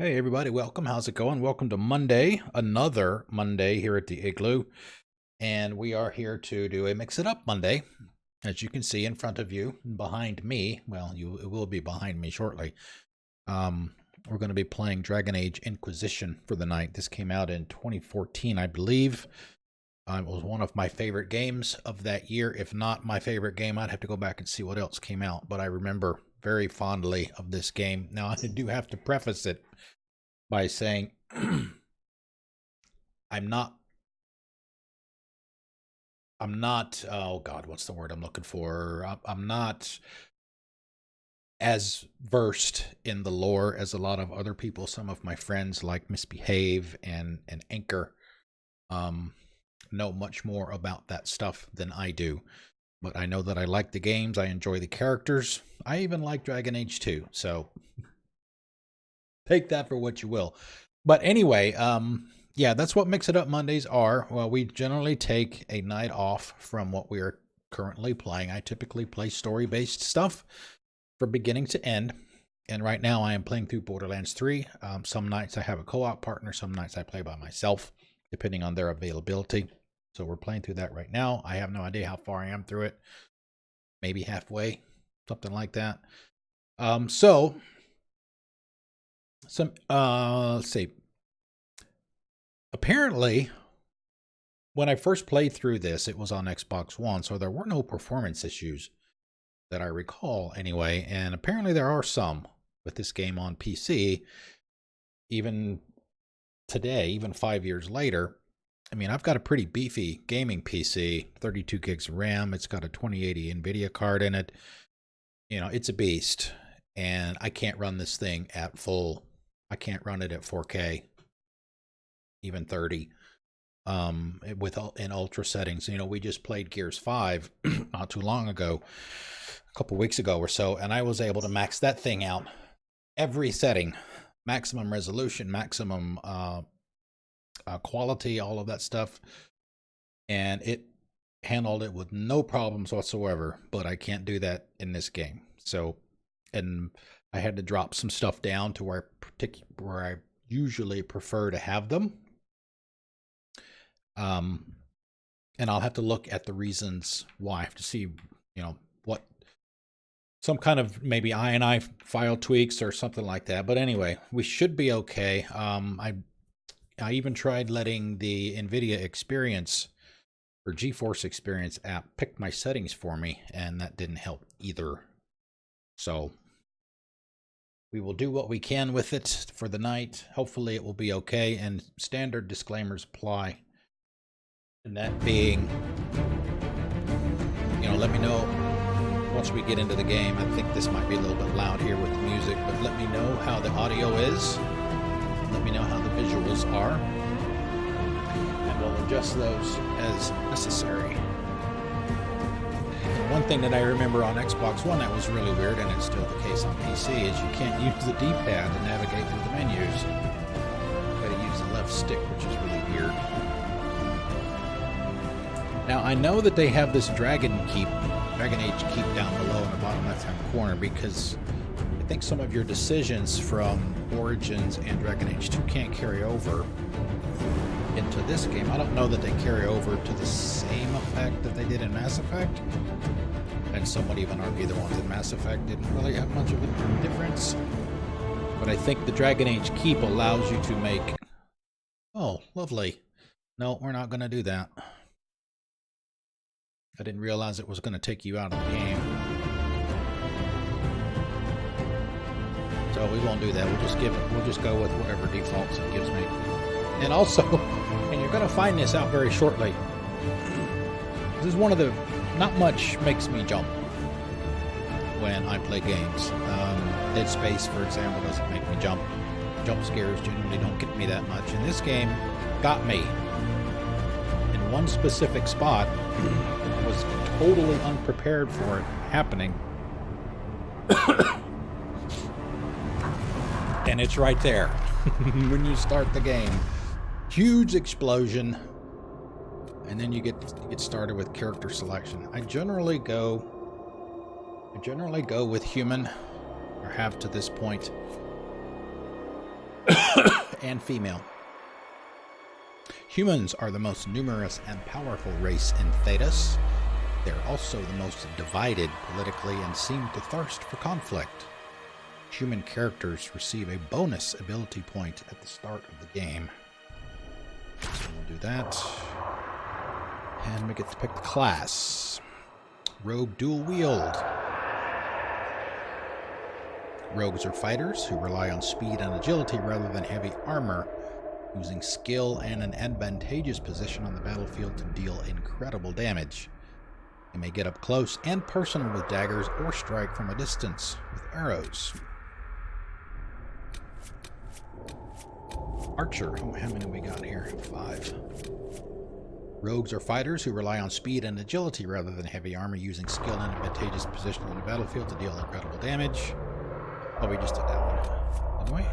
Hey everybody, welcome. How's it going? Welcome to Monday, another Monday here at the Igloo. And we are here to do a Mix It Up Monday. As you can see in front of you, behind me, well, it will be behind me shortly. We're going to be playing Dragon Age Inquisition for the night. This came out in 2014, I believe. It was one of my favorite games of that year. If not my favorite game, I'd have to go back and see what else came out. But I remember very fondly of this game. Now, I do have to preface it by saying I'm not, oh God, what's the word I'm looking for? I'm not as versed in the lore as a lot of other people. Some of my friends like Misbehave and Anchor know much more about that stuff than I do. But I know that I like the games. I enjoy the characters. I even like Dragon Age 2. So take that for what you will. But anyway, yeah, that's what Mix It Up Mondays are. Well, we generally take a night off from what we are currently playing. I typically play story-based stuff from beginning to end. And right now I am playing through Borderlands 3. Some nights I have a co-op partner. Some nights I play by myself, depending on their availability. So we're playing through that right now. I have no idea how far I am through it. Maybe halfway, something like that. Let's see. Apparently, when I first played through this, it was on Xbox One, so there were no performance issues that I recall anyway. And apparently there are some with this game on PC. Even today, even 5 years later, I mean, I've got a pretty beefy gaming PC, 32 gigs of RAM. It's got a 2080 NVIDIA card in it. You know, it's a beast. And I can't run this thing at full. I can't run it at 4K, even 30, in ultra settings. You know, we just played Gears 5 not too long ago, a couple weeks ago or so, and I was able to max that thing out. Every setting, maximum resolution, maximum quality, all of that stuff, and it handled it with no problems whatsoever. But I can't do that in this game. So, and I had to drop some stuff down to where I usually prefer to have them. And I'll have to look at the reasons why. I have to see, you know, what some kind of maybe INI file tweaks or something like that. But anyway, we should be okay. I even tried letting the NVIDIA Experience or GeForce Experience app pick my settings for me, and that didn't help either. So we will do what we can with it for the night. Hopefully it will be okay, and standard disclaimers apply. And that being, you know, let me know once we get into the game. I think this might be a little bit loud here with the music, but let me know how the audio is. Let me know how the visuals are, and we'll adjust those as necessary. One thing that I remember on Xbox One that was really weird, and it's still the case on PC, is you can't use the D-pad to navigate through the menus. You gotta use the left stick, which is really weird. Now, I know that they have this Dragon Age keep down below in the bottom left-hand corner, because I think some of your decisions from Origins and Dragon Age 2 can't carry over into this game. I don't know that they carry over to the same effect that they did in Mass Effect. And some would even argue the ones in Mass Effect didn't really have much of a difference. But I think the Dragon Age Keep allows you to make... Oh, lovely. No, we're not going to do that. I didn't realize it was going to take you out of the game. So we won't do that. We'll just go with whatever defaults it gives me. And also, and you're going to find this out very shortly, this is one of the, not much makes me jump when I play games. Dead Space, for example, doesn't make me jump. Jump scares generally don't get me that much. And this game got me in one specific spot. I was totally unprepared for it happening. And it's right there when you start the game. Huge explosion, and then you get started with character selection. I generally go with human, or have to this point. and female. Humans are the most numerous and powerful race in Thedas. They're also the most divided politically and seem to thirst for conflict. Human characters receive a bonus ability point at the start of the game. So we'll do that. And we get to pick the class. Rogue dual wield. Rogues are fighters who rely on speed and agility rather than heavy armor, using skill and an advantageous position on the battlefield to deal incredible damage. They may get up close and personal with daggers or strike from a distance with arrows. Archer. How many we got here? 5. Rogues are fighters who rely on speed and agility rather than heavy armor, using skill and advantageous position on the battlefield to deal incredible damage. Oh, we just did that one, didn't we?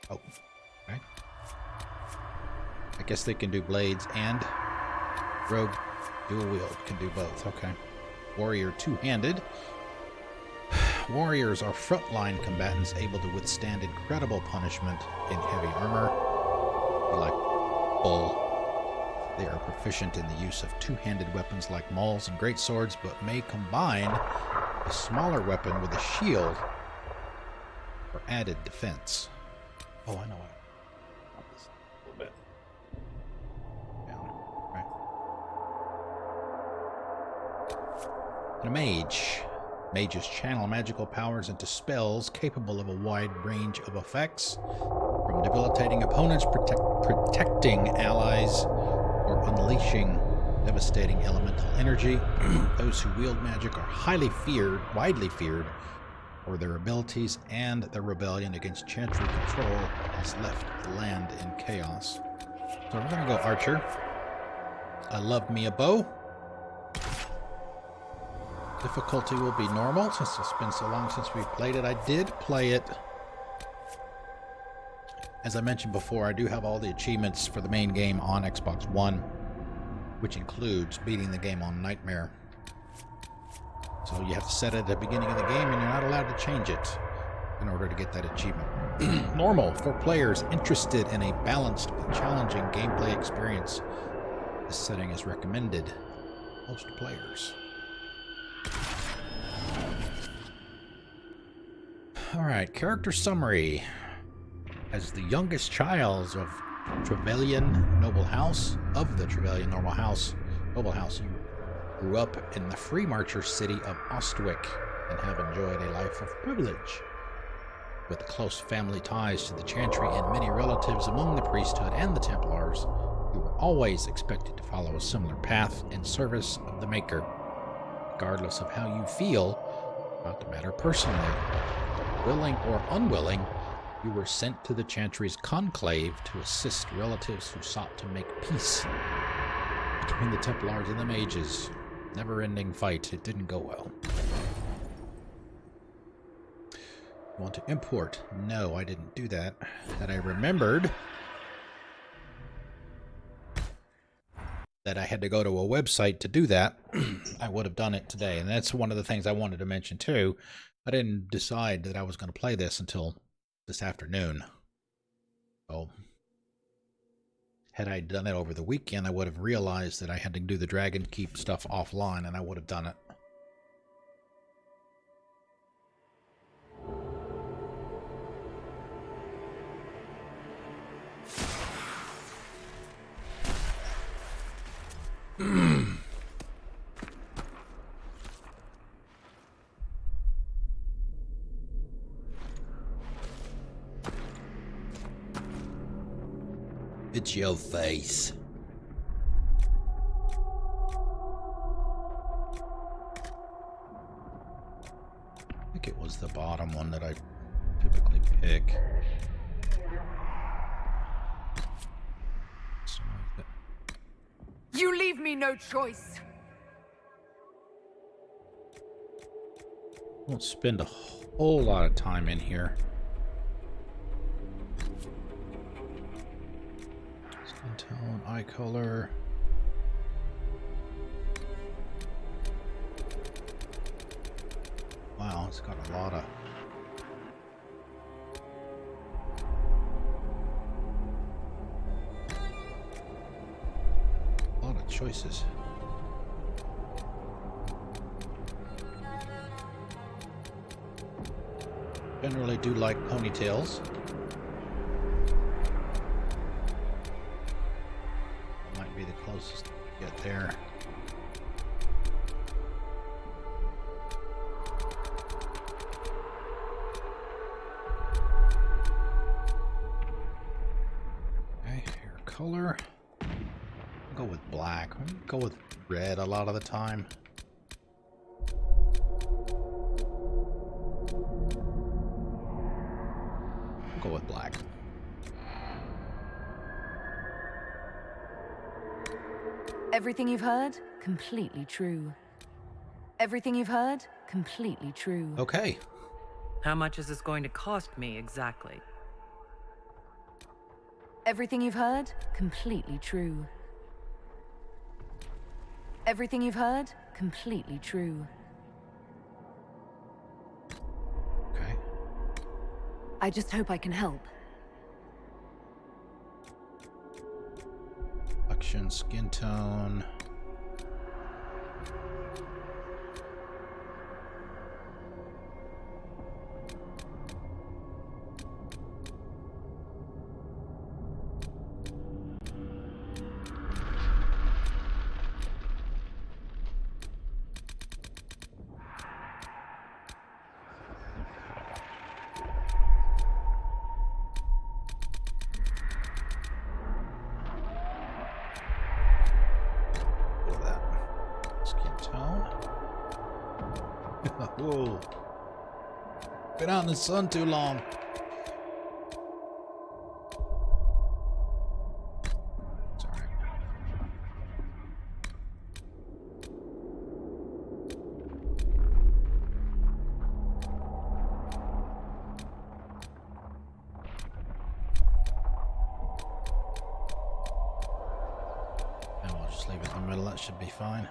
Oh, okay. I guess they can do blades and rogue dual wield can do both. Okay. Warrior two-handed. Warriors are frontline combatants able to withstand incredible punishment in heavy armor. Like bull. They are proficient in the use of two-handed weapons like mauls and greatswords, but may combine a smaller weapon with a shield for added defense. Oh, I know what. A little bit. Down. Right. And a mage. Mages channel magical powers into spells capable of a wide range of effects, from debilitating opponents, protecting allies, or unleashing devastating elemental energy. Those who wield magic are widely feared for their abilities, and their rebellion against Chantry control has left the land in chaos. So we're going to go Archer. I love me a bow. Difficulty will be normal, since it's been so long since we've played it. I did play it. As I mentioned before, I do have all the achievements for the main game on Xbox One, which includes beating the game on Nightmare. So you have to set it at the beginning of the game, and you're not allowed to change it in order to get that achievement. Normal for players interested in a balanced but challenging gameplay experience. This setting is recommended to most players. Alright, character summary. As the youngest child of Trevelyan Noble House, Noble House, you grew up in the free marcher city of Ostwick and have enjoyed a life of privilege. With close family ties to the Chantry and many relatives among the priesthood and the Templars, you were always expected to follow a similar path in service of the Maker, regardless of how you feel about the matter personally. Willing or unwilling, you were sent to the Chantry's conclave to assist relatives who sought to make peace between the Templars and the Mages. Never-ending fight. It didn't go well. Want to import? No, I didn't do that. Had I remembered that I had to go to a website to do that, I would have done it today. And that's one of the things I wanted to mention too. I didn't decide that I was going to play this until this afternoon. So, had I done it over the weekend, I would have realized that I had to do the Dragon Keep stuff offline, and I would have done it. It's your face. I think it was the bottom one that I typically pick. You leave me no choice. Won't spend a whole lot of time in here. Skin tone, eye color. Wow. wow, it's got a lot of choices. Generally do like ponytails. Might be the closest to get there. Okay, hair color. Go with black. Go with red a lot of the time. Go with black. Everything you've heard, completely true. Everything you've heard, completely true. Okay. How much is this going to cost me exactly? Everything you've heard, completely true. Everything you've heard, completely true. Okay. I just hope I can help. Complexion, skin tone. Whoa. Been out in the sun too long. It's all right. And we'll just leave it in the middle. That should be fine.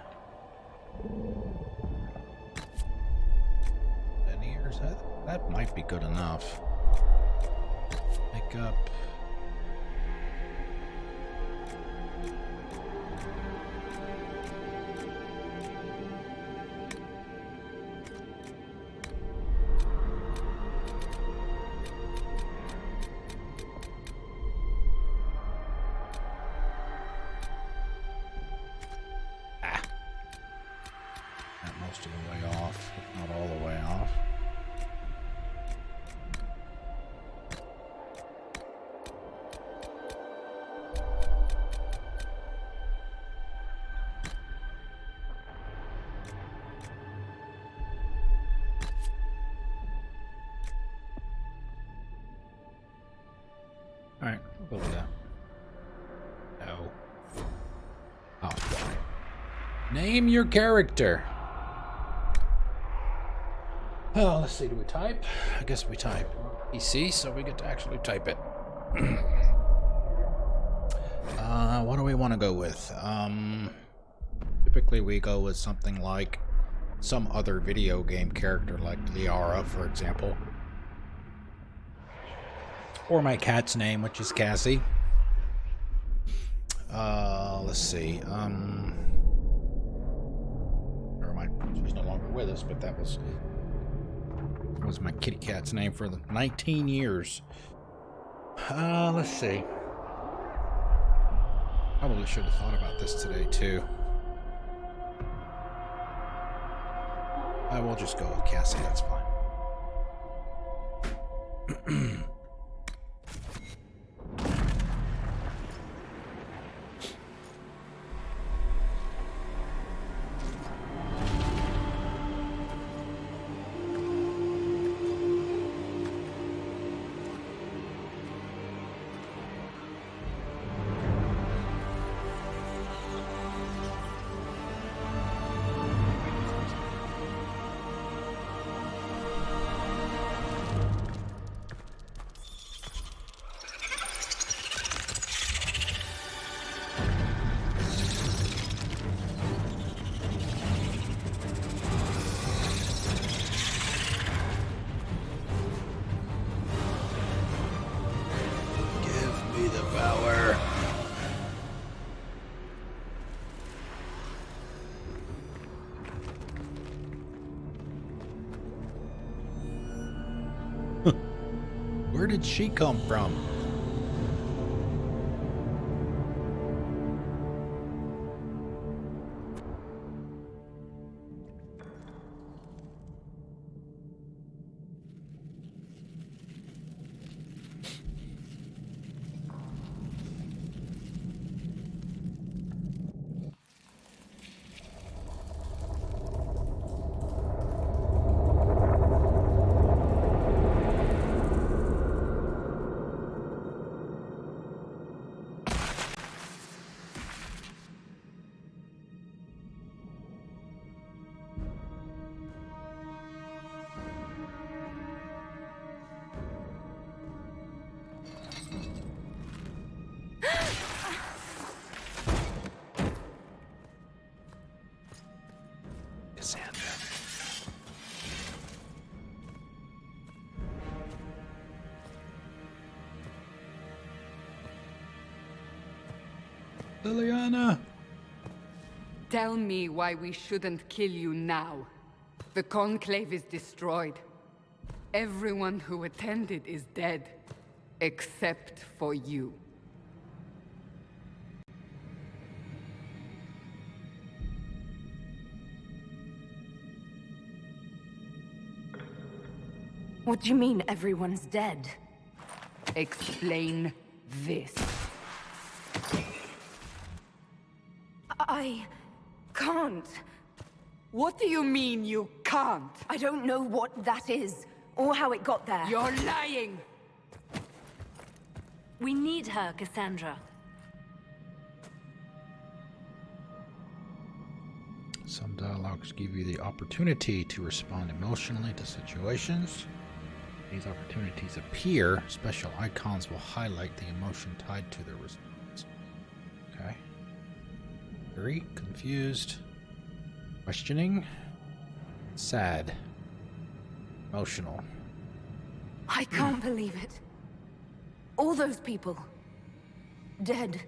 That might be good enough. Makeup. Not most of the way off, if not all the way off. Alright, we'll go with that. No. Oh. Name your character. Oh, let's see, do we type? I guess we type. PC, so we get to actually type it. What do we want to go with? Typically we go with something like some other video game character, like Liara, for example. Or my cat's name, which is Cassie. Let's see. She's no longer with us, but that was my kitty cat's name for the 19 years. Let's see. Probably should have thought about this today too. I will just go with Cassie. That's fine. Where did she come from? Liliana! Tell me why we shouldn't kill you now. The Conclave is destroyed. Everyone who attended is dead. Except for you. What do you mean everyone's dead? Explain this. I can't. What do you mean you can't? I don't know what that is, or how it got there. You're lying! We need her, Cassandra. Some dialogues give you the opportunity to respond emotionally to situations. These opportunities appear. Special icons will highlight the emotion tied to their response. Okay. Very confused. Questioning. Sad. Emotional. I can't believe it. All those people. Dead.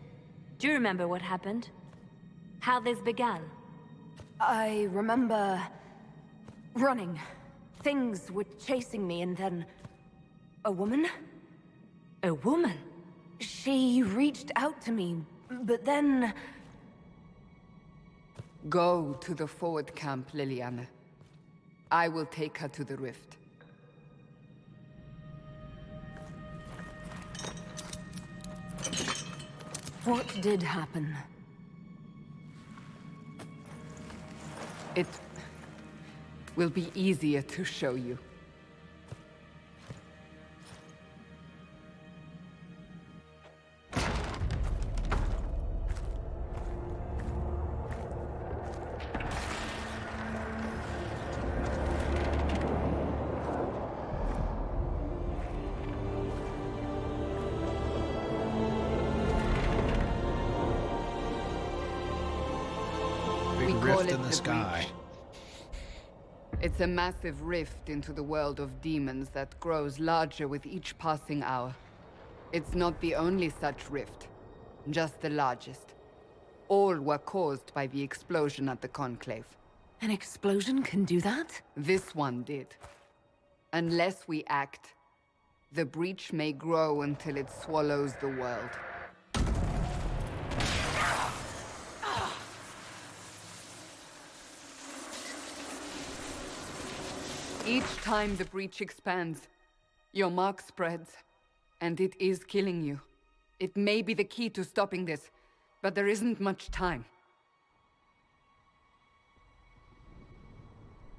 Do you remember what happened? How this began? I remember running. Things were chasing me, and then a woman? A woman? She reached out to me, but then... Go to the forward camp, Liliana. I will take her to the rift. What did happen? It will be easier to show you. Rift in the sky. It's a massive rift into the world of demons that grows larger with each passing hour. It's not the only such rift, just the largest. All were caused by the explosion at the Conclave. An explosion can do that? This one did. Unless we act, the breach may grow until it swallows the world. Each time the breach expands, your mark spreads, and it is killing you. It may be the key to stopping this, but there isn't much time.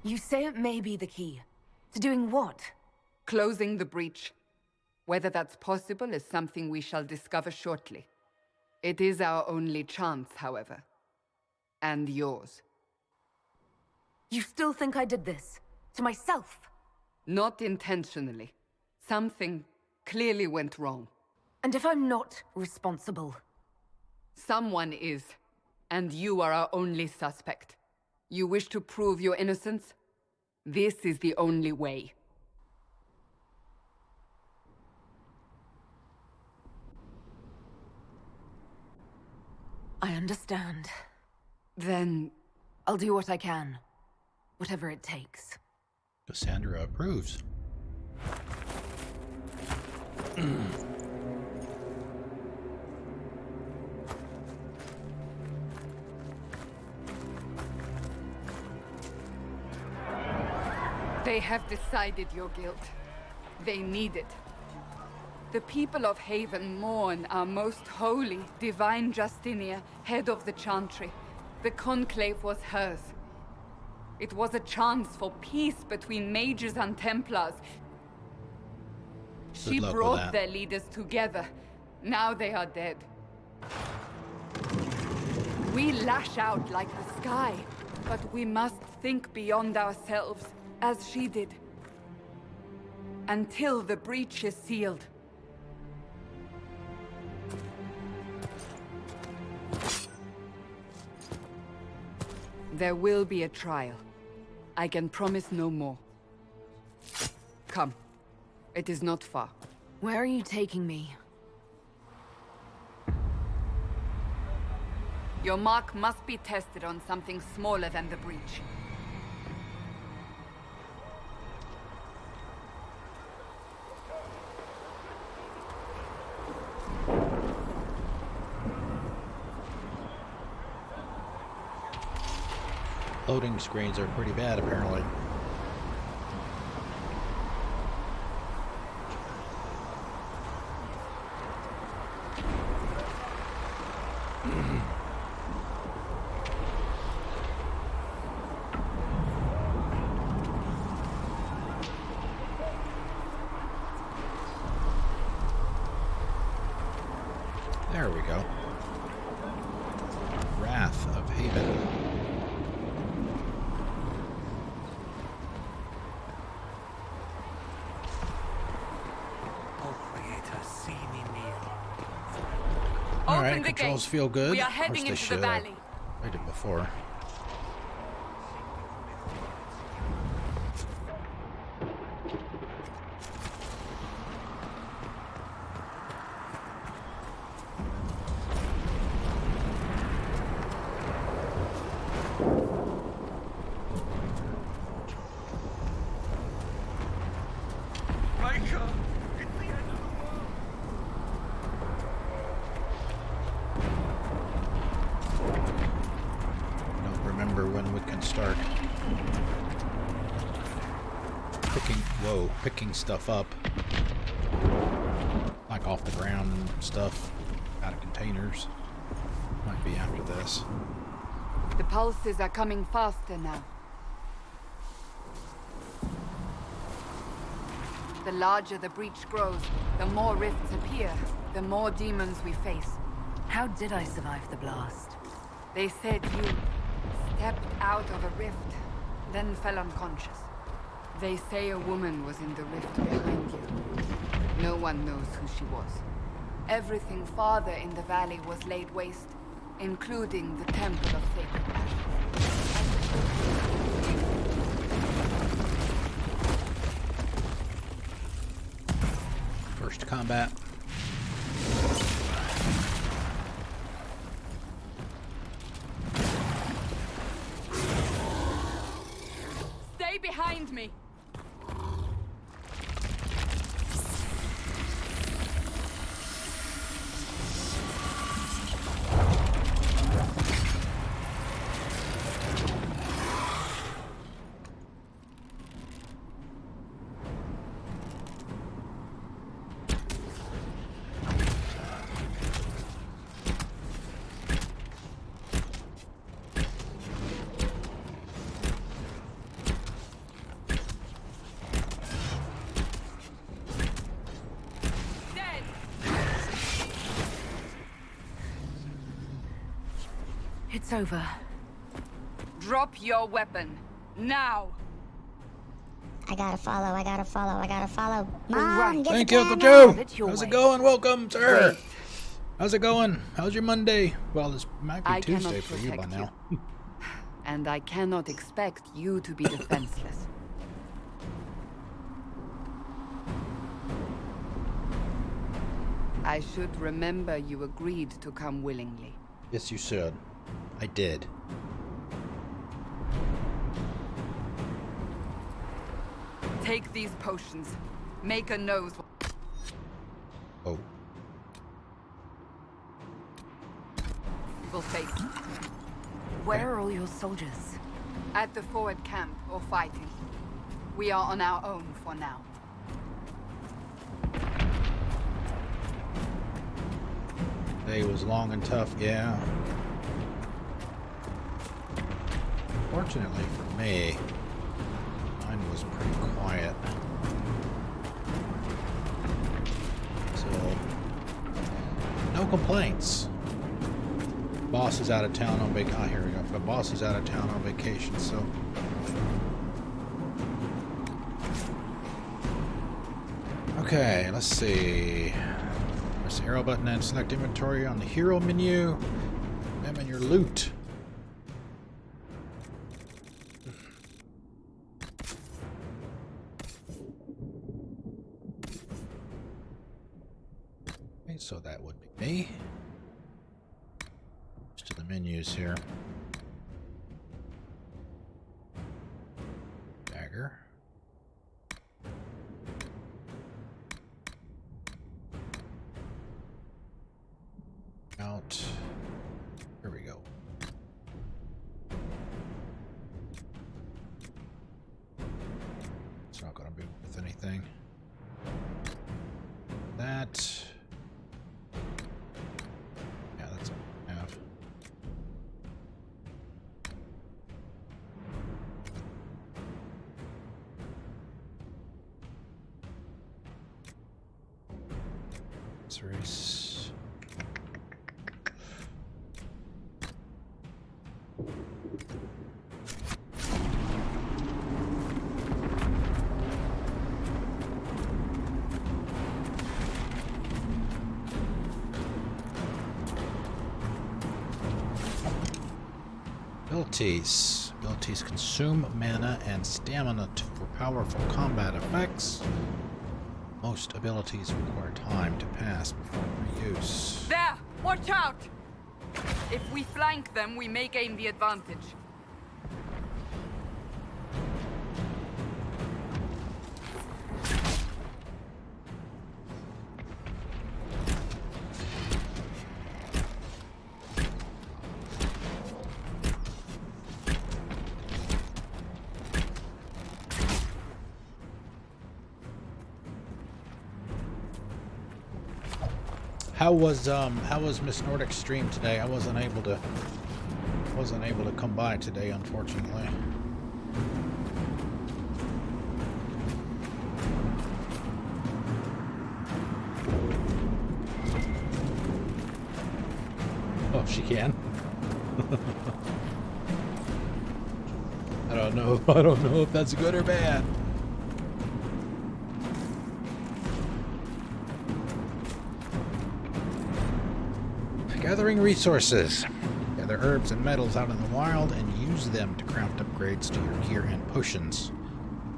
You say it may be the key. To doing what? Closing the breach. Whether that's possible is something we shall discover shortly. It is our only chance, however. And yours. You still think I did this? To myself? Not intentionally. Something clearly went wrong. And if I'm not responsible? Someone is, and you are our only suspect. You wish to prove your innocence? This is the only way. I understand. Then... I'll do what I can. Whatever it takes. Cassandra approves. They have decided your guilt. They need it. The people of Haven mourn our most holy, divine Justinia, head of the Chantry. The Conclave was hers. It was a chance for peace between mages and Templars. She brought their leaders together. Now they are dead. We lash out like the sky, but we must think beyond ourselves, as she did. Until the breach is sealed. There will be a trial. I can promise no more. Come. It is not far. Where are you taking me? Your mark must be tested on something smaller than the breach. Loading screens are pretty bad, apparently. There we go. Wrath of Haven. Alright, controls feel good. We are heading into the valley. I did before. Picking stuff up, like off the ground and stuff, out of containers. Might be after this. The pulses are coming faster now. The larger the breach grows, the more rifts appear, the more demons we face. How did I survive the blast? They said you stepped out of a rift, then fell unconscious. They say a woman was in the rift behind you. No one knows who she was. Everything farther in the valley was laid waste, including the Temple of Sacred Ashes. First combat. Stay behind me! It's over. Drop your weapon. Now! I gotta follow, I gotta follow, I gotta follow. Right. Mom, get Thank the you, Uncle banner. Joe. It's your How's it way. going? Welcome, sir. Wait. How's it going? How's your Monday? Well, it might be I cannot Tuesday for you by protect now. And I cannot expect you to be defenseless. I should remember you agreed to come willingly. Yes, you should. I did. Take these potions. Make a nose. Oh. We'll face it. Where are all your soldiers? At the forward camp or fighting. We are on our own for now. Day was long and tough, yeah. Fortunately for me, mine was pretty quiet. So, no complaints. Boss is out of town on vacation. Ah, here we go. The boss is out of town on vacation, so. Okay, let's see. Press the arrow button and select inventory on the hero menu. Examine your loot. Okay, so that would be me. To the menus here. Dagger. Out. Here we go. It's not going to be with anything. That. Yeah, that's all I have. Race. Abilities. Abilities consume mana and stamina for powerful combat effects. Most abilities require time to pass before reuse. There! Watch out! If we flank them, we may gain the advantage. How was Miss Nordic's stream today? I wasn't able to come by today, unfortunately. Oh, she can. I don't know if that's good or bad. Gathering resources. Gather herbs and metals out in the wild and use them to craft upgrades to your gear and potions.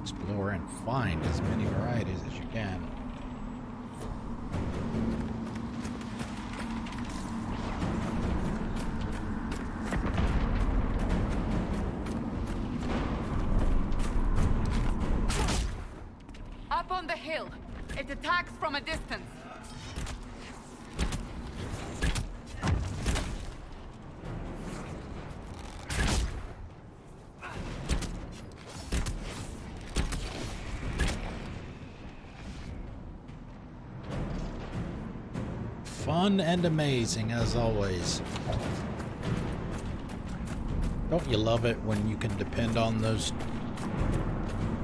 Explore and find as many varieties as you can. Up on the hill. It attacks from a distance. Fun and amazing as always. Don't you love it when you can depend on those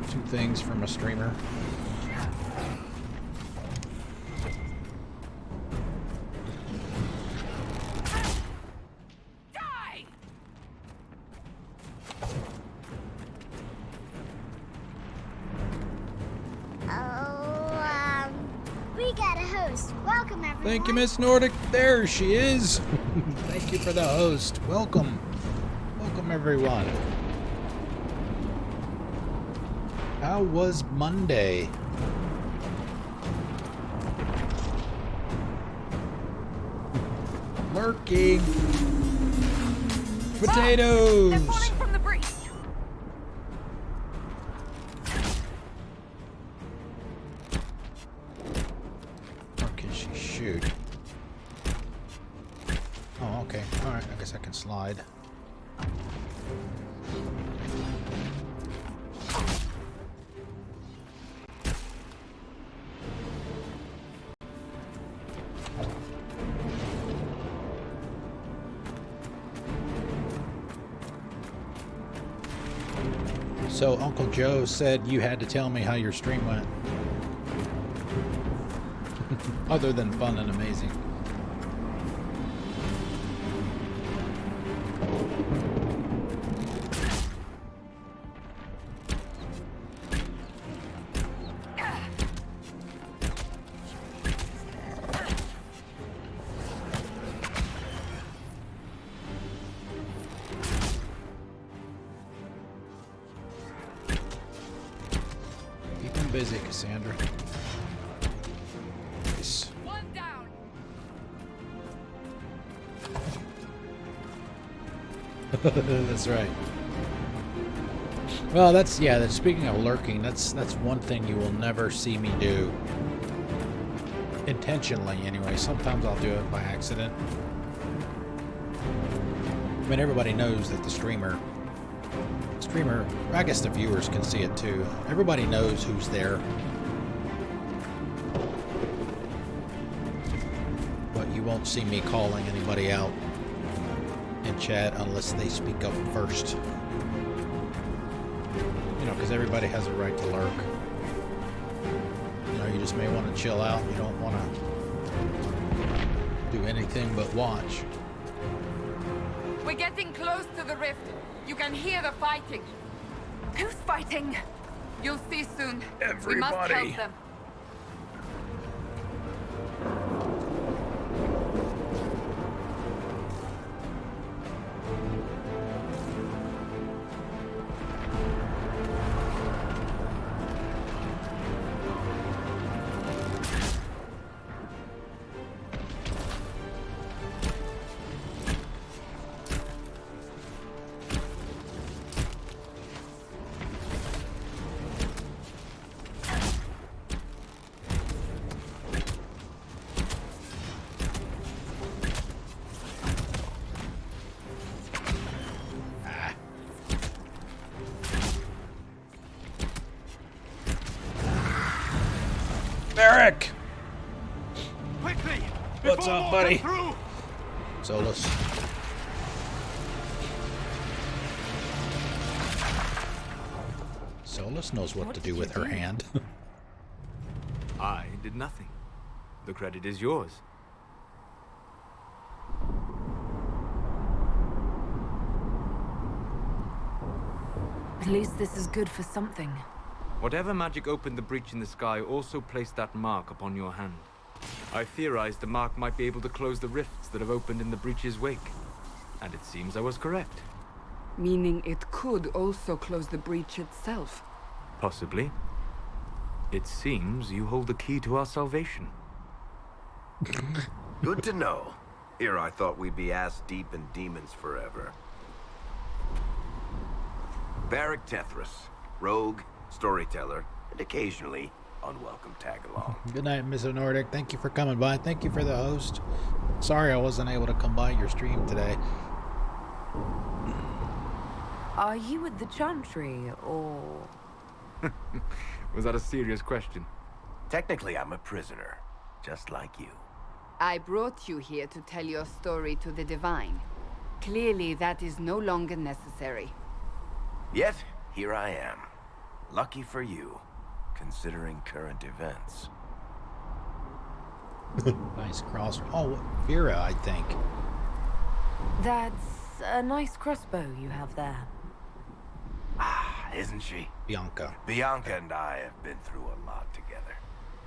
two things from a streamer? Die! We got a host. Welcome, everyone. Thank you, Miss Nordic. There she is. Thank you for the host. Welcome. Welcome, everyone. How was Monday? Lurking. Potatoes. They're falling from the breach. Or can she shoot. Oh, okay. Alright, I guess I can slide. So Uncle Joe said you had to tell me how your stream went. Other than fun and amazing. Busy, Cassandra. Nice. One down. That's right. Well, that's speaking of lurking, that's one thing you will never see me do. Intentionally, anyway. Sometimes I'll do it by accident. I mean, everybody knows that the streamer, I guess the viewers can see it too. Everybody knows who's there. But you won't see me calling anybody out in chat unless they speak up first. You know, because everybody has a right to lurk. You know, you just may want to chill out. You don't want to do anything but watch. We're getting close to the rift. You can hear the fighting. Who's fighting? You'll see soon. Everybody. We must help them. Eric! Quickly! What's up, buddy? Solus. Solus knows what to do with her hand. I did nothing. The credit is yours. At least this is good for something. Whatever magic opened the breach in the sky also placed that mark upon your hand. I theorized the mark might be able to close the rifts that have opened in the breach's wake. And it seems I was correct. Meaning it could also close the breach itself. Possibly. It seems you hold the key to our salvation. Good to know. Here I thought we'd be ass-deep in demons forever. Varric Tethras, rogue, storyteller, and occasionally unwelcome tag-along. Good night, Miss Nordic. Thank you for coming by. Thank you for the host. Sorry I wasn't able to come by your stream today. Are you at the Chantry, or...? Was that a serious question? Technically, I'm a prisoner, just like you. I brought you here to tell your story to the Divine. Clearly, that is no longer necessary. Yet, here I am. Lucky for you, considering current events. Nice cross. Oh, Vera, I think. That's a nice crossbow you have there. Ah, isn't she? Bianca. Bianca and I have been through a lot together.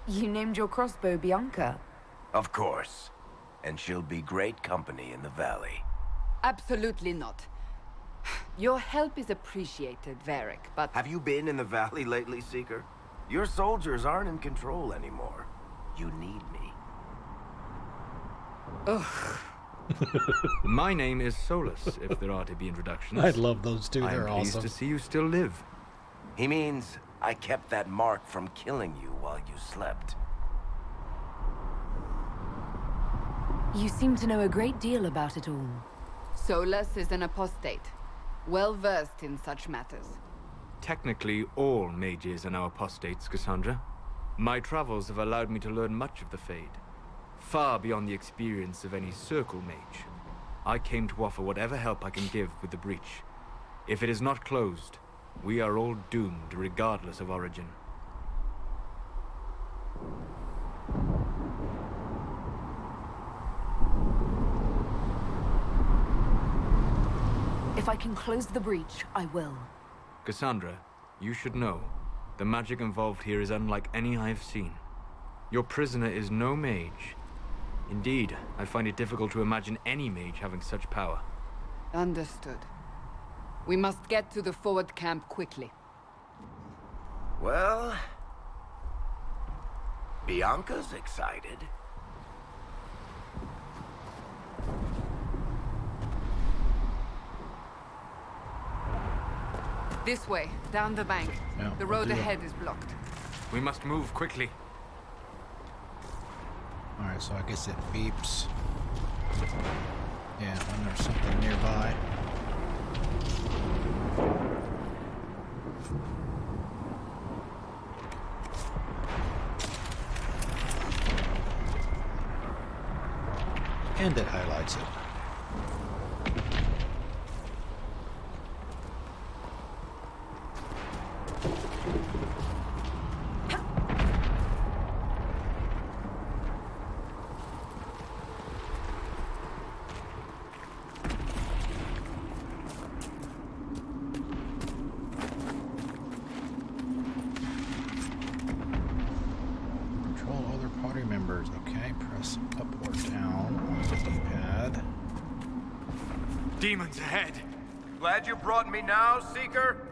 You named your crossbow Bianca. Of course. And she'll be great company in the valley. Absolutely not. Your help is appreciated, Varric, but... Have you been in the valley lately, Seeker? Your soldiers aren't in control anymore. You need me. Ugh. My name is Solus, if there are to be introductions. I love those two. They're I'm pleased awesome. to see you still live. He means I kept that mark from killing you while you slept. You seem to know a great deal about it all. Solus is an apostate, well versed in such matters. Technically, all mages are now apostates, Cassandra. My travels have allowed me to learn much of the Fade, far beyond the experience of any circle mage. I came to offer whatever help I can give with the breach. If it is not closed, we are all doomed regardless of origin. If I can close the breach, I will. Cassandra, you should know, the magic involved here is unlike any I have seen. Your prisoner is no mage. Indeed, I find it difficult to imagine any mage having such power. Understood. We must get to the forward camp quickly. Well, Bianca's excited. This way, down the bank. Yeah, The we'll road do it. ahead is blocked. We must move quickly. Alright, so I guess it beeps. Yeah, when there's something nearby. And it highlights it. Control other party members. Okay, press up or down on the D-pad. Demons ahead! Glad you brought me now, Seeker?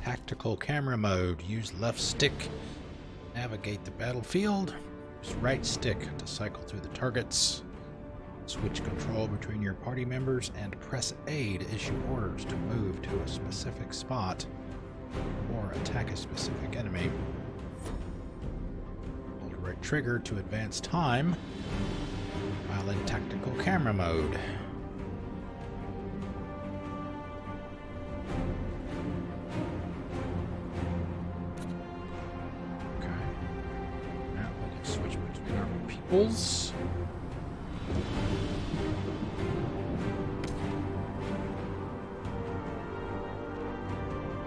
Tactical camera mode. Use left stick. Navigate the battlefield. Use right stick to cycle through the targets. Switch control between your party members and press A to issue orders to move to a specific spot or attack a specific enemy. Hold right trigger to advance time while in tactical camera mode. Okay. Now we can switch between our peoples.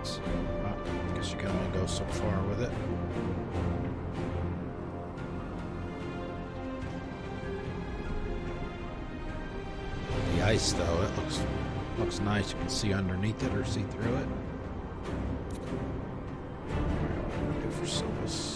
I guess you can only go so far with it. The ice, though, it looks nice. You can see underneath it or see through it. What do I do for Solus?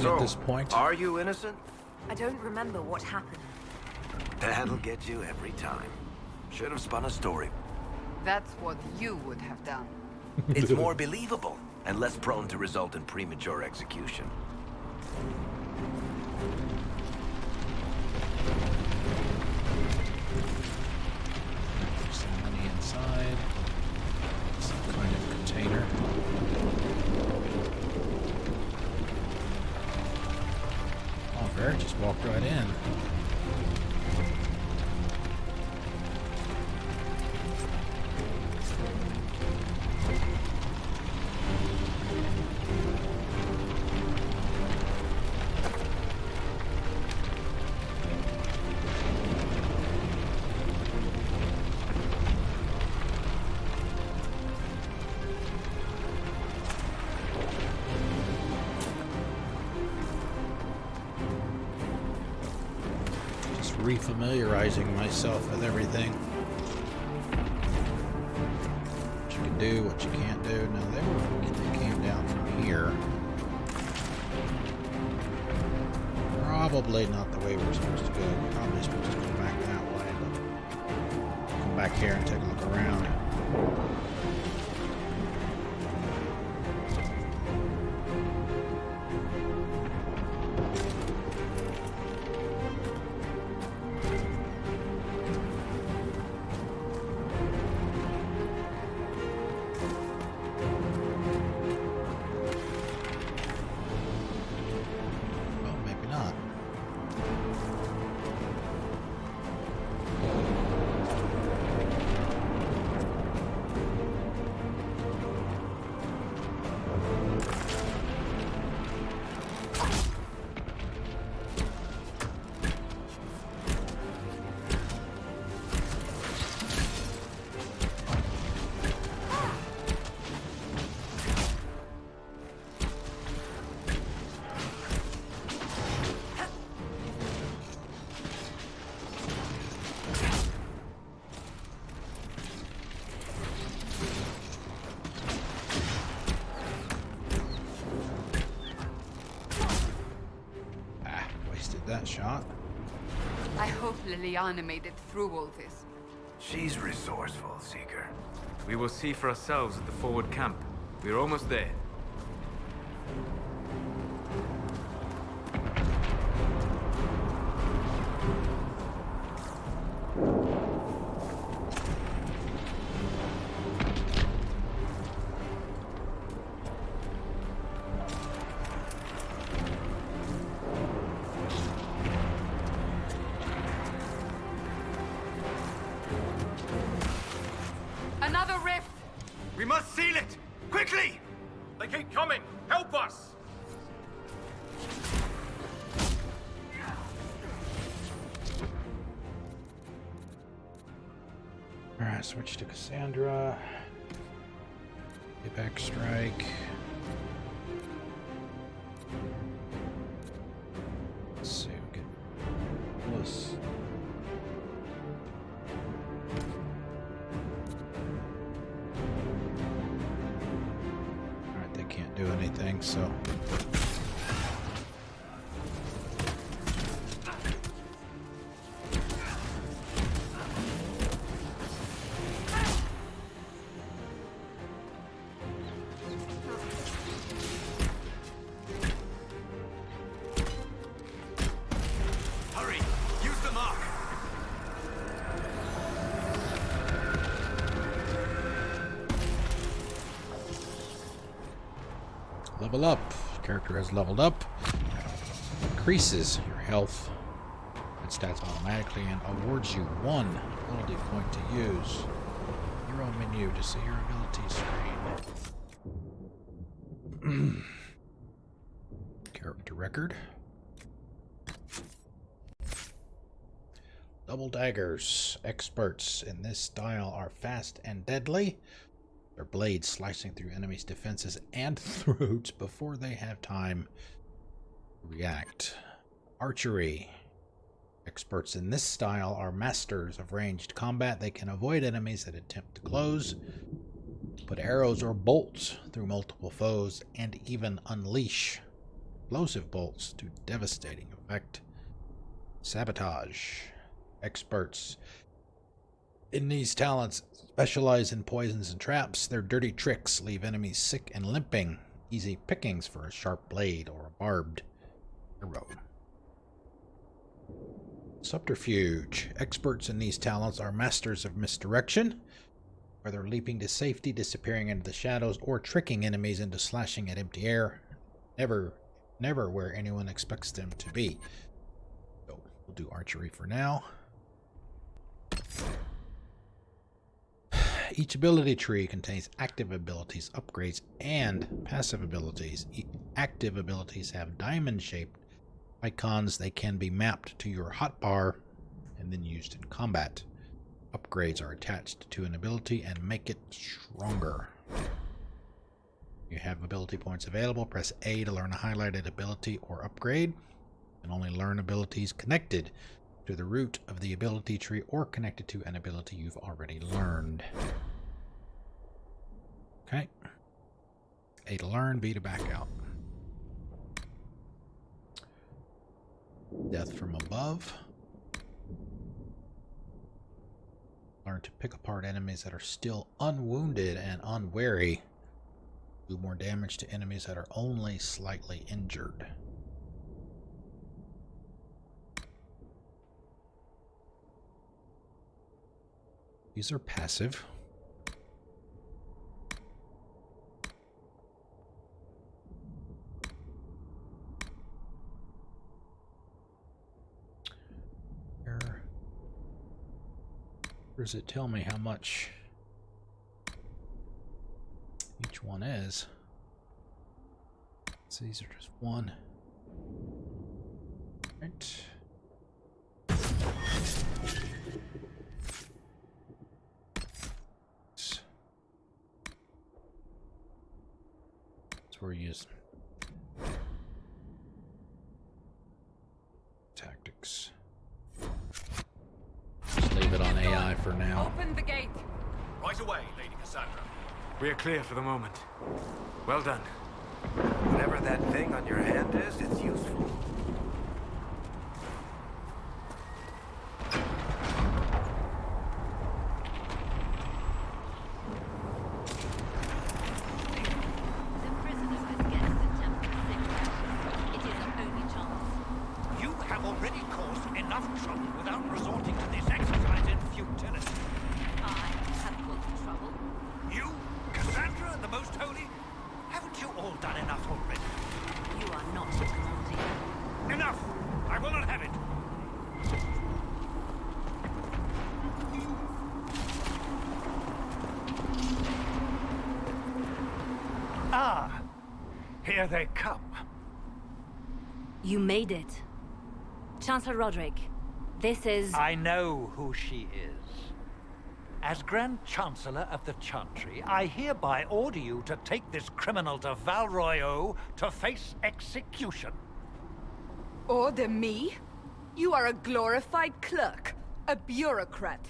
At this point. Are you innocent? I don't remember what happened. That'll get you every time. Should have spun a story. That's what you would have done. It's more believable. and less prone to result in premature execution. There's some money inside. Some kind of container. Oh, Barrett just walked right in. Refamiliarizing myself with everything. What you can do, what you can't do. Now they came down from here. Probably not the way we're supposed to go. We're probably supposed to go back that way, but come back here and take a look around. That shot. I hope Liliana made it through all this. She's resourceful, Seeker. We will see for ourselves at the forward camp. We're almost there. Another rift! We must seal it! Quickly! They keep coming! Help us! Alright, switch to Cassandra. Payback strike. Let's see, we get plus. Alright, they can't do anything, so. Level up. Character has leveled up. Increases your health and stats automatically and awards you 1 ability point to use. Hero menu to see your ability screen. Character record. Double daggers. Experts in this style are fast and deadly. Their blades slicing through enemies' defenses and throats before they have time to react. Archery. Experts in this style are masters of ranged combat. They can avoid enemies that attempt to close, put arrows or bolts through multiple foes, and even unleash explosive bolts to devastating effect. Sabotage. Experts in these talents Specialize in poisons and traps. Their dirty tricks leave enemies sick and limping. Easy pickings for a sharp blade or a barbed arrow. Subterfuge. Experts in these talents are masters of misdirection, whether leaping to safety, disappearing into the shadows, or tricking enemies into slashing at empty air. Never where anyone expects them to be. So we'll do archery for now. Each ability tree contains active abilities, upgrades, and passive abilities. Active abilities have diamond-shaped icons. They can be mapped to your hotbar and then used in combat. Upgrades are attached to an ability and make it stronger. You have ability points available. Press A to learn a highlighted ability or upgrade. And only learn abilities connected to the root of the ability tree or connected to an ability you've already learned. Okay. A to learn, B to back out. Death from above. Learn to pick apart enemies that are still unwounded and unwary. Do more damage to enemies that are only slightly injured. These are passive. Where does it tell me how much each one is? So these are just one. Right. That's where we use tactics. Just leave it on AI for now. Open the gate. Right away, Lady Cassandra. We are clear for the moment. Well done. Whatever that thing on your hand is, it's useful. You have already caused enough trouble without resorting to this exercise in futility. I have caused trouble. You, Cassandra, the Most Holy? Haven't you all done enough already? You are not commanding. Enough! I will not have it! Ah, here they come. You made it. Chancellor Roderick, this is... I know who she is. As Grand Chancellor of the Chantry, I hereby order you to take this criminal to Val Royeaux to face execution. Order me? You are a glorified clerk, a bureaucrat.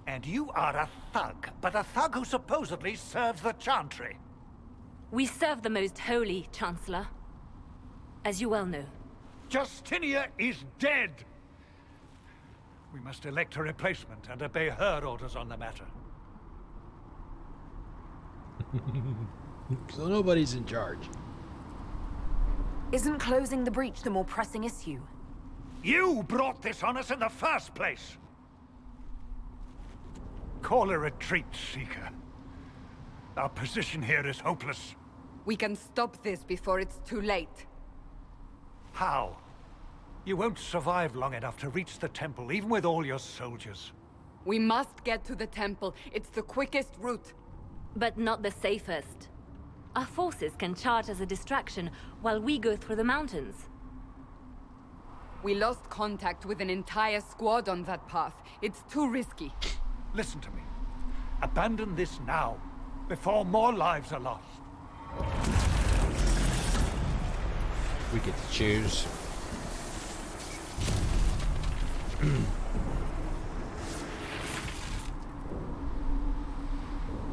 And you are a thug, but a thug who supposedly serves the Chantry. We serve the Most Holy, Chancellor. As you well know. Justinia is dead! We must elect a replacement and obey her orders on the matter. So nobody's in charge. Isn't closing the breach the more pressing issue? You brought this on us in the first place! Call a retreat, Seeker. Our position here is hopeless. We can stop this before it's too late. How? You won't survive long enough to reach the temple, even with all your soldiers. We must get to the temple. It's the quickest route. But not the safest. Our forces can charge as a distraction while we go through the mountains. We lost contact with an entire squad on that path. It's too risky. Listen to me. Abandon this now, before more lives are lost. We get to choose.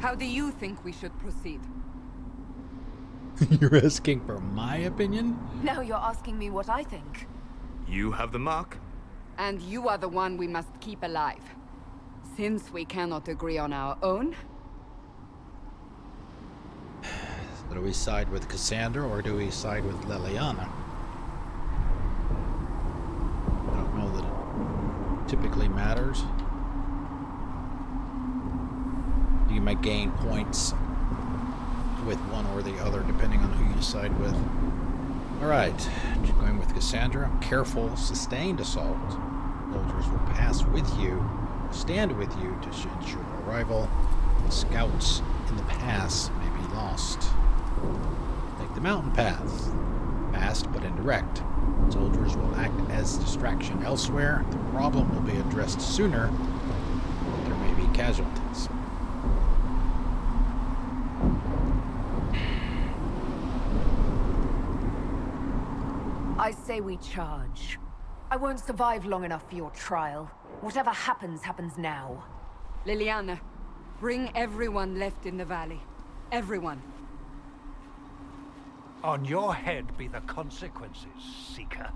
How do you think we should proceed? You're asking for my opinion? Now you're asking me what I think. You have the mark. And you are the one we must keep alive. Since we cannot agree on our own, Do we side with Cassandra or do we side with Liliana? I don't know that it typically matters. You might gain points with one or the other depending on who you side with. Alright, going with Cassandra. Careful, sustained assault. Soldiers will pass with you, stand with you to ensure arrival. Scouts in the pass may be lost. Take the mountain path. Fast but indirect. Soldiers will act as distraction elsewhere. The problem will be addressed sooner. There may be casualties. I say we charge. I won't survive long enough for your trial. Whatever happens, happens now. Liliana, bring everyone left in the valley. Everyone. On your head be the consequences, Seeker.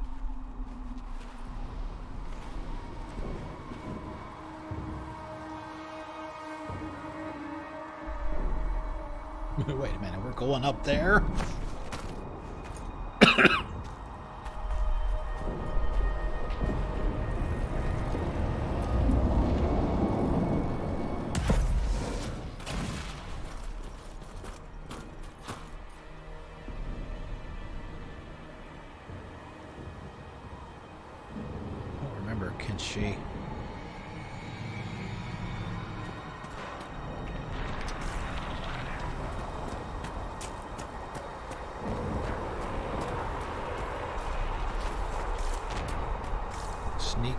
Wait a minute, we're going up there? Can she? Sneak.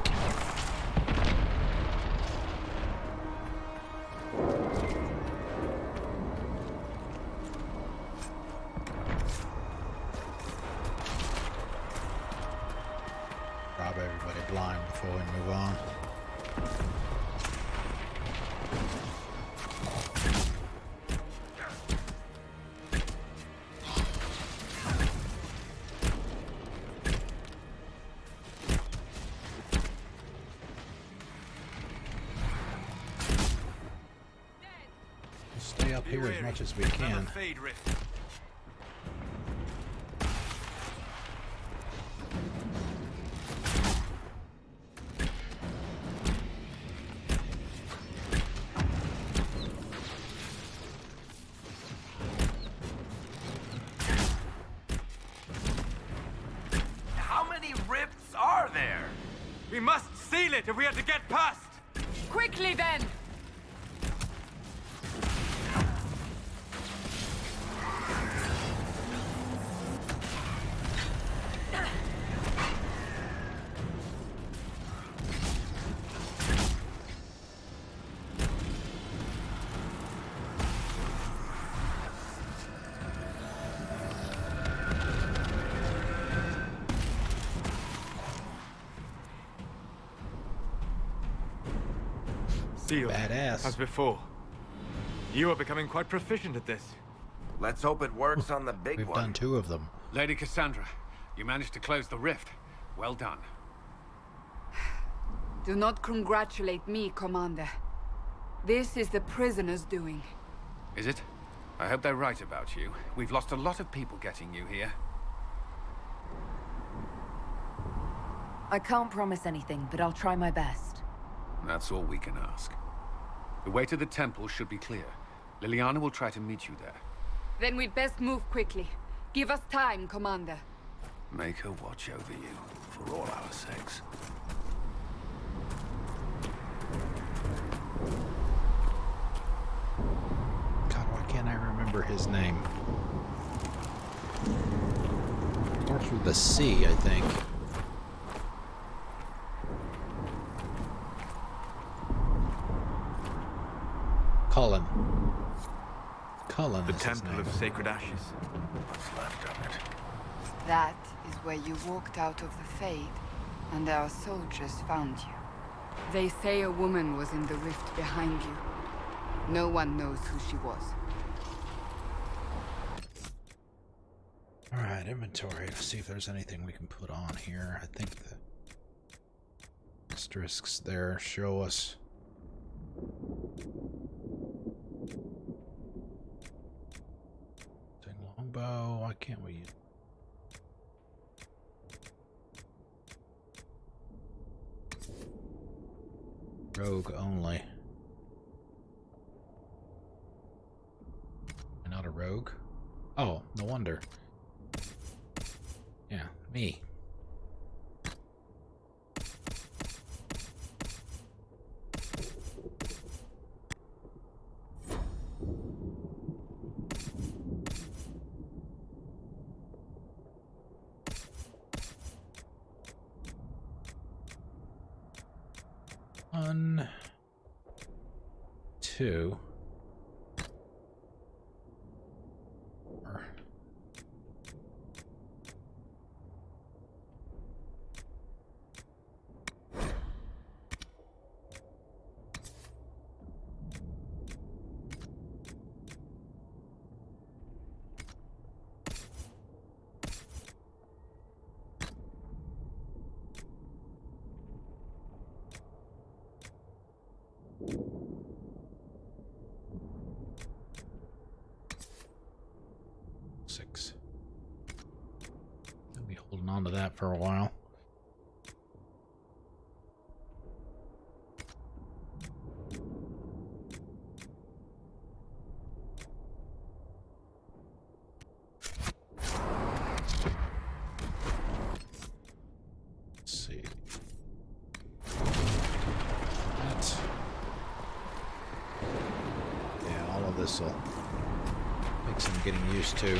Rob everybody blind before we move on. We'll stay up here as much as we can. We must seal it if we are to get past! Quickly then! Sealed, badass. as before. You are becoming quite proficient at this. Let's hope it works on the big We've one. done 2 of them. Lady Cassandra, you managed to close the rift. Well done. Do not congratulate me, Commander. This is the prisoners' doing. Is it? I hope they're right about you. We've lost a lot of people getting you here. I can't promise anything, but I'll try my best. That's all we can ask. The way to the temple should be clear. Liliana will try to meet you there. Then we'd best move quickly. Give us time, Commander. Make her watch over you, for all our sakes. God, why can't I remember his name? Starts with a C, I think. Cullen. Cullen The is his Temple name. of Sacred Ashes. What's left of it? That is where you walked out of the Fade, and our soldiers found you. They say a woman was in the rift behind you. No one knows who she was. Alright, inventory. Let's see if there's anything we can put on here. I think the asterisks there show us Longbow, why can't we use rogue only? I'm not a rogue? Oh, no wonder. Yeah, me. One, two. Six. I'll be holding on to that for a while. Let's see. That. Yeah, all of this will take some getting used to.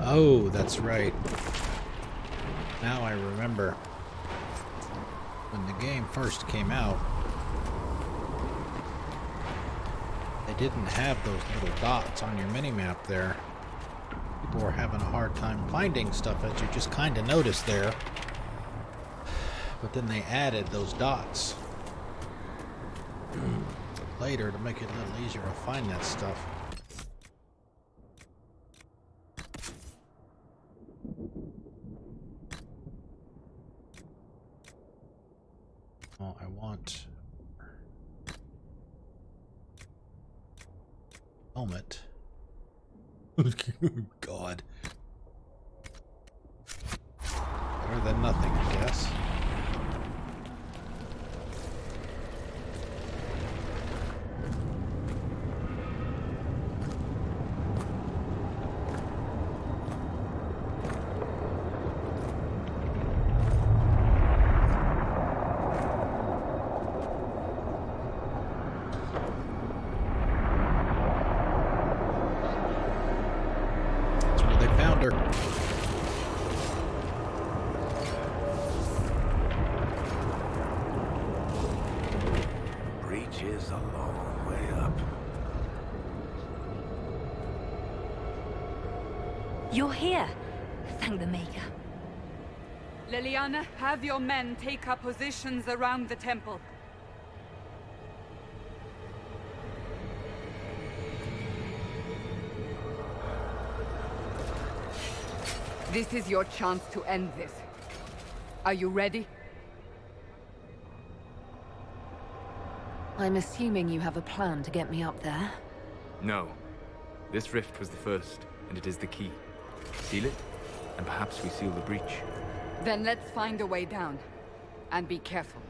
Oh, that's right. Now I remember. When the game first came out, they didn't have those little dots on your minimap there. People were having a hard time finding stuff that you just kind of noticed there. But then they added those dots later to make it a little easier to find that stuff. Oh, I want helmet. God. Better than nothing, I guess. Breach is a long way up. You're here. Thank the Maker. Liliana, have your men take up positions around the temple. This is your chance to end this. Are you ready? I'm assuming you have a plan to get me up there. No. This rift was the first, and it is the key. Seal it, and perhaps we seal the breach. Then let's find a way down. And be careful.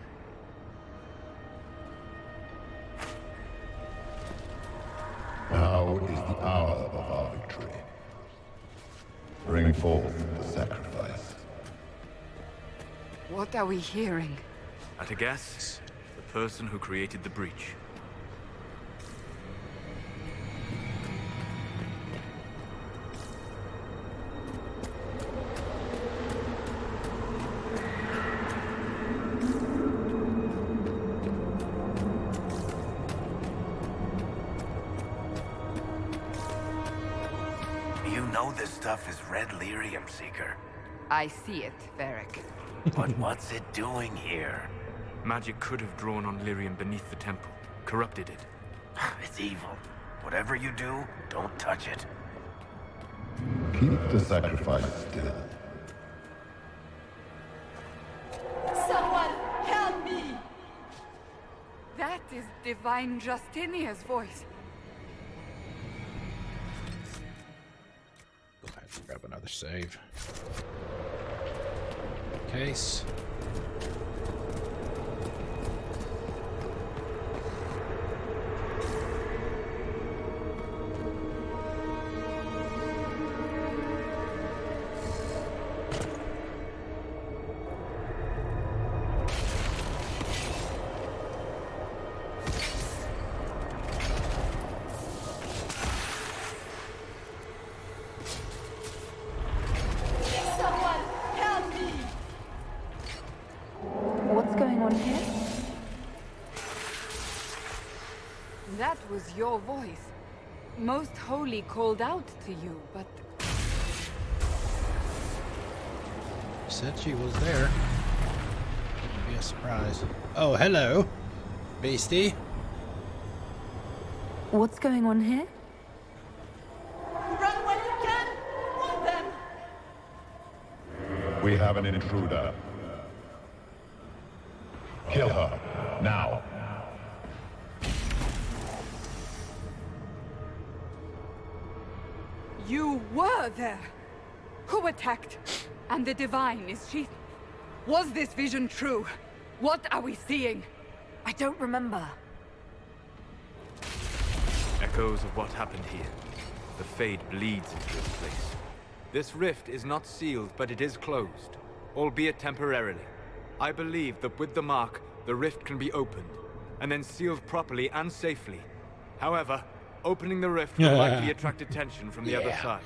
Now is the hour of our victory. Bring forth the sacrifice. What are we hearing? At a guess, the person who created the breach. This stuff is red lyrium, Seeker. I see it, Varric. But what's it doing here? Magic could have drawn on Lyrium beneath the temple, corrupted it. It's evil. Whatever you do, don't touch it. Keep the sacrifice still. Someone help me! That is Divine Justinia's voice. Go ahead and grab another save. Case. What's going on here? That was your voice. Most Holy called out to you, but... Said she was there. Be a surprise. Oh, hello, beastie. What's going on here? Run when you can! Want them! We have an intruder. Kill her, now. You were there! Who attacked? And the Divine, is she... Was this vision true? What are we seeing? I don't remember. Echoes of what happened here. The Fade bleeds into this place. This rift is not sealed, but it is closed, albeit temporarily. I believe that with the mark, the rift can be opened, and then sealed properly and safely. However, opening the rift will likely attract attention from the other side.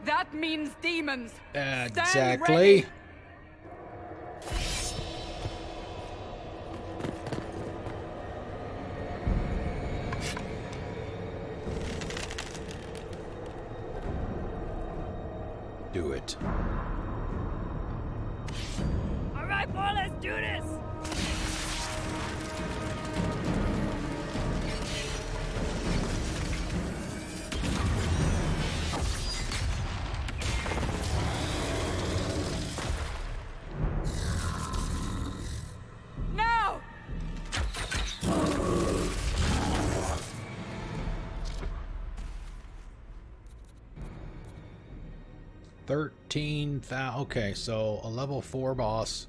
That means demons! Stand Exactly. ready. Do it. All right, boy, let's do this. Now! 13,000. Okay, so a level 4 boss,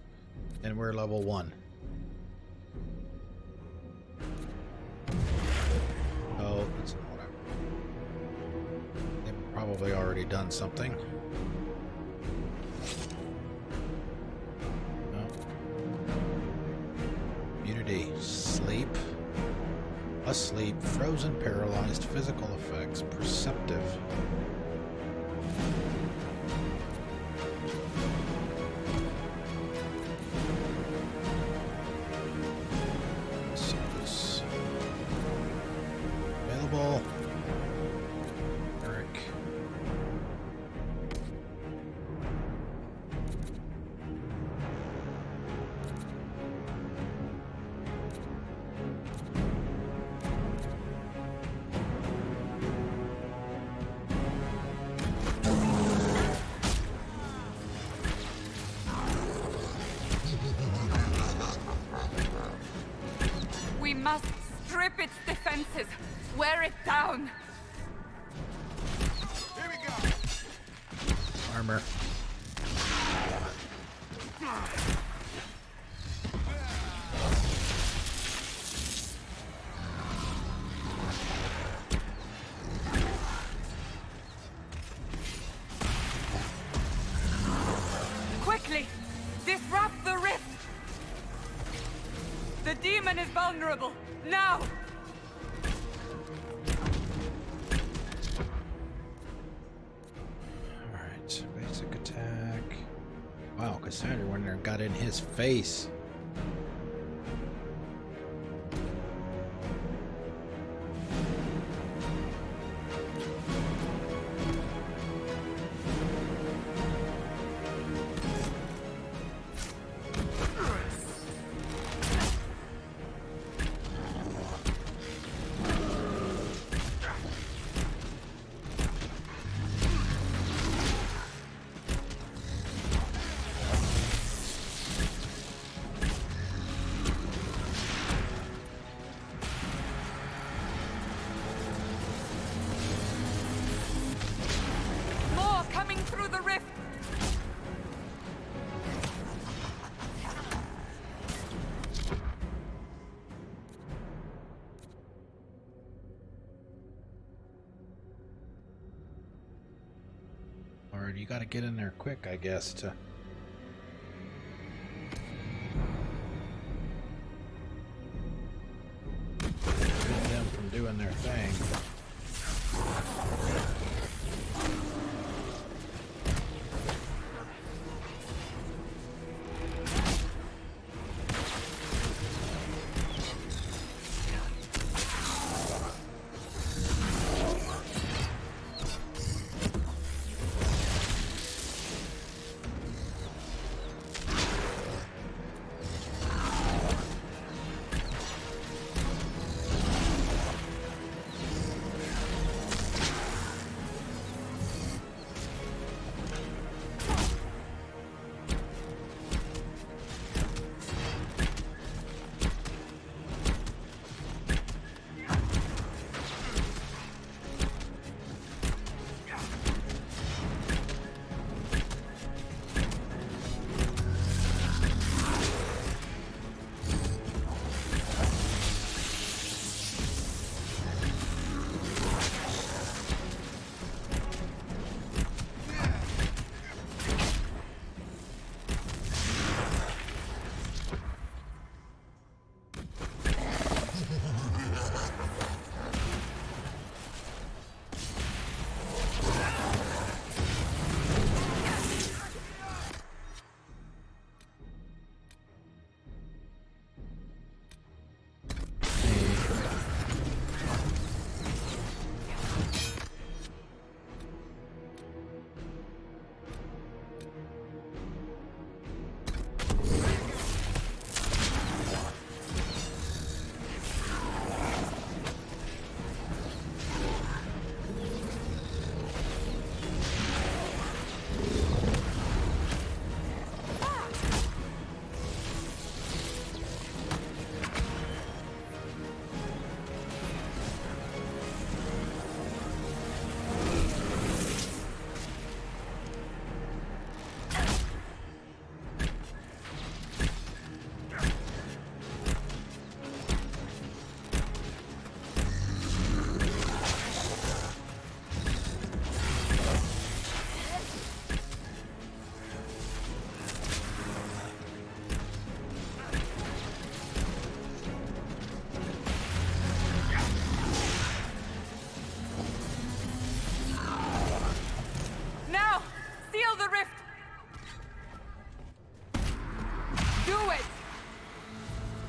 and we're level 1. Oh, it's whatever. They've probably already done something. No. Immunity. Sleep. Asleep. Frozen, paralyzed. Physical effects. Perceptive. Available. Eric. We must strip its defenses. Wear it down. Here we go. Armor. Quickly! Disrupt the rift! The demon is vulnerable. Now! Alright, basic attack. Wow, Cassandra went there and got in his face. shard. You gotta get in there quick, I guess, to... prevent them from doing their thing.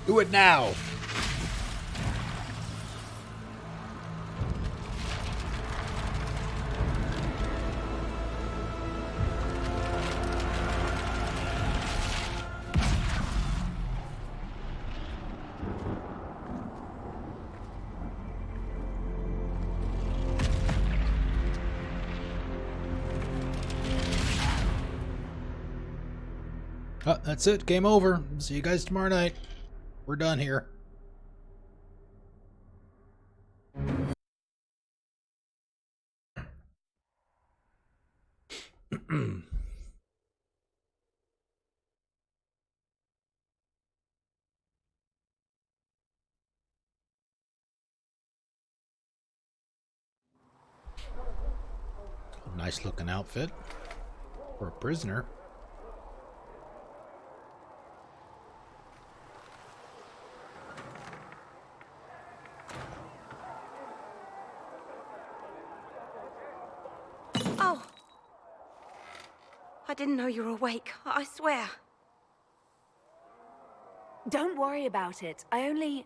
Do it now! Oh, that's it. Game over. See you guys tomorrow night. We're done here. Nice looking outfit for a prisoner. Oh! I didn't know you were awake, I swear. Don't worry about it. I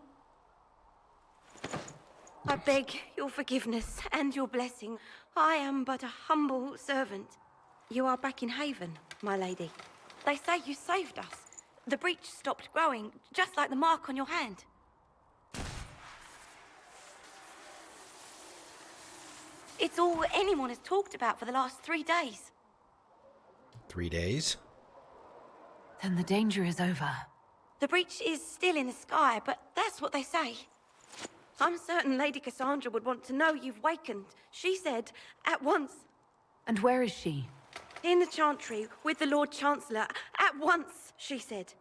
beg your forgiveness and your blessing. I am but a humble servant. You are back in Haven, my lady. They say you saved us. The breach stopped growing, just like the mark on your hand. It's all anyone has talked about for the last 3 days. 3 days? Then the danger is over. The breach is still in the sky, but that's what they say. I'm certain Lady Cassandra would want to know you've wakened. She said, at once. And where is she? In the Chantry, with the Lord Chancellor. At once, she said.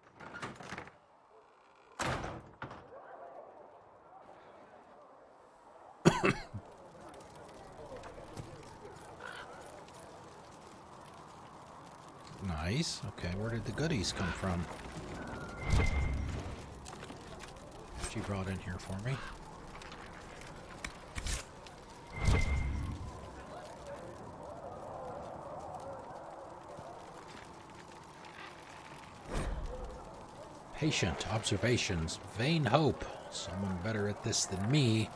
Nice. Okay, where did the goodies come from? She brought in here for me. Patient observations, vain hope. Someone better at this than me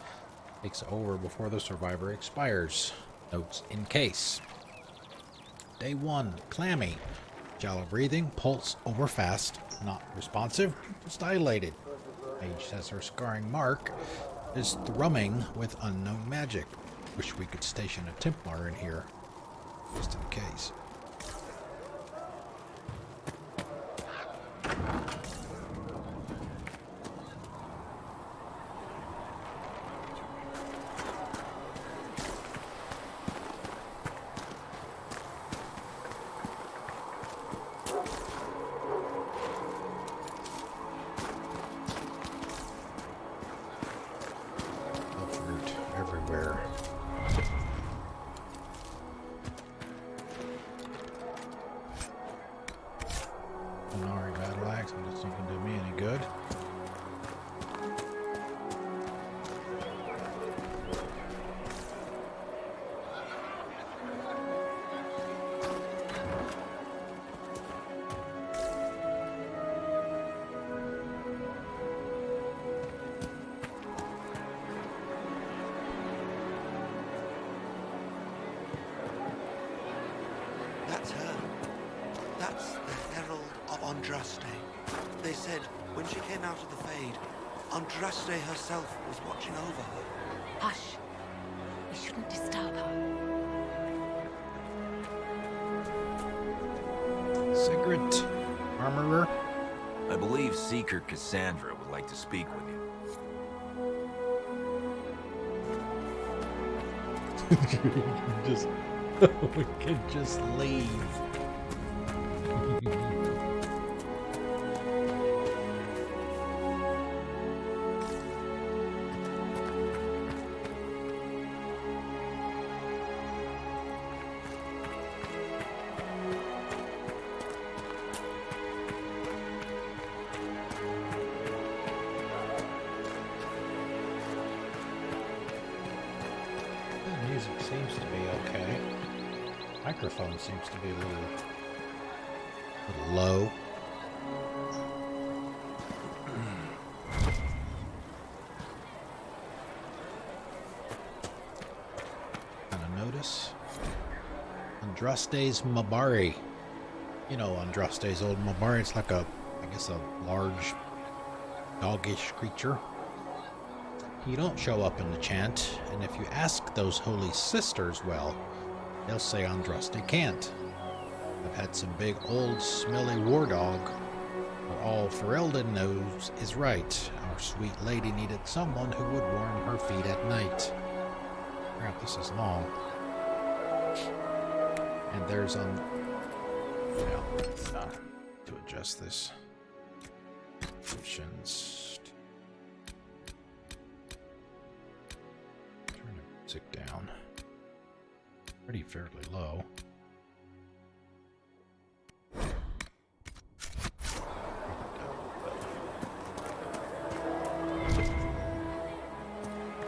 takes over before the survivor expires. Notes in case. Day 1, clammy. Shallow breathing, pulse over fast, not responsive, just dilated. Mage says her scarring mark is thrumming with unknown magic. Wish we could station a Templar in here, just in case. Everywhere. Minari battle axe, but it's not going to do me any good. That's her. That's the Herald of Andraste. They said when she came out of the Fade, Andraste herself was watching over her. Hush. We shouldn't disturb her. Sigrid, armorer. I believe Seeker Cassandra would like to speak with you. We could just leave. The music seems to be okay. Microphone seems to be a little low. Kind of notice Andraste's Mabari. You know Andraste's old Mabari. It's like I guess a large doggish creature. He don't show up in the chant, and if you ask those holy sisters, well, they'll say Andraste can't. I've had some big old smelly war dog, but all Ferelden knows is right. Our sweet lady needed someone who would warm her feet at night. Crap, this is long. And there's to adjust this. Options. Turn the music down. Pretty fairly low.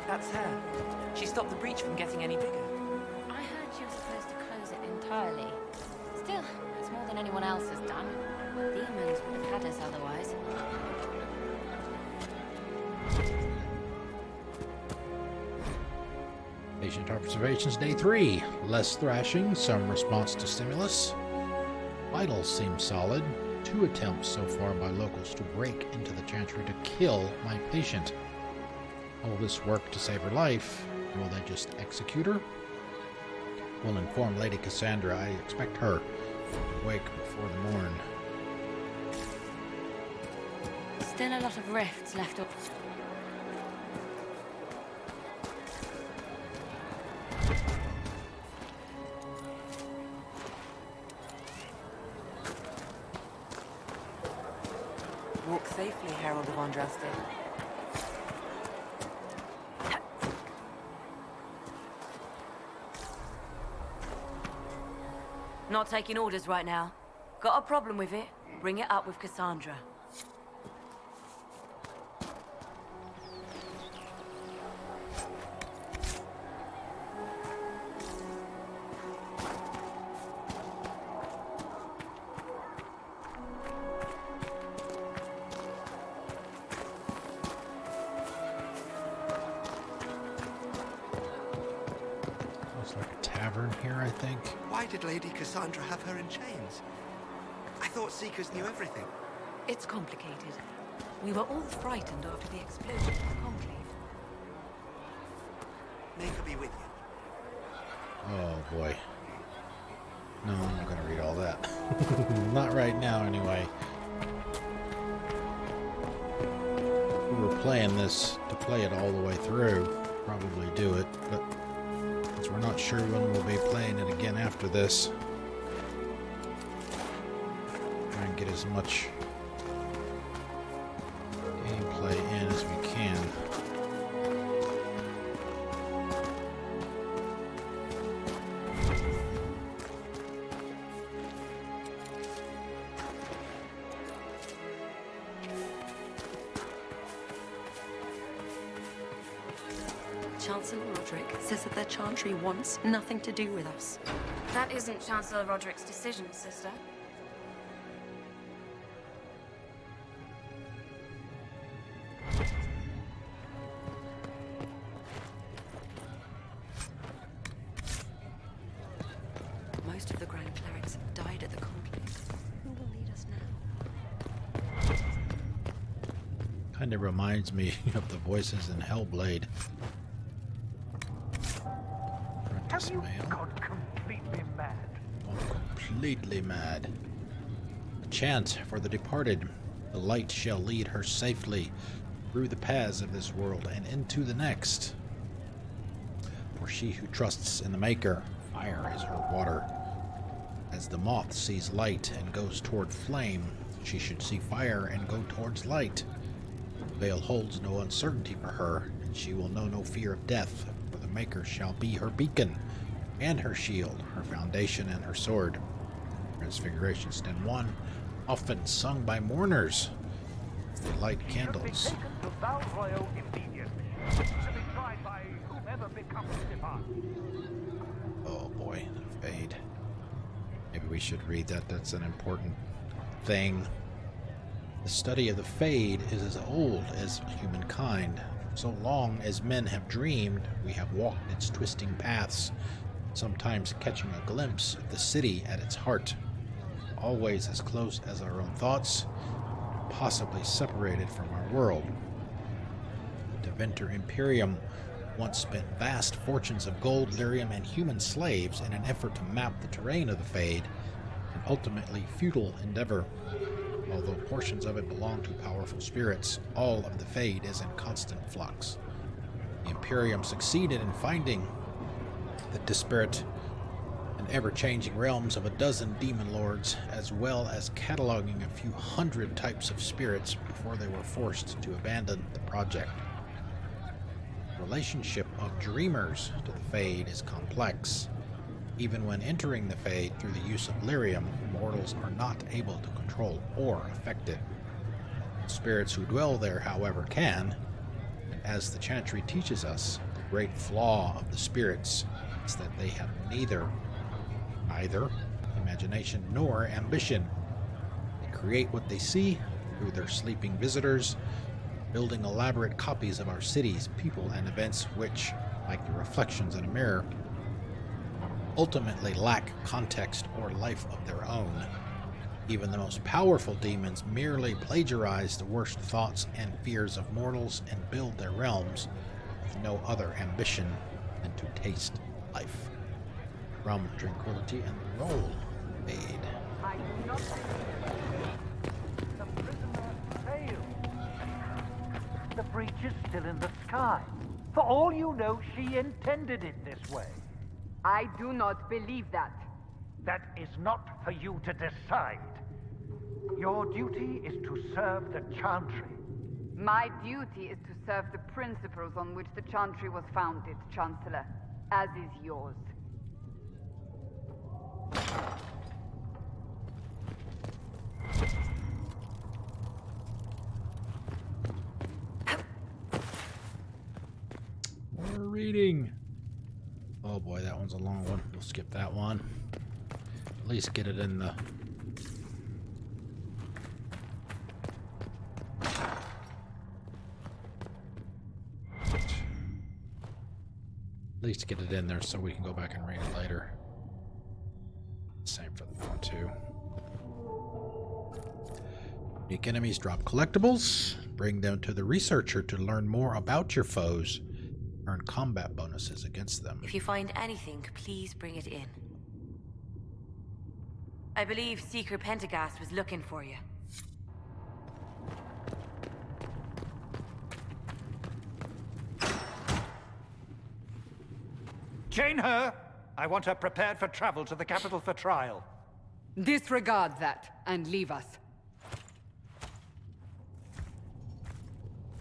That's her. She stopped the breach from getting any bigger. I heard she was supposed to close it entirely. Still, it's more than anyone else has done. Demons would have had us otherwise. Patient observations day 3. Less thrashing, some response to stimulus. Vitals seem solid. 2 attempts so far by locals to break into the chantry to kill my patient. All this work to save her life. Will they just execute her? We'll inform Lady Cassandra. I expect her to wake before the morn. Still a lot of rifts left up. Walk safely, Herald of Andraste. Not taking orders right now. Got a problem with it? Bring it up with Cassandra. Looks like a tavern here, I think. Why did Lady Cassandra have her in chains? I thought Seekers knew everything. It's complicated. We were all frightened after the explosion of the Conclave. May her be with you. Oh boy. No, I'm not gonna read all that. Not right now, anyway. If we were playing this to play it all the way through, probably do it, but since we're not sure when we'll be playing it again after this, try and get as much gameplay in as we can. Chancellor Roderick says that the Chantry wants nothing to do with us. That isn't Chancellor Roderick's decision, sister. Most of the Grand Clerics have died at the Conclave. Who will lead us now? Kind of reminds me of the voices in Hellblade. Have you gone completely mad? Oh, completely mad. A chant for the departed. The light shall lead her safely through the paths of this world and into the next. For she who trusts in the Maker, fire is her water. As the moth sees light and goes toward flame, she should see fire and go towards light. The veil holds no uncertainty for her, and she will know no fear of death, for the Maker shall be her beacon, and her shield, her foundation, and her sword. Transfiguration Stand 1, often sung by mourners as they light candles. Taken to Val Royal immediately, to be tried by whomever becomes departed. Oh boy, the Fade. Maybe we should read that. That's an important thing. The study of the Fade is as old as humankind. For so long as men have dreamed, we have walked its twisting paths, sometimes catching a glimpse of the city at its heart, always as close as our own thoughts, possibly separated from our world. The Deventer Imperium once spent vast fortunes of gold, lyrium, and human slaves in an effort to map the terrain of the Fade, an ultimately futile endeavor. Although portions of it belong to powerful spirits, all of the Fade is in constant flux. The Imperium succeeded in finding the disparate and ever-changing realms of a dozen demon lords, as well as cataloging a few hundred types of spirits before they were forced to abandon the project. The relationship of dreamers to the Fade is complex. Even when entering the Fade through the use of lyrium, mortals are not able to control or affect it. Spirits who dwell there, however, can, and as the Chantry teaches us, the great flaw of the spirits is that they have neither imagination nor ambition. They create what they see through their sleeping visitors, building elaborate copies of our cities, people, and events which, like the reflections in a mirror, ultimately lack context or life of their own. Even the most powerful demons merely plagiarize the worst thoughts and fears of mortals and build their realms with no other ambition than to taste life. From Tranquility and Roll Fade. I do not the prisoner failed. The breach is still in the sky. For all you know, she intended it this way. I do not believe that. That is not for you to decide. Your duty is to serve the Chantry. My duty is to serve the principles on which the Chantry was founded, Chancellor, as is yours. reading. Oh boy, that one's a long one. We'll skip that one. At least get it in the... At least get it in there so we can go back and read it later. Same for the one too. Unique enemies drop collectibles. Bring them to the researcher to learn more about your foes. Earn combat bonuses against them. If you find anything, please bring it in. I believe Seeker Pentagast was looking for you. Chain her! I want her prepared for travel to the capital for trial. Disregard that, and leave us.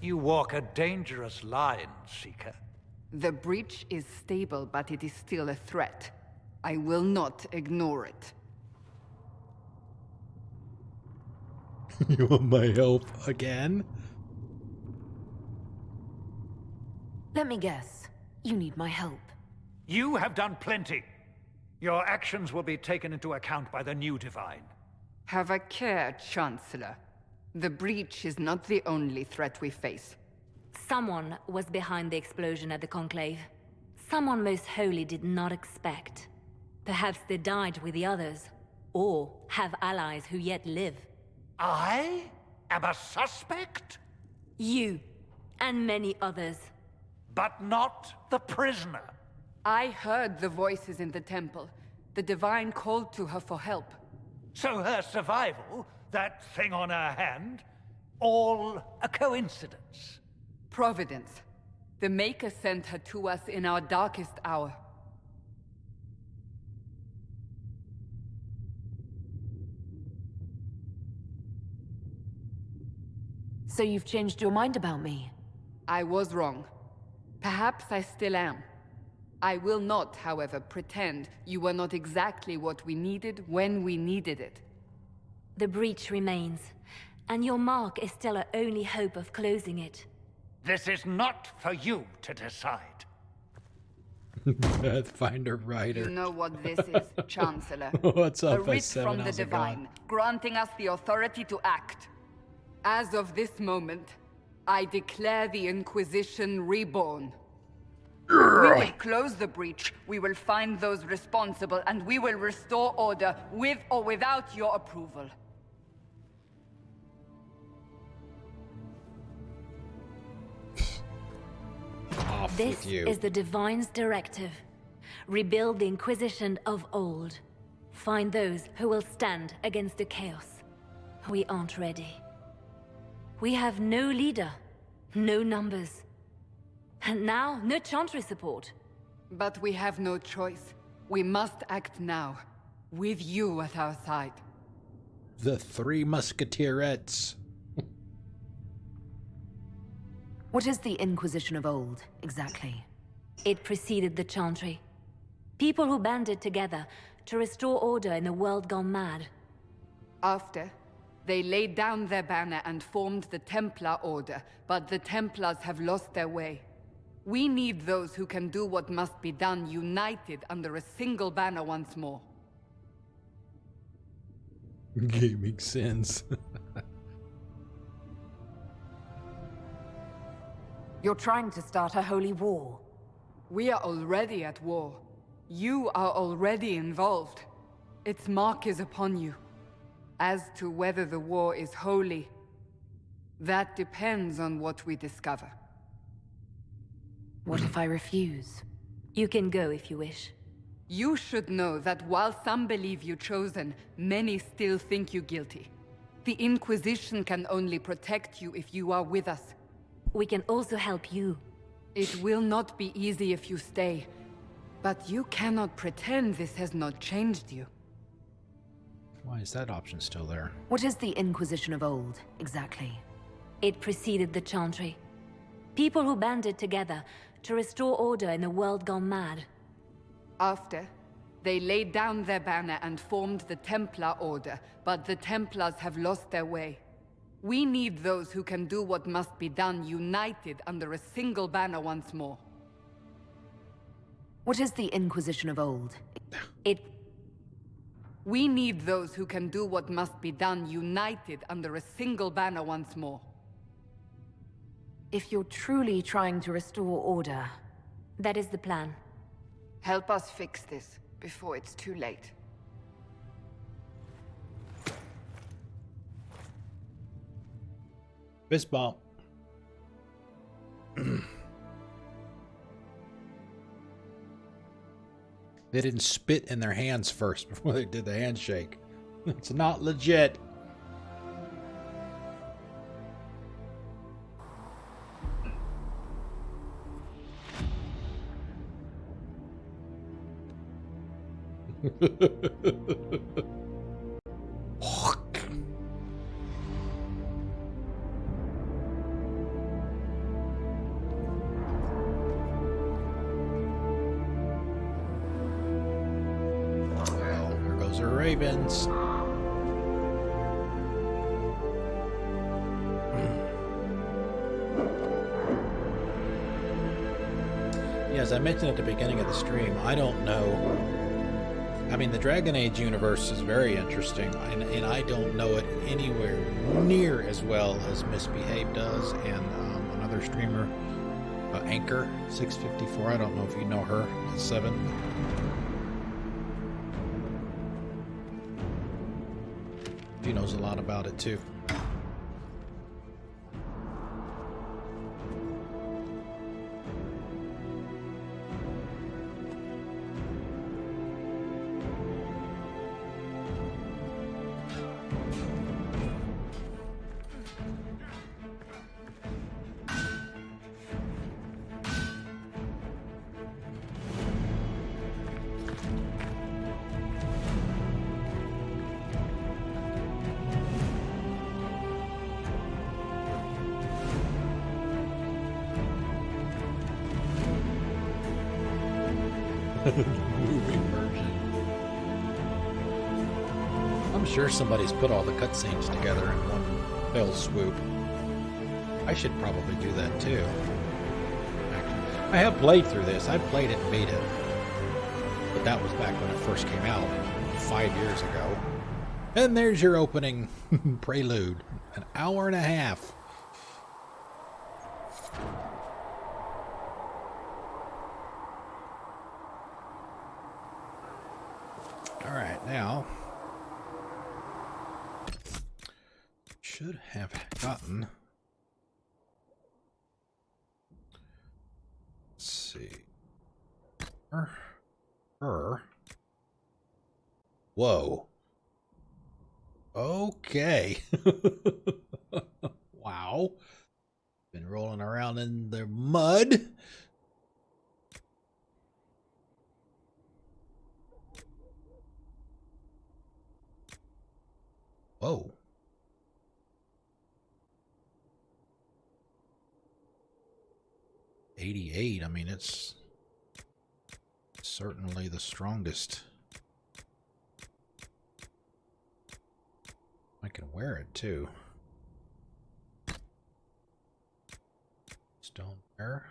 You walk a dangerous line, Seeker. The breach is stable, but it is still a threat. I will not ignore it. You want my help again? Let me guess. You need my help. You have done plenty. Your actions will be taken into account by the new Divine. Have a care, Chancellor. The breach is not the only threat we face. Someone was behind the explosion at the Conclave. Someone most holy did not expect. Perhaps they died with the others, or have allies who yet live. I am a suspect? You, and many others. But not the prisoner. I heard the voices in the temple. The Divine called to her for help. So her survival, that thing on her hand, all a coincidence? Providence. The Maker sent her to us in our darkest hour. So you've changed your mind about me? I was wrong. Perhaps I still am. I will not, however, pretend you were not exactly what we needed when we needed it. The breach remains, and your mark is still our only hope of closing it. This is not for you to decide. Pathfinder Rider. You know what this is, Chancellor. What's up, A writ S7? from the How's it Divine, going? granting us the authority to act. As of this moment, I declare the Inquisition reborn. We will close the breach, we will find those responsible, and we will restore order with or without your approval. Off This with you. is the Divine's directive. Rebuild the Inquisition of old. Find those who will stand against the chaos. We aren't ready. We have no leader, no numbers. And now, no Chantry support. But we have no choice. We must act now, with you at our side. The Three Musketeerettes. What is the Inquisition of old, exactly? It preceded the Chantry. People who banded together to restore order in a world gone mad. After, they laid down their banner and formed the Templar Order, but the Templars have lost their way. We need those who can do what must be done, united under a single banner once more. Gaming sins. You're trying to start a holy war. We are already at war. You are already involved. Its mark is upon you. As to whether the war is holy, that depends on what we discover. What if I refuse? You can go if you wish. You should know that while some believe you chosen, many still think you guilty. The Inquisition can only protect you if you are with us. We can also help you. It will not be easy if you stay, but you cannot pretend this has not changed you. Why is that option still there? What is the Inquisition of old, exactly? It preceded the Chantry. People who banded together to restore order in a world gone mad. After, they laid down their banner and formed the Templar Order, but the Templars have lost their way. We need those who can do what must be done, united under a single banner once more. What is the Inquisition of old? We need those who can do what must be done, united under a single banner once more. If you're truly trying to restore order... That is the plan. Help us fix this, before it's too late. Fist bump. They didn't spit in their hands first before they did the handshake. It's not legit. Ravens. Yeah, as I mentioned at the beginning of the stream, I don't know. I mean, the Dragon Age universe is very interesting, and I don't know it anywhere near as well as Misbehave does, and another streamer, Anchor 654. I don't know if you know her. 7. She knows a lot about it too. Movie version. I'm sure somebody's put all the cutscenes together in one fell swoop. I should probably do that too. I have played through this. I played it and beat it. But that was back when it first came out, 5 years ago. And there's your opening prelude. An hour and a half. Alright, now should have gotten, let's see, her. Whoa. Okay. Wow. Been rolling around in the mud. Whoa. $88. I mean, it's certainly the strongest. I can wear it too. Stone bear.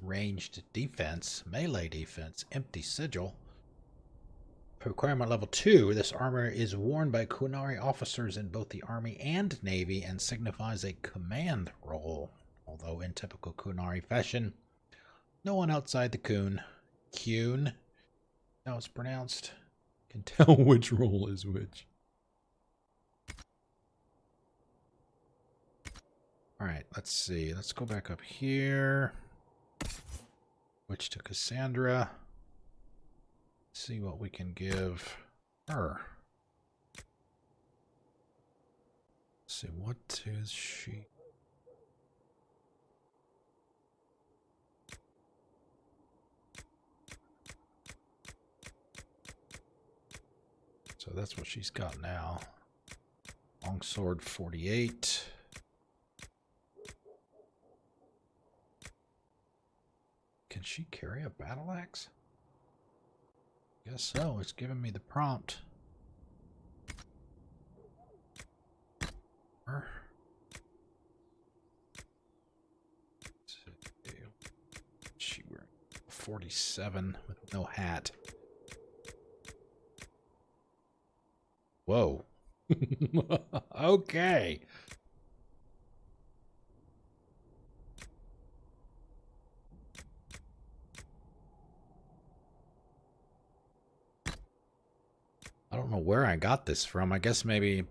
Ranged defense, melee defense, empty sigil. Requirement level 2. This armor is worn by Kunari officers in both the Army and Navy and signifies a command role. Although in typical Kunari fashion, no one outside the Kun, how it's pronounced, can tell which role is which. Alright, let's see. Let's go back up here. Switch to Cassandra. See what we can give her. Let's see, what is she? So that's what she's got now. Longsword 48. Can she carry a battle axe? Guess so. It's giving me the prompt. She wearing 47 with no hat. Whoa. Okay. I don't know where I got this from. I guess maybe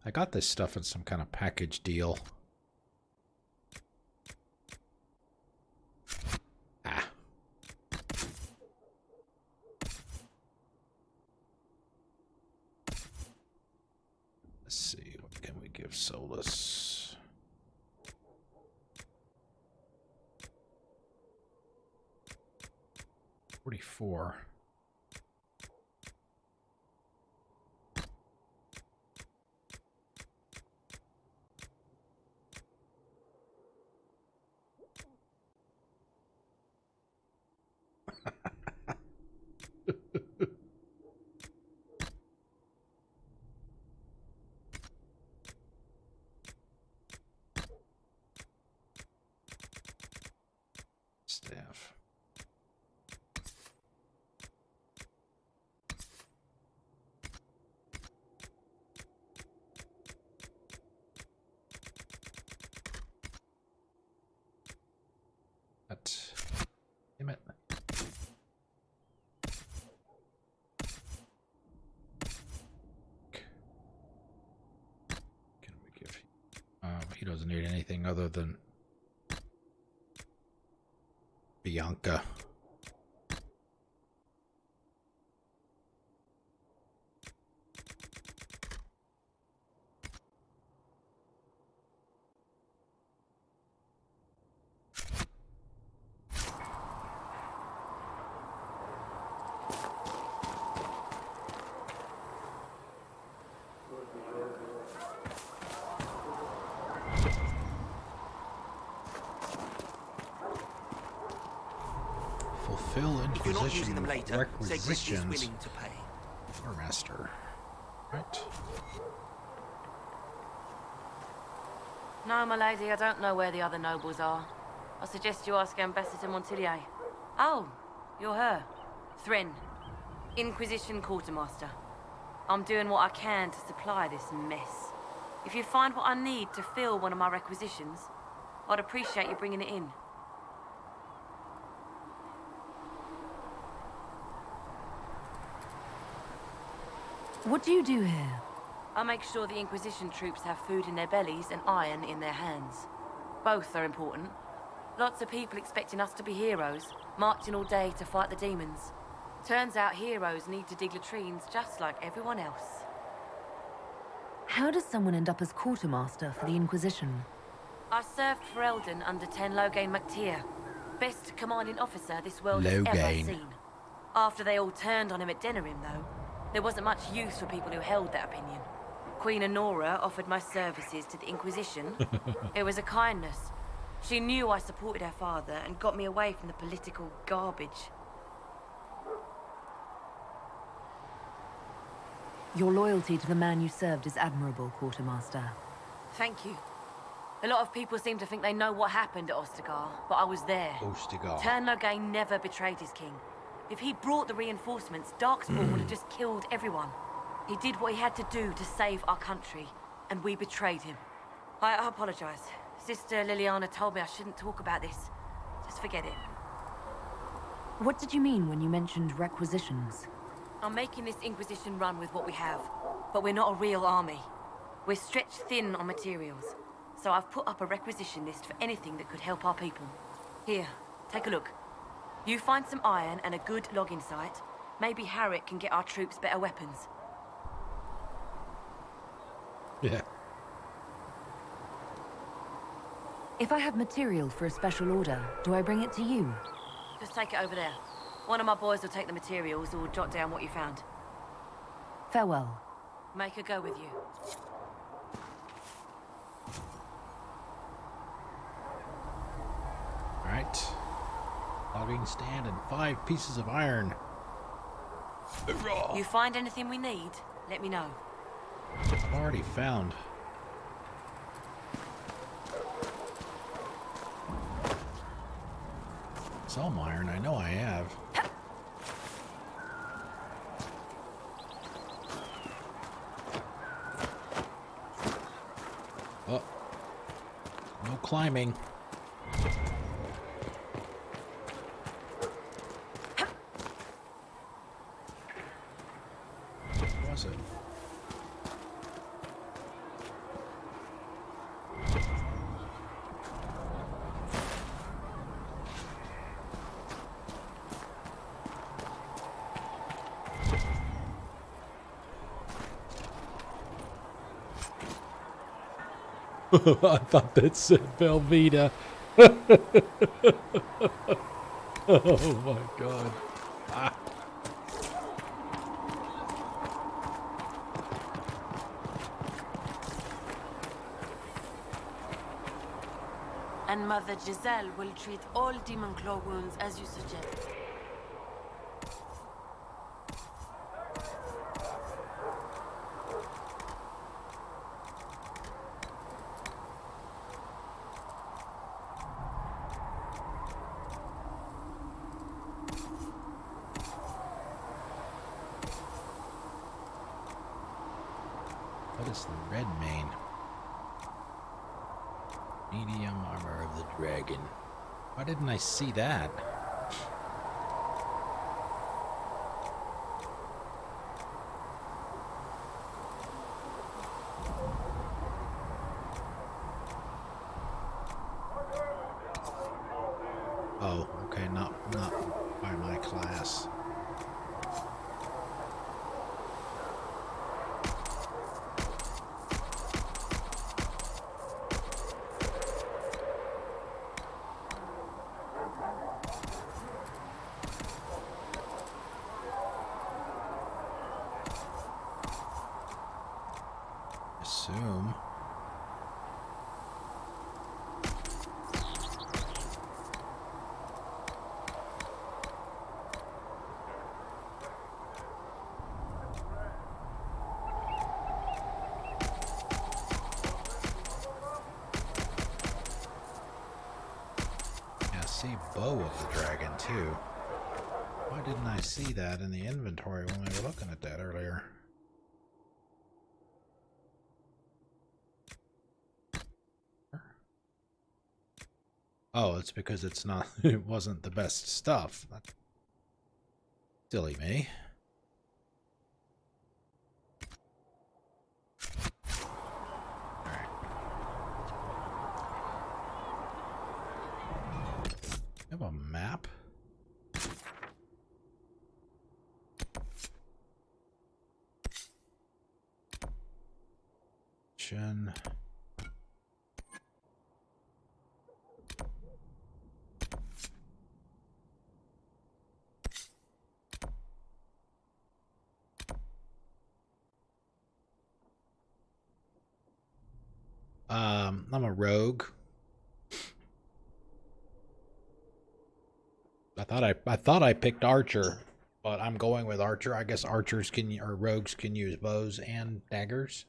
I got this stuff in some kind of package deal. Ah. Let's see, what can we give Solus? $44. Staff. Damn it. Can we give he doesn't need anything other than Bianca. Fulfill If you're not using them Inquisition later, Zegris is requisitions. willing to pay. Master. Right. No, my lady, I don't know where the other nobles are. I suggest you ask Ambassador Montillier. Oh, you're her. Thrin, Inquisition Quartermaster. I'm doing what I can to supply this mess. If you find what I need to fill one of my requisitions, I'd appreciate you bringing it in. What do you do here? I make sure the Inquisition troops have food in their bellies and iron in their hands. Both are important. Lots of people expecting us to be heroes, marching all day to fight the demons. Turns out heroes need to dig latrines just like everyone else. How does someone end up as quartermaster for the Inquisition? I served for Eldon under 10 Loghain MacTier. Best commanding officer this world has ever Loghain. seen. After they all turned on him at Denerim, though, there wasn't much use for people who held that opinion. Queen Honora offered my services to the Inquisition. It was a kindness. She knew I supported her father and got me away from the political garbage. Your loyalty to the man you served is admirable, Quartermaster. Thank you. A lot of people seem to think they know what happened at Ostagar, but I was there. Ostagar. Turn Loghain never betrayed his king. If he'd brought the reinforcements, Darkspawn would have just killed everyone. He did what he had to do to save our country, and we betrayed him. I apologize. Sister Liliana told me I shouldn't talk about this. Just forget it. What did you mean when you mentioned requisitions? I'm making this Inquisition run with what we have, but we're not a real army. We're stretched thin on materials, so I've put up a requisition list for anything that could help our people. Here, take a look. You find some iron and a good logging site, maybe Harriet can get our troops better weapons. Yeah. If I have material for a special order, do I bring it to you? Just take it over there. One of my boys will take the materials or jot down what you found. Farewell. Make a go with you. Alright. A lot Logging stand and 5 pieces of iron. You find anything we need, let me know. I've already found. Some iron, I know I have. Oh. No climbing. What was it? I thought that said Velveeta. Oh my god. Ah. And Mother Giselle will treat all demon claw wounds as you suggest. What is the red mane? Medium armor of the dragon. Why didn't I see that? Oh, okay, not by my class. Assume. Yeah, see bow of the dragon too. Why didn't I see that in the inventory when we were looking at that earlier? Oh, it's because it's not, it wasn't the best stuff. That's silly me. Alright. You have a map? Chen. I'm a rogue. I thought I picked archer, but I'm going with archer. I guess archers can, or rogues can use bows and daggers.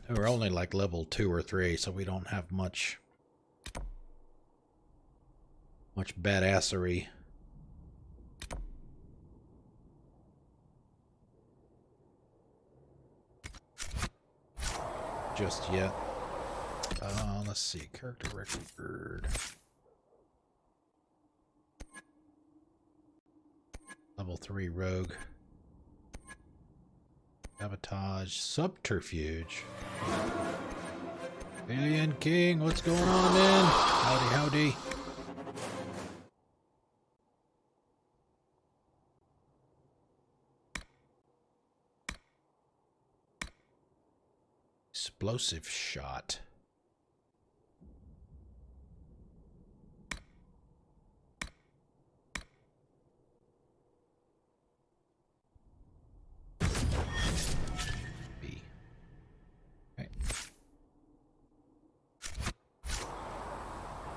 We're only like level 2 or 3, so we don't have much badassery. Just yet. Let's see. Character record. Level 3 rogue. Sabotage. Subterfuge. Alien King, what's going on, man? Howdy, howdy. Explosive shot. B. Okay.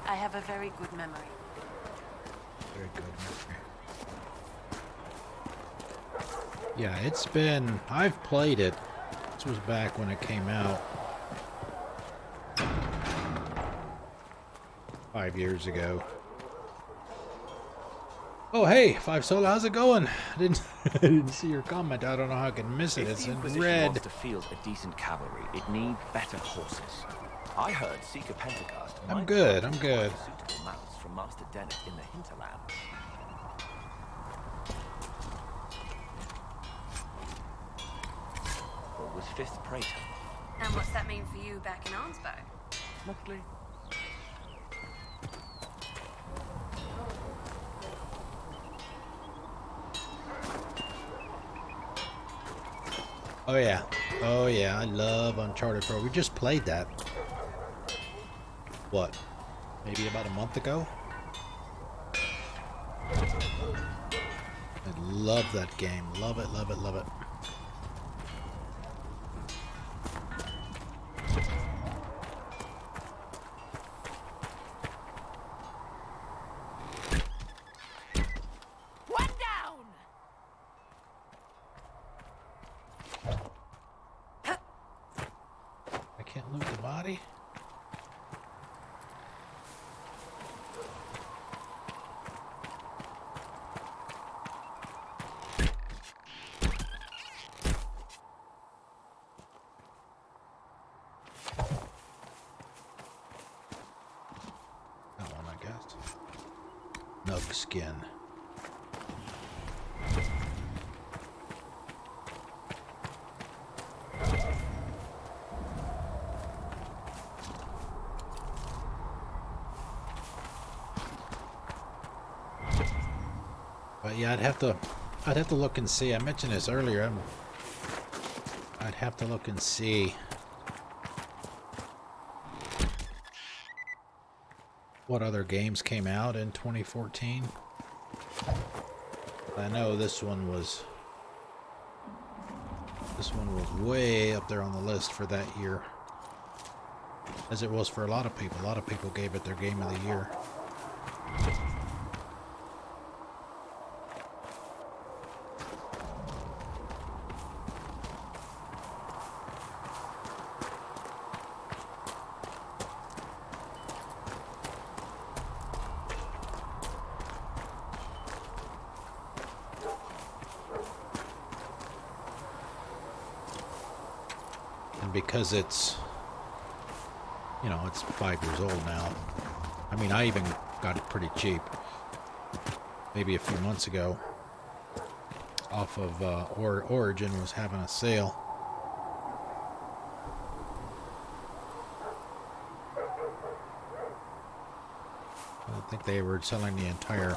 I have a very good memory. Very good memory. Yeah, it's been... I've played it. This was back when it came out. 5 years ago. Oh, hey, Five Solo, how's it going? I didn't see your comment. I don't know how I can miss it. If It's the in Inquisition red. wants to field a decent cavalry, it needs better horses. I heard Seeker Pentagast I'm might good, be able I'm to acquire good. suitable mounts from Master Dennett in the Hinterlands. Or was Fifth Praetor? And what's that mean for you back in Arnsburg? Mostly. Oh yeah. Oh yeah, I love Uncharted Pro. We just played that. What? Maybe about a month ago? I love that game. Love it, love it, love it. One down! I can't loot the body? That one, I guess. Nug skin. But yeah, I'd have to look and see. I mentioned this earlier. I'd have to look and see what other games came out in 2014. I know this one was way up there on the list for that year, as it was for a lot of people. A lot of people gave it their game of the year. Because it's, you know, it's 5 years old now. I mean, I even got it pretty cheap, maybe a few months ago, off of Origin was having a sale. I think they were selling the entire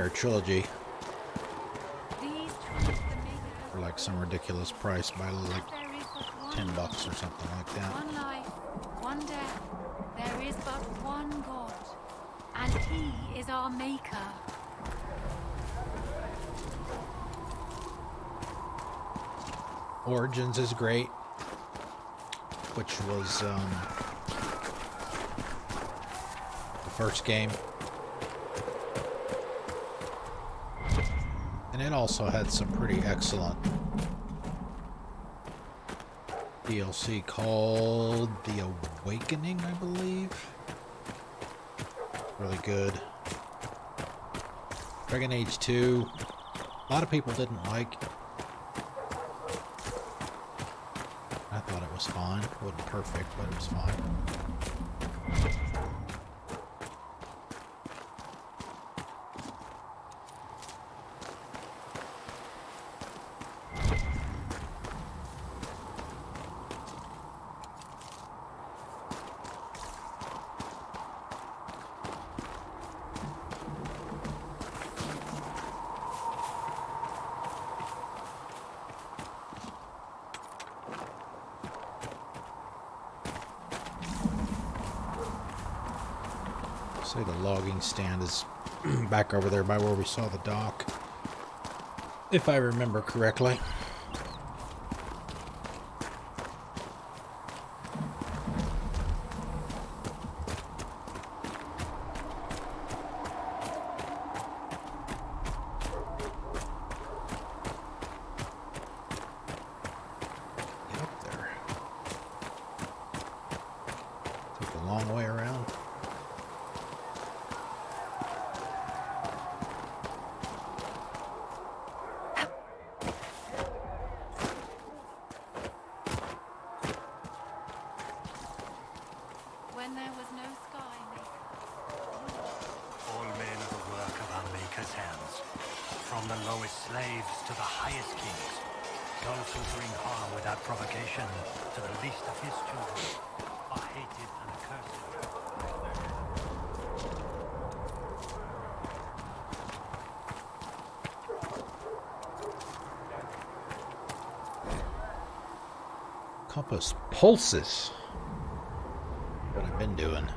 trilogy for like some ridiculous price, by like $10 or something like that. One life, one death. There is but one God, and He is our Maker. Origins is great, which was the first game. And it also had some pretty excellent DLC called The Awakening, I believe. Really good. Dragon Age 2, a lot of people didn't like. I thought it was fine. It wasn't perfect, but it was fine. Say the logging stand is back over there by where we saw the dock, if I remember correctly. a long way around. When there was no sky, All men are the work of our Maker's hands. From the lowest slaves to the highest kings. Those who bring harm without provocation to the least of his children are hated and accursed. Compass pulses. What I've been doing.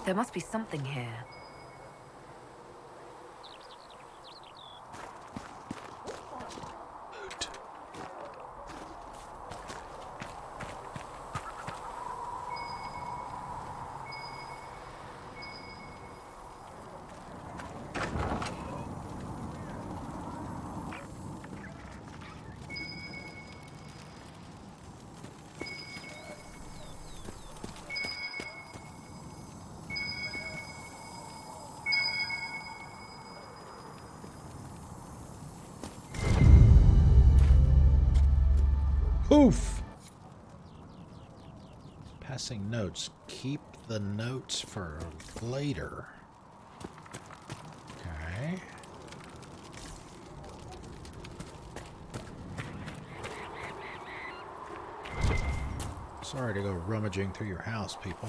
There must be something here. Poof! Passing notes. Keep the notes for later. Okay. Sorry to go rummaging through your house, people.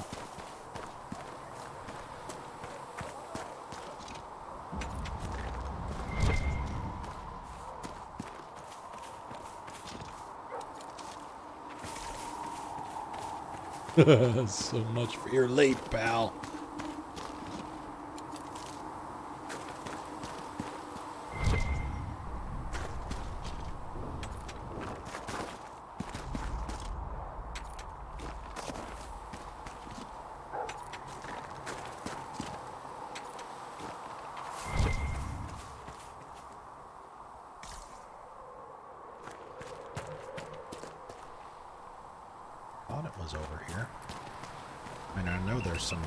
So much for your late, pal. Thought it was over here. I mean, I know there's some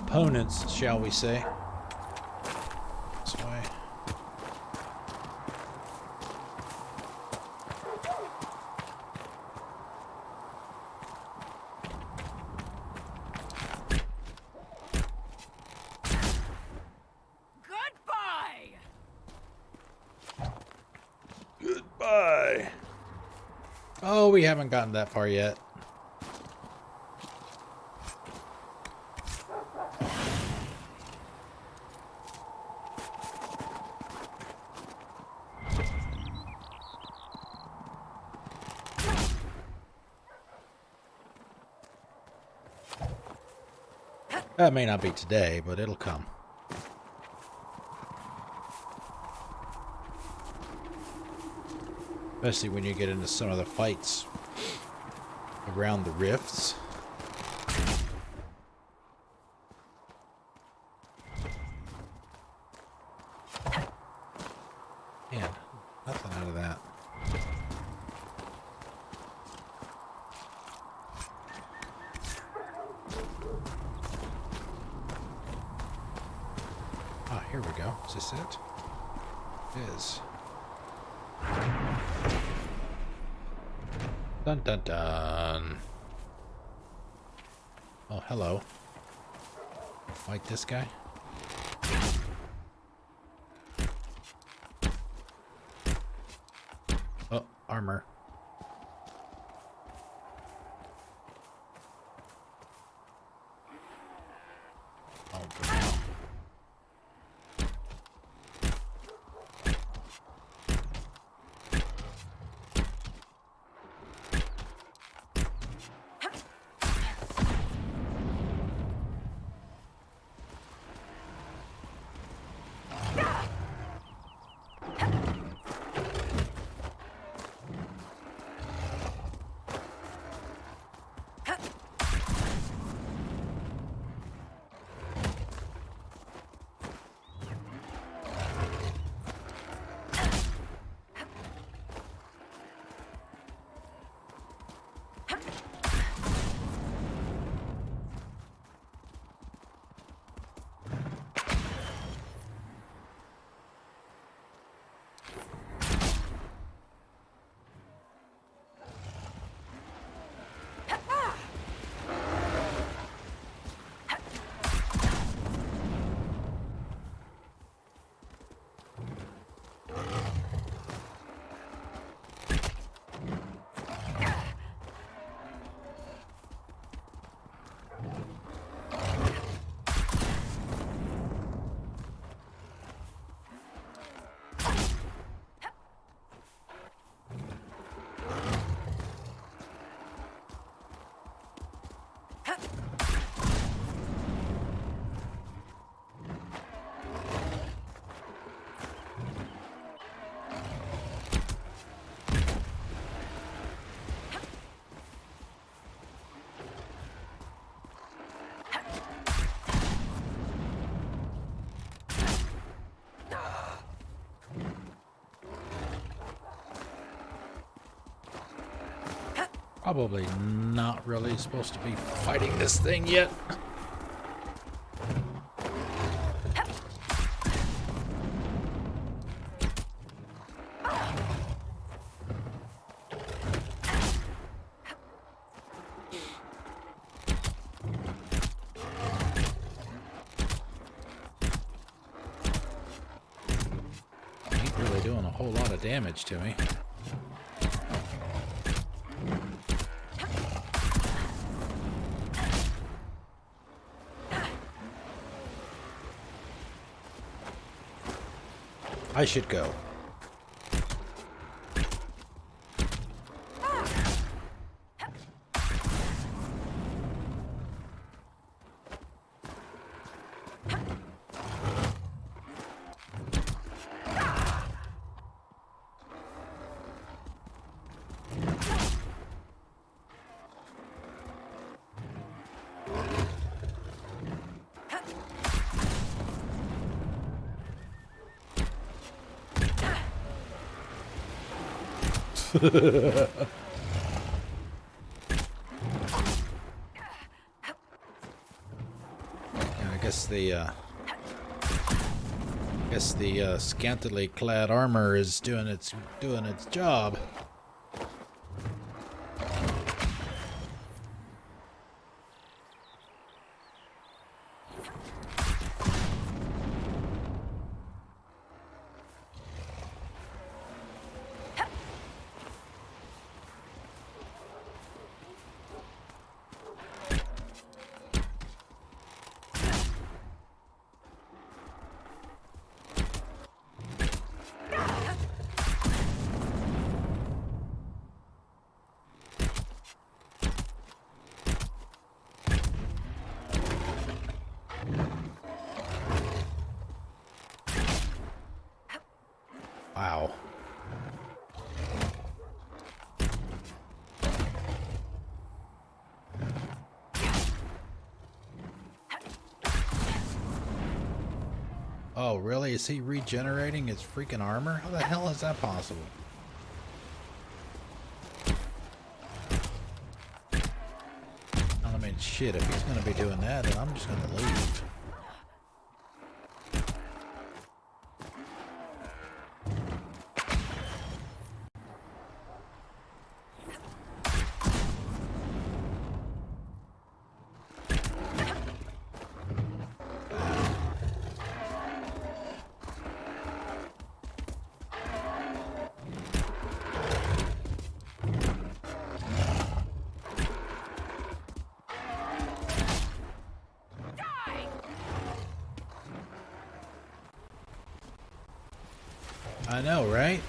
opponents, shall we say. This way. Goodbye. Oh, we haven't gotten that far yet. That may not be today, but it'll come. Especially when you get into some of the fights around the rifts. Man, nothing out of that. Ah, here we go. Is this it? It is. Dun dun dun. Oh, hello. Fight this guy? Oh, armor. Oh, good. Probably not really supposed to be fighting this thing yet. Ain't really doing a whole lot of damage to me. I should go. Yeah, I guess the scantily clad armor is doing its job. Wow. Oh, really? Is he regenerating his freaking armor? How the hell is that possible? I mean, shit, if he's gonna be doing that, then I'm just gonna leave. I know, right?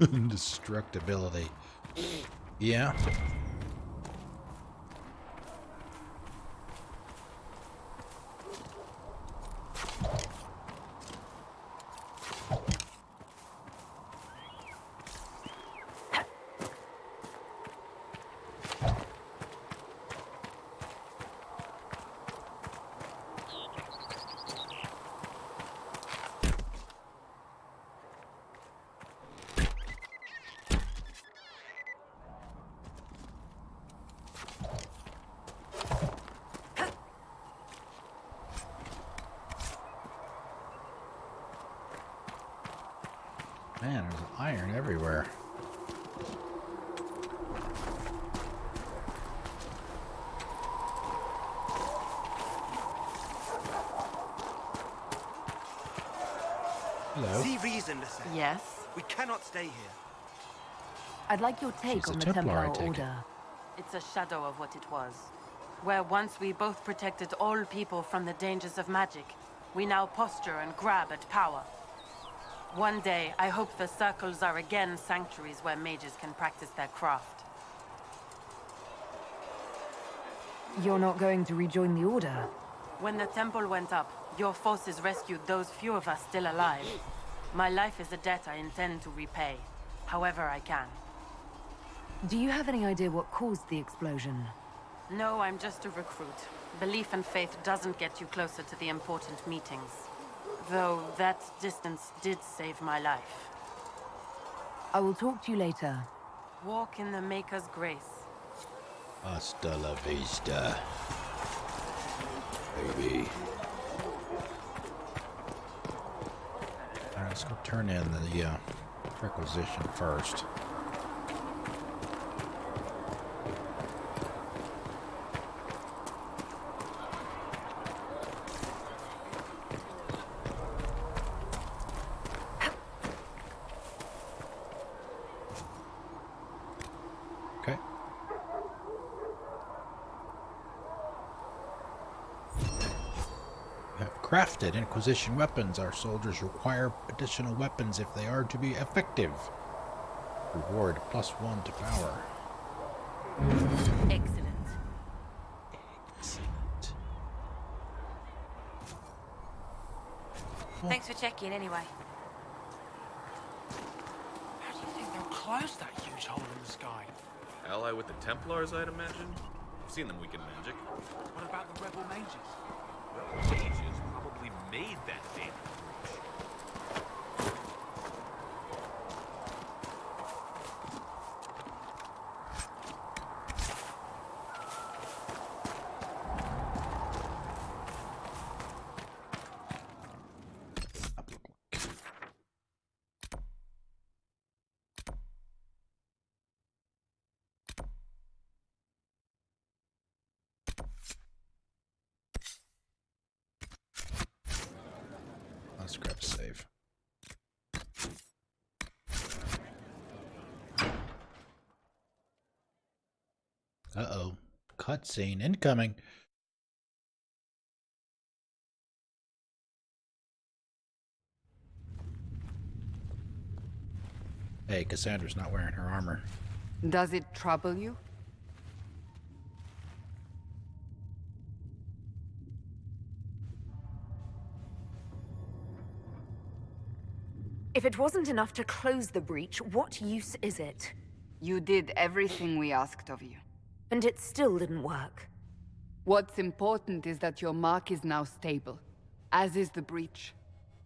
Destructibility. Yeah. Man, there's iron everywhere. Hello. See reason, Lisa. Yes? We cannot stay here. I'd like your take on the Templar Order. It's a shadow of what it was. Where once we both protected all people from the dangers of magic, we now posture and grab at power. One day, I hope the circles are again sanctuaries where mages can practice their craft. You're not going to rejoin the Order? When the temple went up, your forces rescued those few of us still alive. My life is a debt I intend to repay, however I can. Do you have any idea what caused the explosion? No, I'm just a recruit. Belief and faith doesn't get you closer to the important meetings. Though that distance did save my life. I will talk to you later. Walk in the Maker's grace. Hasta la vista, baby. Alright, let's go turn in the requisition first. Okay. We have crafted Inquisition weapons. Our soldiers require additional weapons if they are to be effective. Reward +1 to power. Excellent. Excellent. Thanks for checking anyway. How do you think they'll close that huge hole in the sky? Ally with the Templars, I'd imagine. I've seen them weaken magic. What about the rebel mages? Well, mages probably made that damn breach. Let's grab a save. Uh-oh. Cutscene incoming. Hey, Cassandra's not wearing her armor. Does it trouble you? If it wasn't enough to close the breach, what use is it? You did everything we asked of you. And it still didn't work. What's important is that your mark is now stable, as is the breach.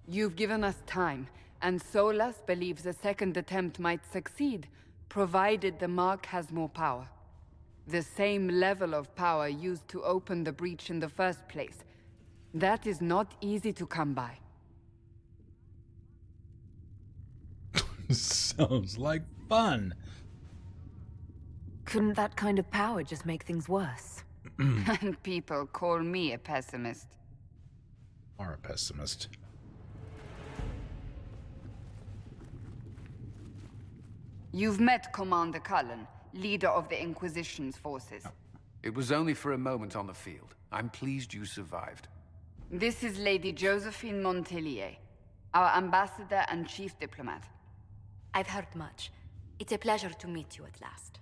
You've given us time, and Solas believes a second attempt might succeed, provided the mark has more power. The same level of power used to open the breach in the first place. That is not easy to come by. Sounds like fun. Couldn't that kind of power just make things worse? And people call me a pessimist. Or a pessimist. You've met Commander Cullen, leader of the Inquisition's forces. It was only for a moment on the field. I'm pleased you survived. This is Lady Josephine Montelier, our ambassador and chief diplomat. I've heard much. It's a pleasure to meet you at last.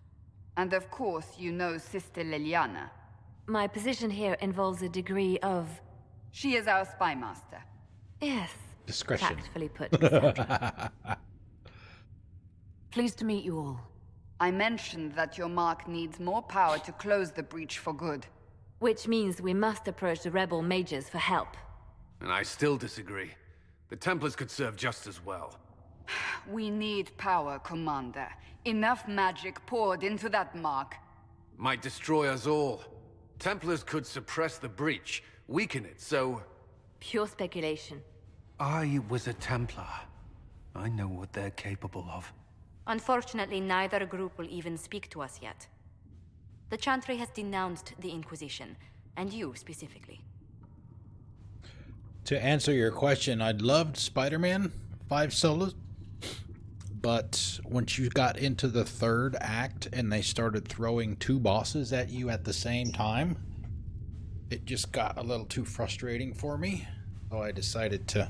And of course, you know Sister Liliana. My position here involves a degree of... She is our spy master. Yes. Discretion. Tactfully put, Cassandra. Pleased to meet you all. I mentioned that your mark needs more power to close the breach for good. Which means we must approach the rebel mages for help. And I still disagree. The Templars could serve just as well. We need power, Commander. Enough magic poured into that mark. Might destroy us all. Templars could suppress the breach, weaken it, so... Pure speculation. I was a Templar. I know what they're capable of. Unfortunately, neither group will even speak to us yet. The Chantry has denounced the Inquisition, and you specifically. To answer your question, I'd loved Spider-Man 5 solos, but once you got into the third act and they started throwing two bosses at you at the same time, it just got a little too frustrating for me. So I decided to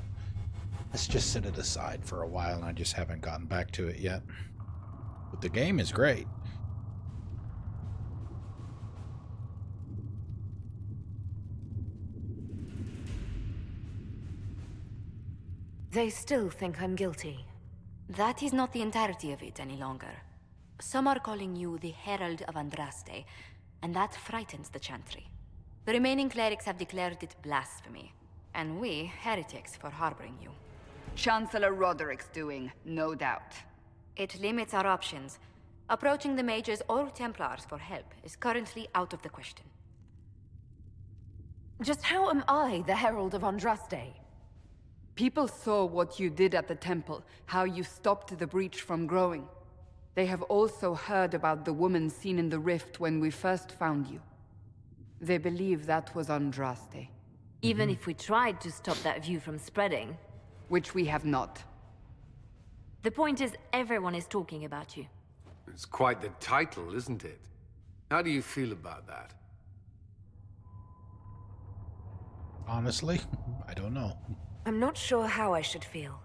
Let's just set it aside for a while, and I just haven't gotten back to it yet. But the game is great. They still think I'm guilty. That is not the entirety of it any longer. Some are calling you the Herald of Andraste, and that frightens the Chantry. The remaining clerics have declared it blasphemy, and we, heretics, for harboring you. Chancellor Roderick's doing, no doubt. It limits our options. Approaching the mages or Templars for help is currently out of the question. Just how am I the Herald of Andraste? People saw what you did at the temple, how you stopped the breach from growing. They have also heard about the woman seen in the rift when we first found you. They believe that was Andraste. Even if we tried to stop that view from spreading. Which we have not. The point is, everyone is talking about you. It's quite the title, isn't it? How do you feel about that? Honestly, I don't know. I'm not sure how I should feel.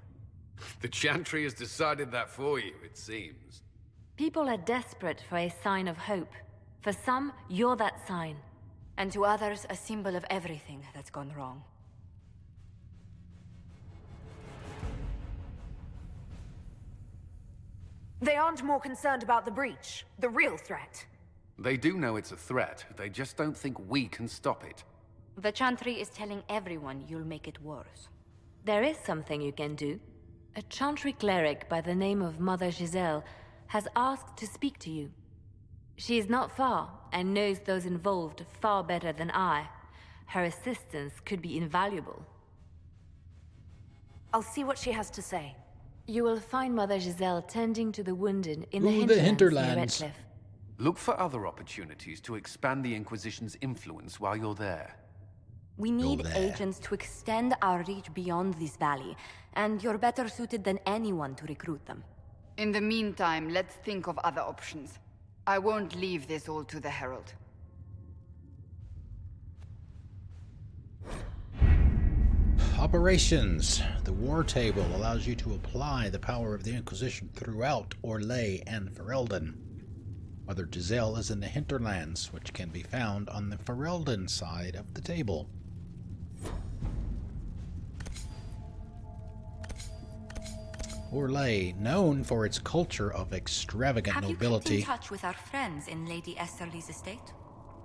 The Chantry has decided that for you, it seems. People are desperate for a sign of hope. For some, you're that sign. And to others, a symbol of everything that's gone wrong. They aren't more concerned about the breach, the real threat. They do know it's a threat. They just don't think we can stop it. The Chantry is telling everyone you'll make it worse. There is something you can do. A Chantry cleric by the name of Mother Giselle has asked to speak to you. She is not far and knows those involved far better than I. Her assistance could be invaluable. I'll see what she has to say. You will find Mother Giselle tending to the wounded in the Hinterlands. near Redcliffe. Look for other opportunities to expand the Inquisition's influence while you're there. We need agents to extend our reach beyond this valley, and you're better suited than anyone to recruit them. In the meantime, let's think of other options. I won't leave this all to the Herald. Operations. The war table allows you to apply the power of the Inquisition throughout Orlais and Ferelden. Mother Giselle is in the Hinterlands, which can be found on the Ferelden side of the table. Orlais, known for its culture of extravagant nobility. Have you kept in touch with our friends in Lady Esterly's estate?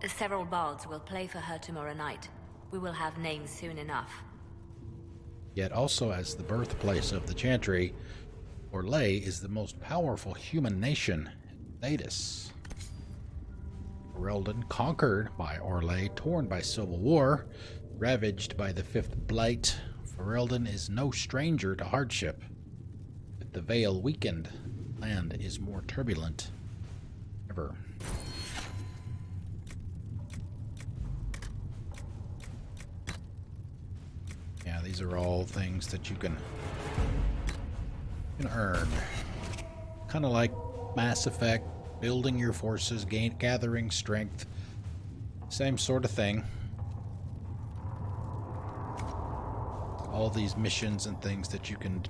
Several bards will play for her tomorrow night. We will have names soon enough. Yet also as the birthplace of the Chantry, Orlais is the most powerful human nation in Thedas. Ferelden, conquered by Orlais, torn by civil war, ravaged by the Fifth Blight, Ferelden is no stranger to hardship. With the Veil weakened, land is more turbulent than ever. Yeah, these are all things that you can earn. Kind of like Mass Effect, building your forces, gathering strength. Same sort of thing. All these missions and things that you can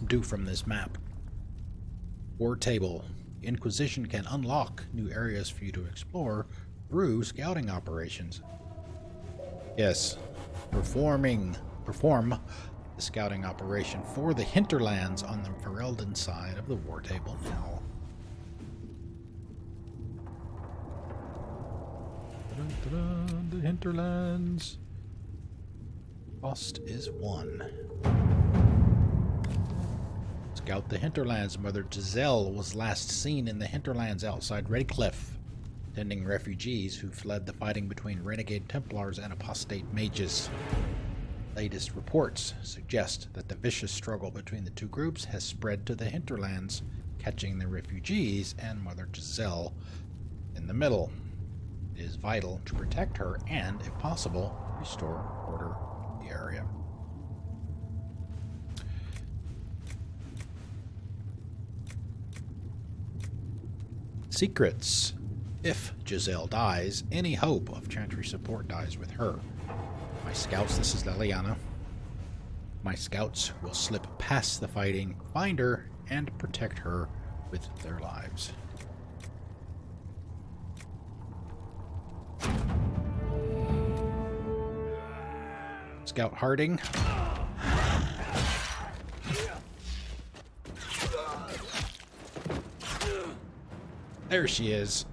do from this map. War table. Inquisition can unlock new areas for you to explore through scouting operations. Yes, perform the scouting operation for the Hinterlands on the Ferelden side of the war table now. The Hinterlands. Cost is 1. Scout the Hinterlands. Mother Giselle was last seen in the Hinterlands outside Redcliffe, tending refugees who fled the fighting between renegade Templars and apostate mages. Latest reports suggest that the vicious struggle between the two groups has spread to the Hinterlands, catching the refugees and Mother Giselle in the middle. It is vital to protect her and, if possible, restore order in the area. Secrets. If Giselle dies, any hope of Chantry support dies with her. My scouts, this is Liliana. My scouts will slip past the fighting, find her, and protect her with their lives. Scout Harding. There she is.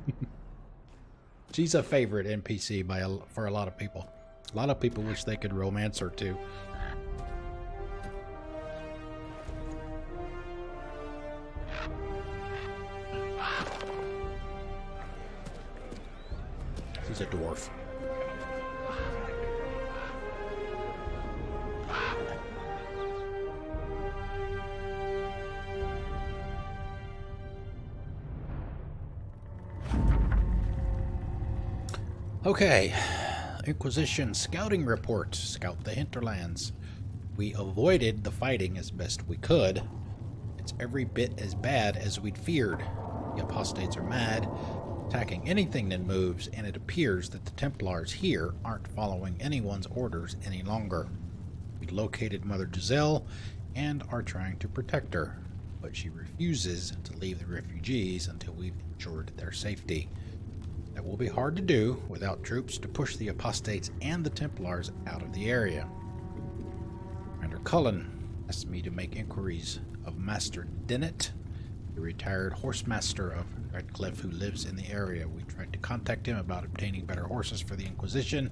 She's a favorite NPC for a lot of people. A lot of people wish they could romance her too. She's a dwarf. Okay, Inquisition scouting report. Scout the Hinterlands. We avoided the fighting as best we could. It's every bit as bad as we'd feared. The apostates are mad, attacking anything that moves, and it appears that the Templars here aren't following anyone's orders any longer. We located Mother Giselle and are trying to protect her, but she refuses to leave the refugees until we've ensured their safety. That will be hard to do without troops to push the apostates and the Templars out of the area. Commander Cullen asked me to make inquiries of Master Dennett, the retired horsemaster of Redcliffe who lives in the area. We tried to contact him about obtaining better horses for the Inquisition.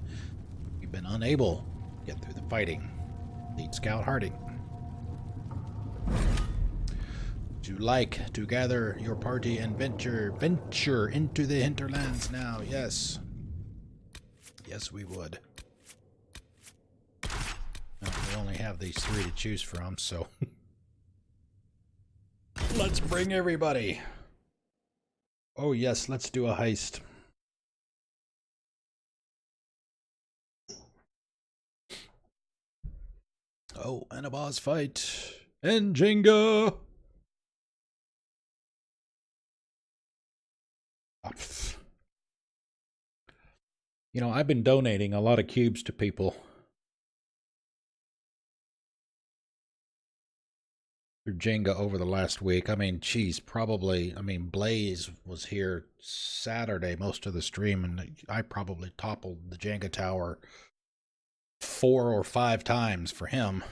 We've been unable to get through the fighting. Lead Scout Harding. Would you like to gather your party and venture into the Hinterlands now? Yes. Yes, we would. Well, we only have these 3 to choose from, so let's bring everybody. Oh yes, let's do a heist. Oh, and a boss fight. And Jenga. You know, I've been donating a lot of cubes to people through Jenga over the last week. I mean, geez, probably, Blaze was here Saturday, most of the stream, and I probably toppled the Jenga tower 4 or 5 times for him.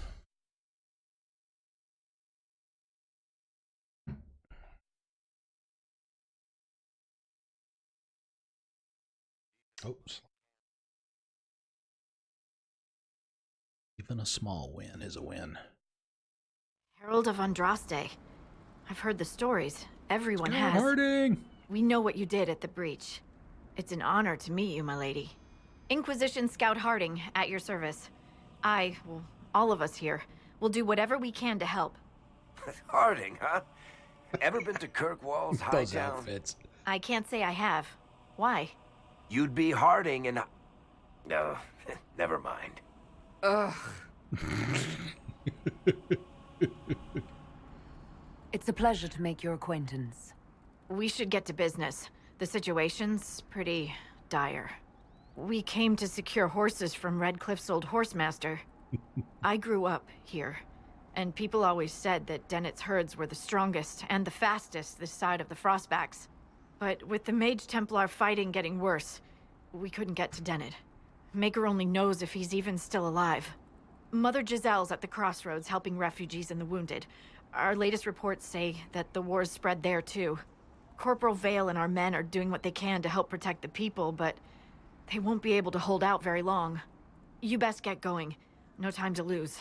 Oops. Even a small win is a win. Herald of Andraste. I've heard the stories. Everyone has. Harding! We know what you did at the breach. It's an honor to meet you, my lady. Inquisition Scout Harding, at your service. All of us here, will do whatever we can to help. Harding, huh? Ever been to Kirkwall's High Those Town? outfits. I can't say I have. Why? You'd be Harding and... No, never mind. Ugh. It's a pleasure to make your acquaintance. We should get to business. The situation's pretty dire. We came to secure horses from Redcliffe's old horsemaster. I grew up here, and people always said that Dennett's herds were the strongest and the fastest this side of the Frostbacks. But with the Mage Templar fighting getting worse, we couldn't get to Dennett. Maker only knows if he's even still alive. Mother Giselle's at the crossroads helping refugees and the wounded. Our latest reports say that the war's spread there too. Corporal Vale and our men are doing what they can to help protect the people, but they won't be able to hold out very long. You best get going. No time to lose.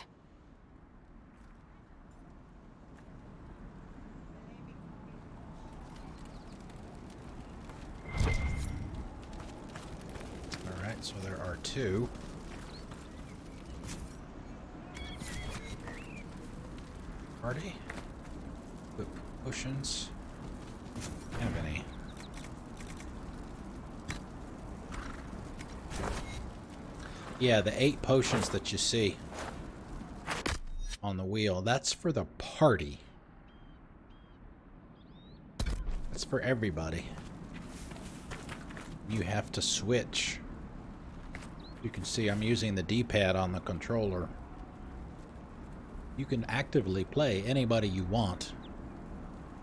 Alright, so there are 2. Party? Equip potions. Have any? Yeah, the 8 potions that you see on the wheel, that's for the party. That's for everybody. You have to switch You can see I'm using the D-pad on the controller. You can actively play anybody you want,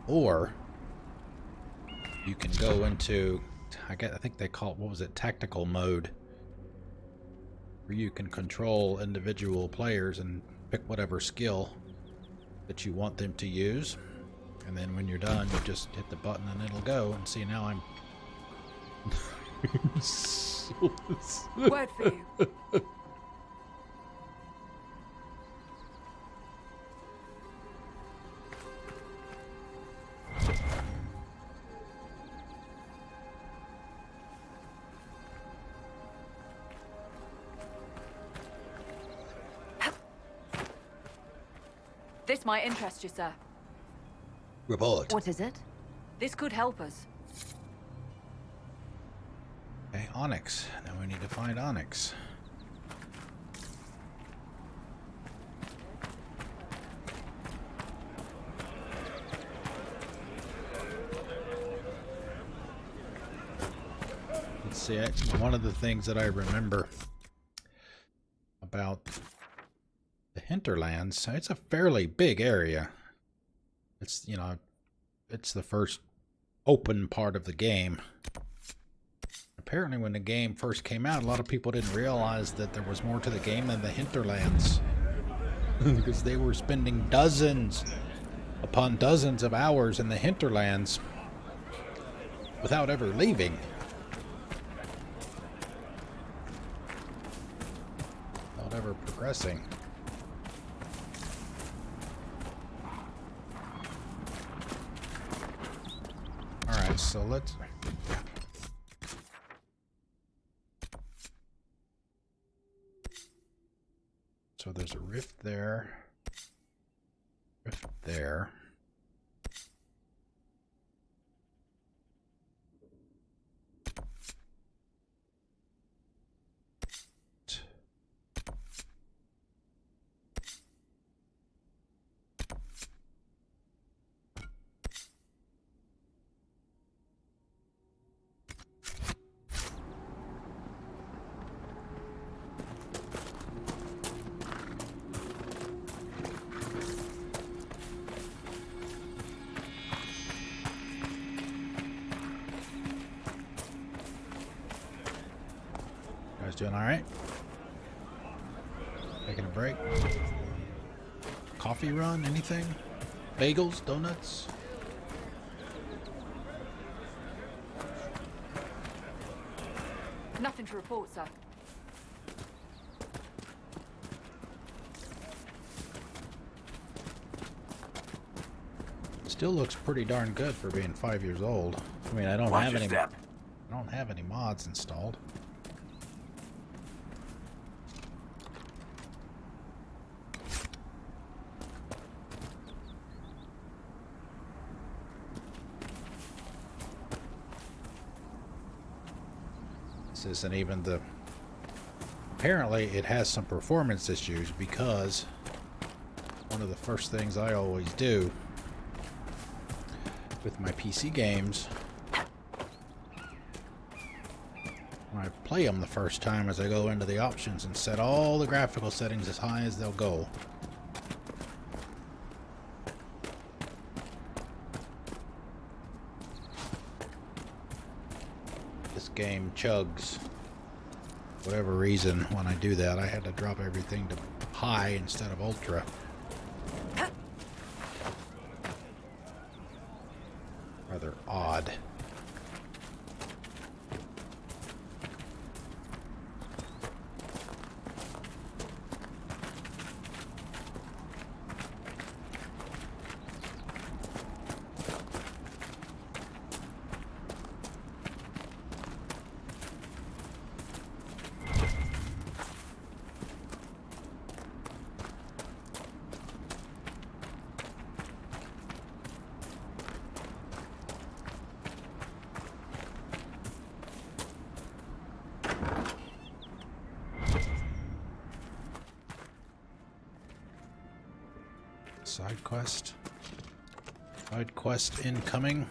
or you can go into, I think they call it, what was it, tactical mode, where you can control individual players and pick whatever skill that you want them to use, and then when you're done, you just hit the button and it'll go. And see, now I'm Word for you. This might interest you, sir. Report. What is it? This could help us. Okay, Onyx. Now we need to find Onyx. Let's see, one of the things that I remember about the Hinterlands, it's a fairly big area. It's, you know, it's the first open part of the game. Apparently when the game first came out, a lot of people didn't realize that there was more to the game than the Hinterlands. Because they were spending dozens upon dozens of hours in the Hinterlands without ever leaving. Without ever progressing. Alright, so let's... So there's a rift there. Rift there. Doing all right? Taking a break? Coffee run? Anything? Bagels? Donuts? Nothing to report, sir. Still looks pretty darn good for being 5 years old. I mean, I don't have any mods installed. This isn't even the... Apparently it has some performance issues because one of the first things I always do with my PC games when I play them the first time is I go into the options and set all the graphical settings as high as they'll go. This game chugs. For whatever reason, when I do that, I had to drop everything to high instead of ultra. Rather odd. Side quest. Side quest incoming.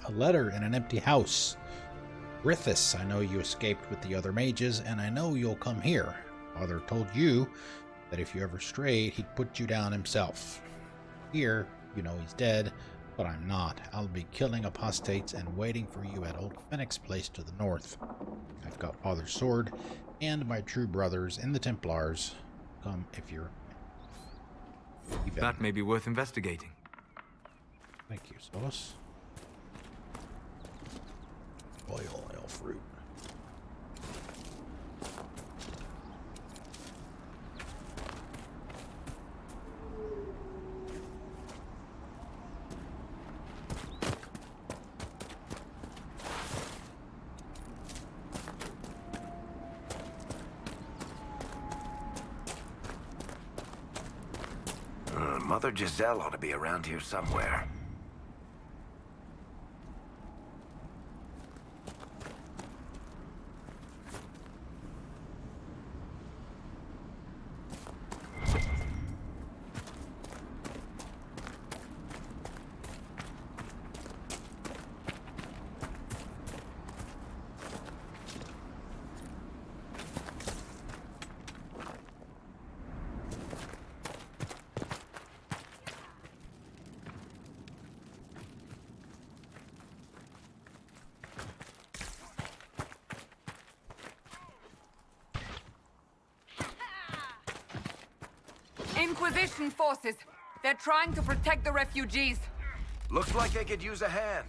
a letter in an empty house. Rithis, I know you escaped with the other mages, and I know you'll come here. Father told you that if you ever strayed, he'd put you down himself. Here, you know he's dead, but I'm not. I'll be killing apostates and waiting for you at Old Phoenix Place to the north. I've got Father's sword and my true brothers in the Templars. Come if you're... That may be worth investigating. Thank you, Solus. Oil fruit. Mother Giselle ought to be around here somewhere. Inquisition forces. They're trying to protect the refugees. Looks like they could use a hand.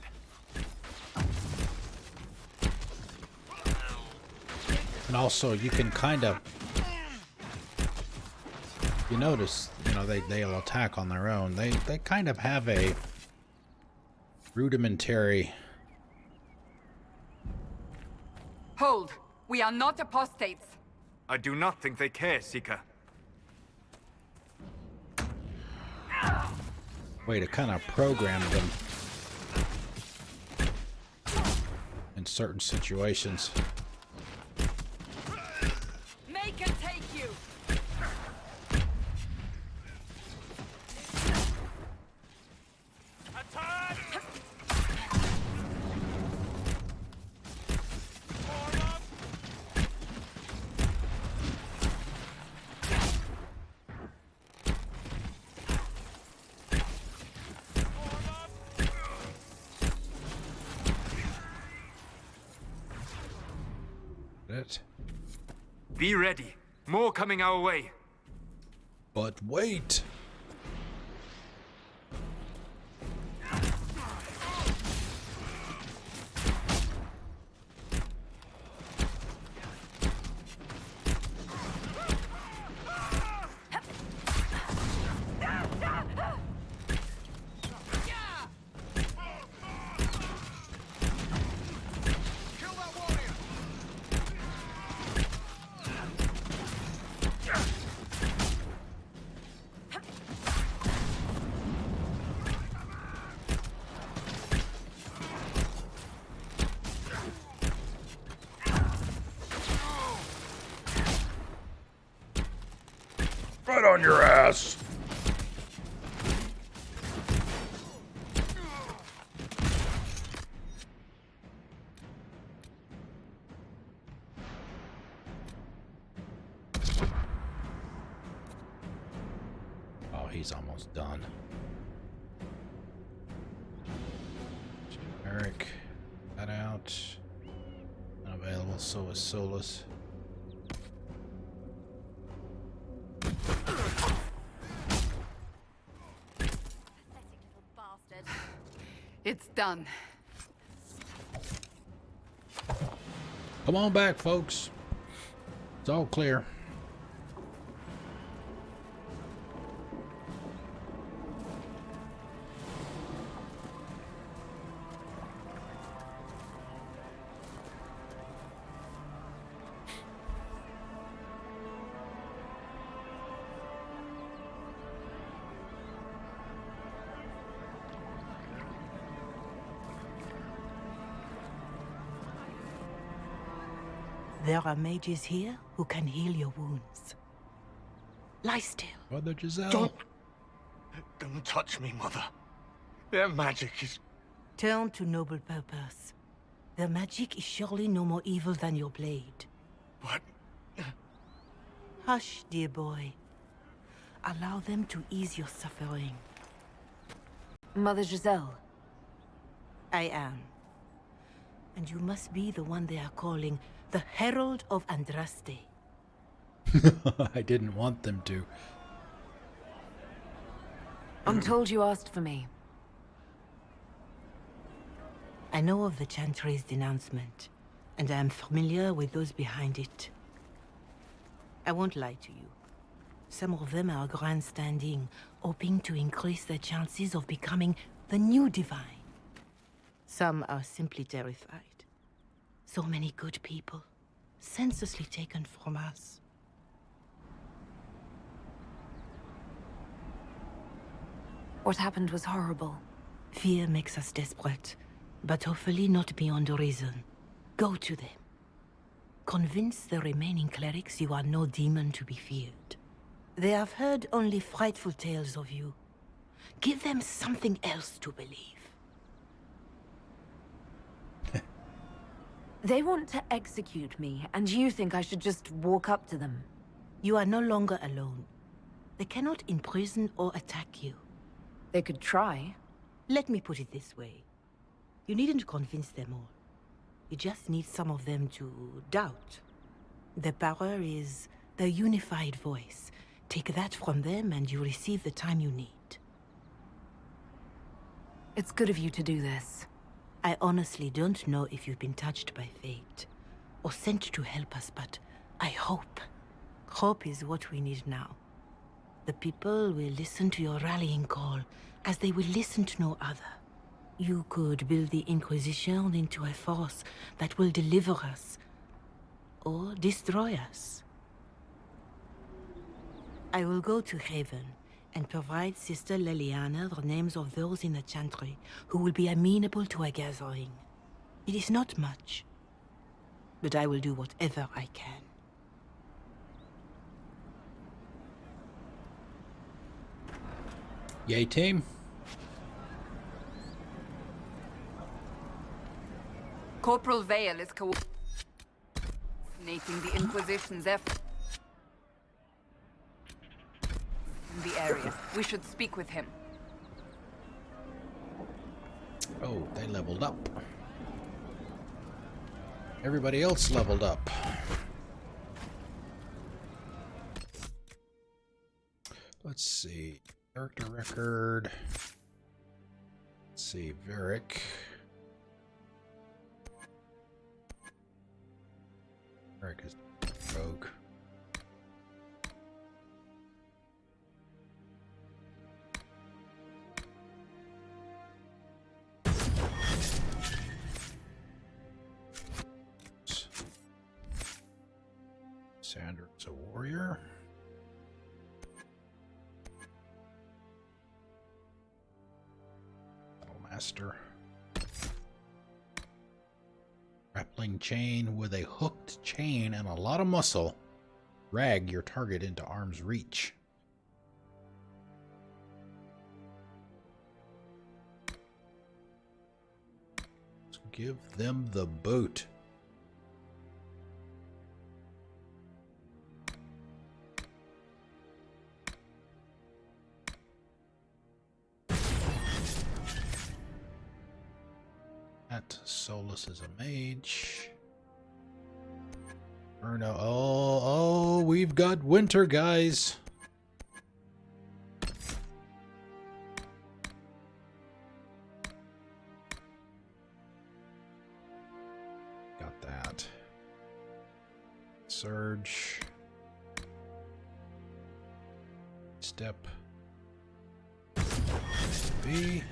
And also, you can kind of... You notice, you know, they'll attack on their own. They kind of have a rudimentary... Hold. We are not apostates. I do not think they care, Seeker. Way to kind of program them in certain situations. Make it take you. Be ready. More coming our way. But wait. Right on your ass. Oh, he's almost done. Generic. That out. Unavailable, so is Solus. It's done. Come on back, folks. It's all clear. There are mages here who can heal your wounds. Lie still. Mother Giselle. Don't touch me, Mother. Their magic is Turn to noble purpose. Their magic is surely no more evil than your blade. What? Hush, dear boy. Allow them to ease your suffering. Mother Giselle. I am. And you must be the one they are calling the Herald of Andraste. I didn't want them to. I'm told you asked for me. I know of the Chantry's denouncement, and I am familiar with those behind it. I won't lie to you. Some of them are grandstanding, hoping to increase their chances of becoming the new divine. Some are simply terrified. So many good people, senselessly taken from us. What happened was horrible. Fear makes us desperate, but hopefully not beyond reason. Go to them. Convince the remaining clerics you are no demon to be feared. They have heard only frightful tales of you. Give them something else to believe. They want to execute me, and you think I should just walk up to them? You are no longer alone. They cannot imprison or attack you. They could try. Let me put it this way. You needn't convince them all. You just need some of them to doubt. Their power is their unified voice. Take that from them and you receive the time you need. It's good of you to do this. I honestly don't know if you've been touched by fate or sent to help us, but I hope. Hope is what we need now. The people will listen to your rallying call as they will listen to no other. You could build the Inquisition into a force that will deliver us or destroy us. I will go to Haven and provide Sister Leliana the names of those in the Chantry who will be amenable to a gathering. It is not much, but I will do whatever I can. Yay, team. Corporal Vale is coordinating the Inquisition's effort in the area. We should speak with him. Oh, they leveled up. Everybody else leveled up. Let's see. Character record. Let's see. Varric. Varric is rogue. Sandra is a warrior. Master. Grappling chain with a hooked chain and a lot of muscle. Drag your target into arm's reach. Let's give them the boot. Solus is a mage. Erno. Oh, we've got winter, guys. Got that. Surge. Step. B.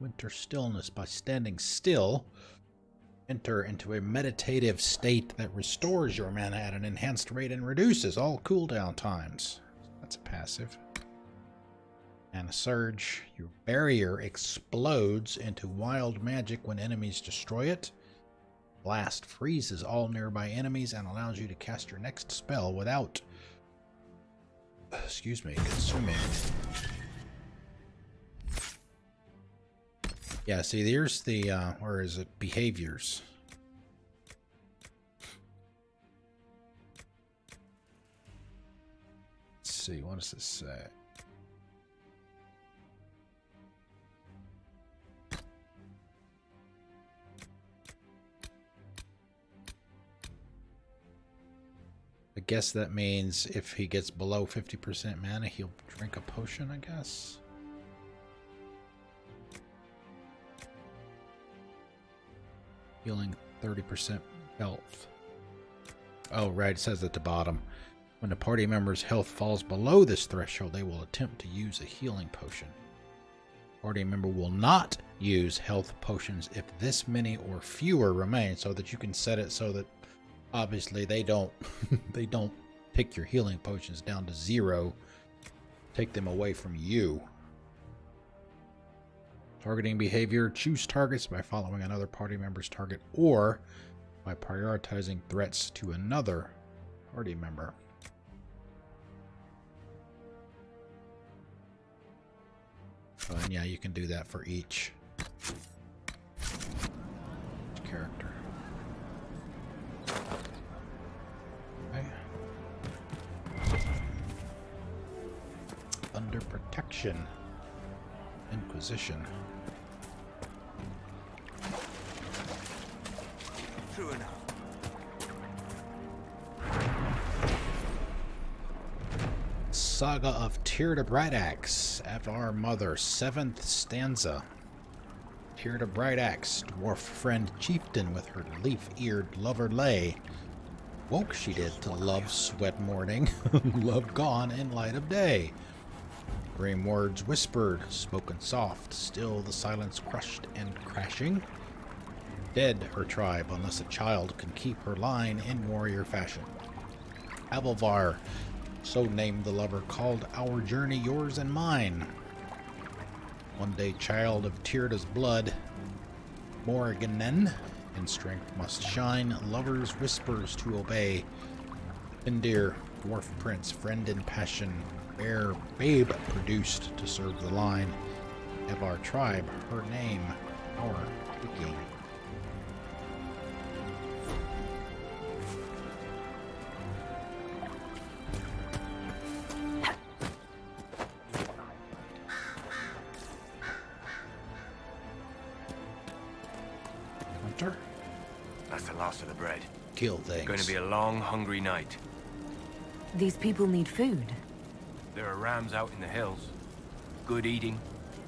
Winter stillness. By standing still, enter into a meditative state that restores your mana at an enhanced rate and reduces all cooldown times. That's a passive. And a surge. Your barrier explodes into wild magic when enemies destroy it. Blast freezes all nearby enemies and allows you to cast your next spell without, consuming Yeah, see, there's the, or is it behaviors? Let's see, what does this say? I guess that means if he gets below 50% mana, he'll drink a potion, I guess. Healing 30% health. Oh, right, it says at the bottom. When a party member's health falls below this threshold, they will attempt to use a healing potion. Party member will not use health potions if this many or fewer remain, so that you can set it so that obviously they don't they don't take your healing potions down to 0, take them away from you. Targeting behavior: choose targets by following another party member's target or by prioritizing threats to another party member. Oh, and yeah, you can do that for each character. Okay. Under protection. Inquisition. True enough. Saga of Tirda Brightaxe, Avar Mother, 7th stanza. Tirda Brightaxe, dwarf friend chieftain with her leaf-eared lover lay. Woke she did to love sweat morning, love gone in light of day. Grim words whispered, spoken soft, still the silence crushed and crashing. Dead her tribe, unless a child can keep her line in warrior fashion. Avalvar, so named the lover, called our journey yours and mine. One day child of Tirda's blood, Morriganen, in strength must shine, lovers' whispers to obey. Findir, dwarf prince, friend in passion, bear babe produced to serve the line. Of our tribe, her name, our taking. Hunter? That's the last of the bread. Kill things. It's going to be a long, hungry night. These people need food. There are rams out in the hills. Good eating,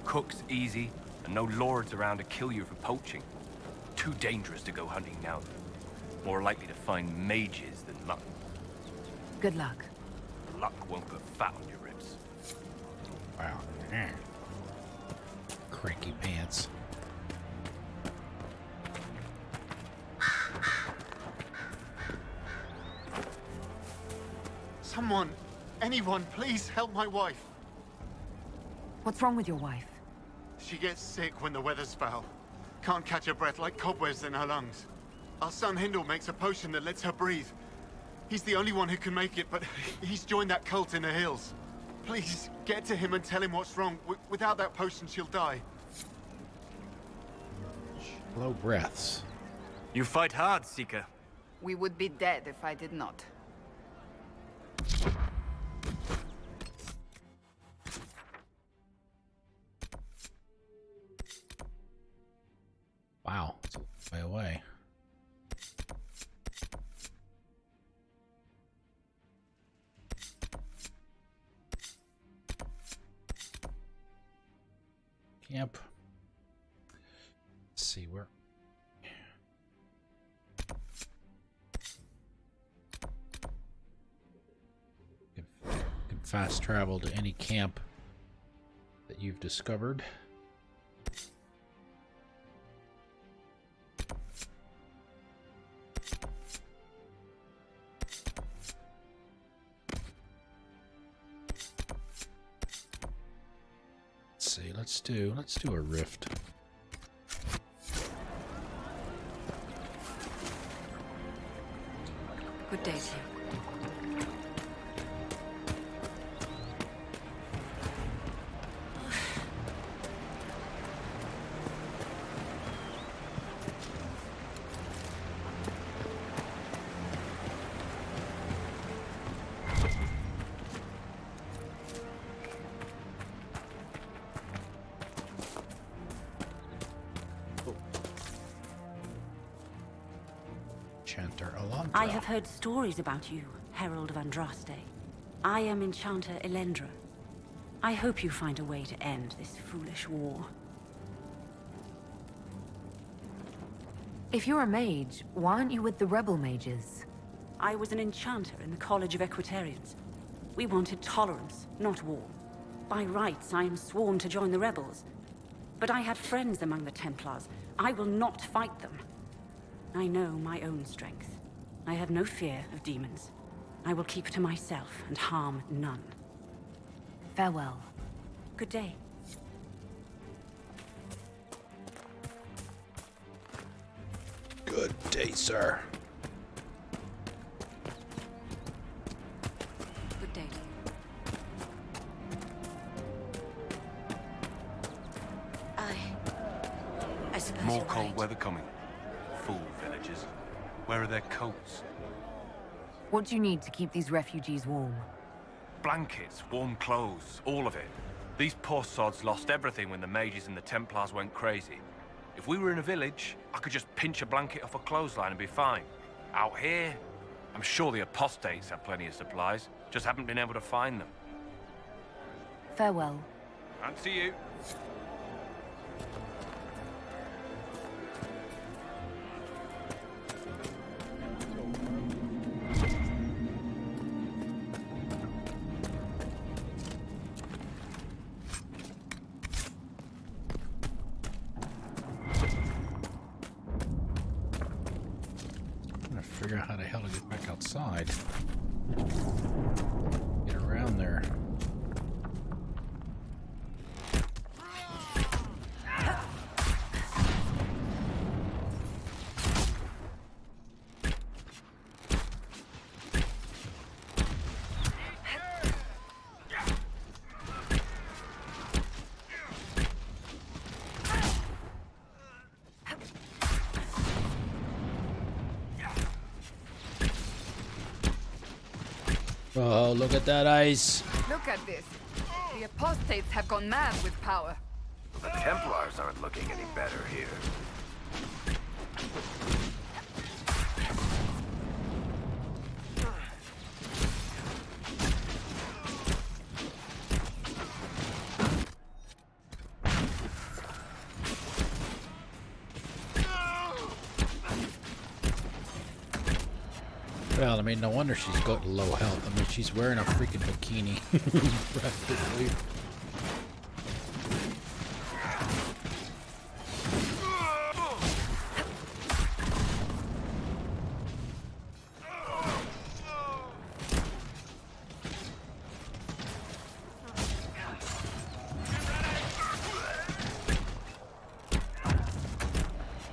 cooks easy, and no lords around to kill you for poaching. Too dangerous to go hunting now. More likely to find mages than mutton. Good luck. Luck won't put fat on your ribs. Wow. Cranky pants. Someone, anyone, please help my wife. What's wrong with your wife? She gets sick when the weather's foul. Can't catch her breath, like cobwebs in her lungs. Our son Hindle makes a potion that lets her breathe. He's the only one who can make it, but he's joined that cult in the hills. Please, get to him and tell him what's wrong. Without that potion, she'll die. Low breaths. You fight hard, Seeker. We would be dead if I did not. Wow, it's a way away. Camp. Let's see where. You can fast travel to any camp that you've discovered. Let's do a rift. Good day to you. I have heard stories about you, Herald of Andraste. I am Enchanter Elendra. I hope you find a way to end this foolish war. If you're a mage, why aren't you with the rebel mages? I was an enchanter in the College of Equitarians. We wanted tolerance, not war. By rights, I am sworn to join the rebels. But I had friends among the Templars. I will not fight them. I know my own strength. I have no fear of demons. I will keep to myself and harm none. Farewell. Good day. Good day, sir. Good day. I suppose More you're cold right. weather coming. Fool villagers. Where are their coats? What do you need to keep these refugees warm? Blankets, warm clothes, all of it. These poor sods lost everything when the mages and the Templars went crazy. If we were in a village, I could just pinch a blanket off a clothesline and be fine. Out here, I'm sure the apostates have plenty of supplies, just haven't been able to find them. Farewell. And to you. Figure out how the hell to get back outside. Get around there. Oh, look at that ice. Look at this. The apostates have gone mad with power. The Templars aren't looking any better here. Well, I mean, no wonder she's got low health. I mean, she's wearing a freaking bikini. Practically.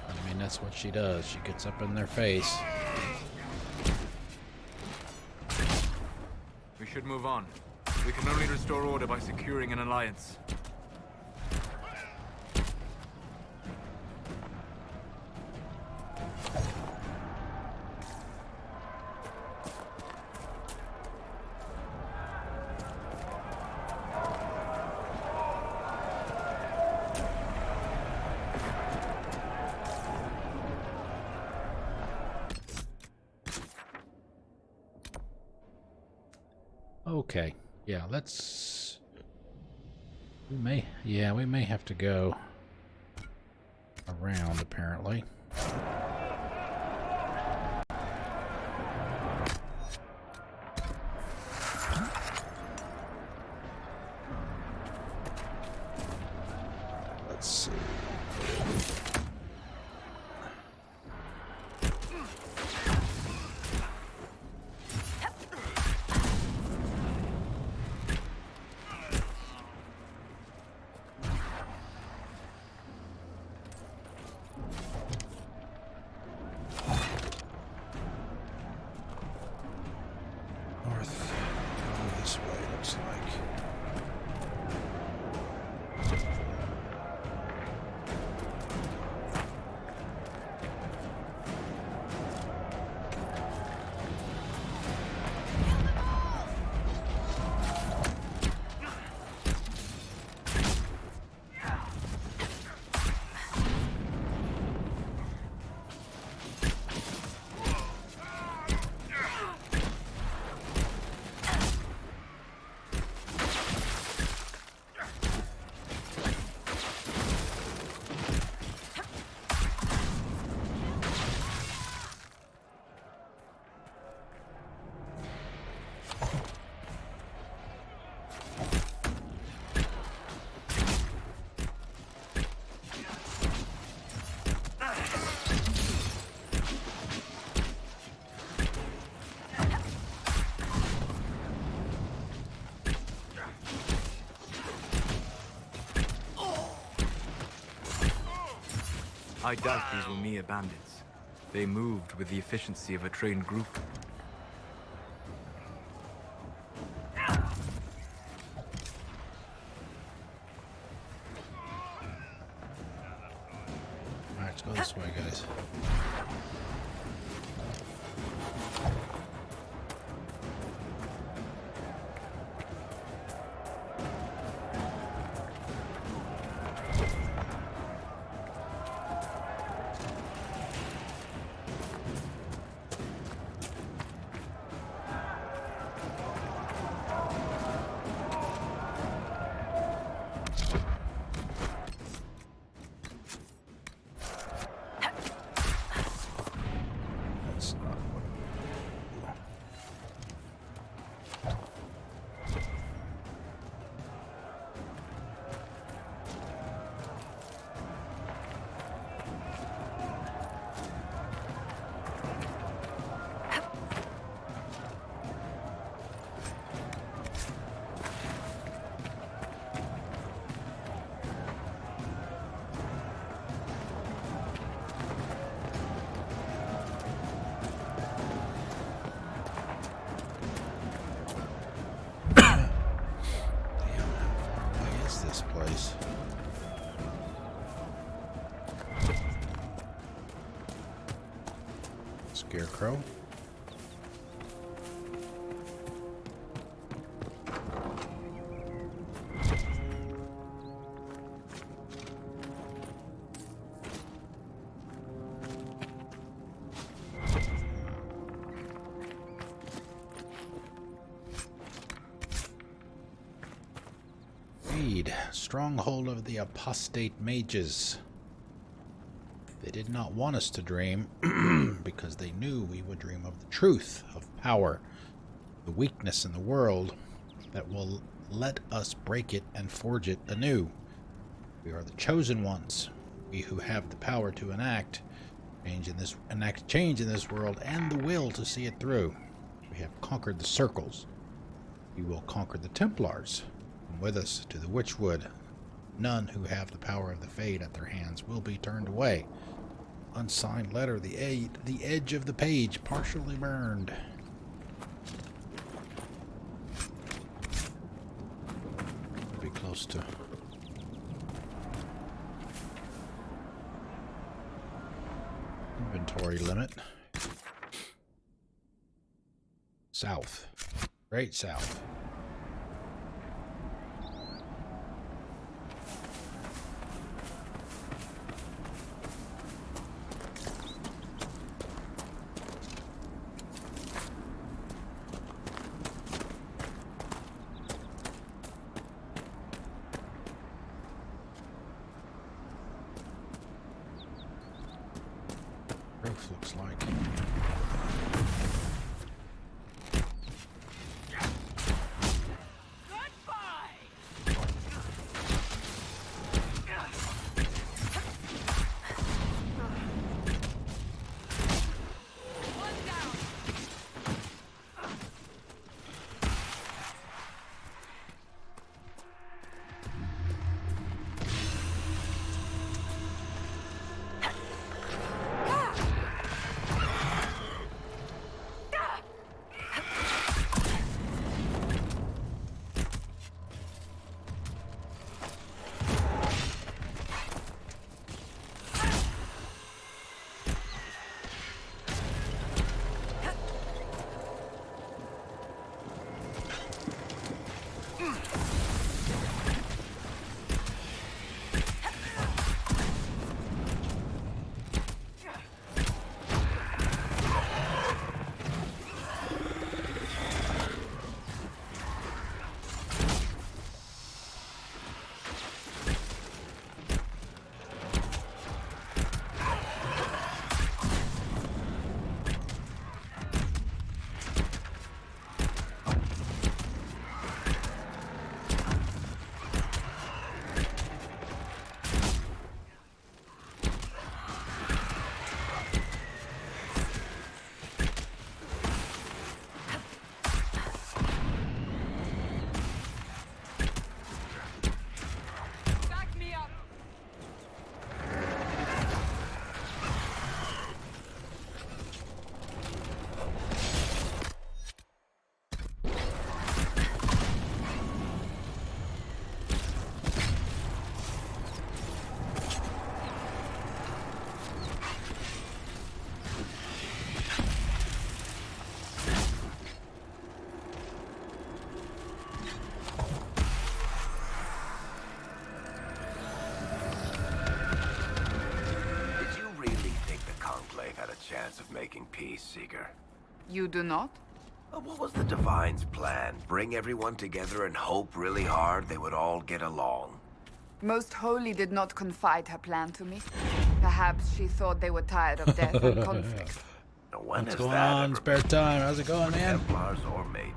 I mean, that's what she does. She gets up in their face. We should move on. We can only restore order by securing an alliance. Okay, yeah, let's... We may have to go around, apparently. Let's see. I doubt these were mere bandits. They moved with the efficiency of a trained group. Alright, let's go this way, guys. Scarecrow. Read, stronghold of the apostate mages. They did not want us to dream because they knew we would dream of the truth, of power, the weakness in the world that will let us break it and forge it anew. We are the chosen ones, we who have the power to enact change in this world and the will to see it through. We have conquered the circles. We will conquer the Templars. And with us to the Witchwood. None who have the power of the Fade at their hands will be turned away. Unsigned letter, the edge of the page, partially burned. Be close to inventory limit. South. Great south. Roof looks like. fucking peace, Seeker. You do not? What was the Divine's plan? Bring everyone together and hope really hard they would all get along? Most Holy did not confide her plan to me. Perhaps she thought they were tired of death and conflict. What's going on? Spare time. How's it going, man? Templars or mages?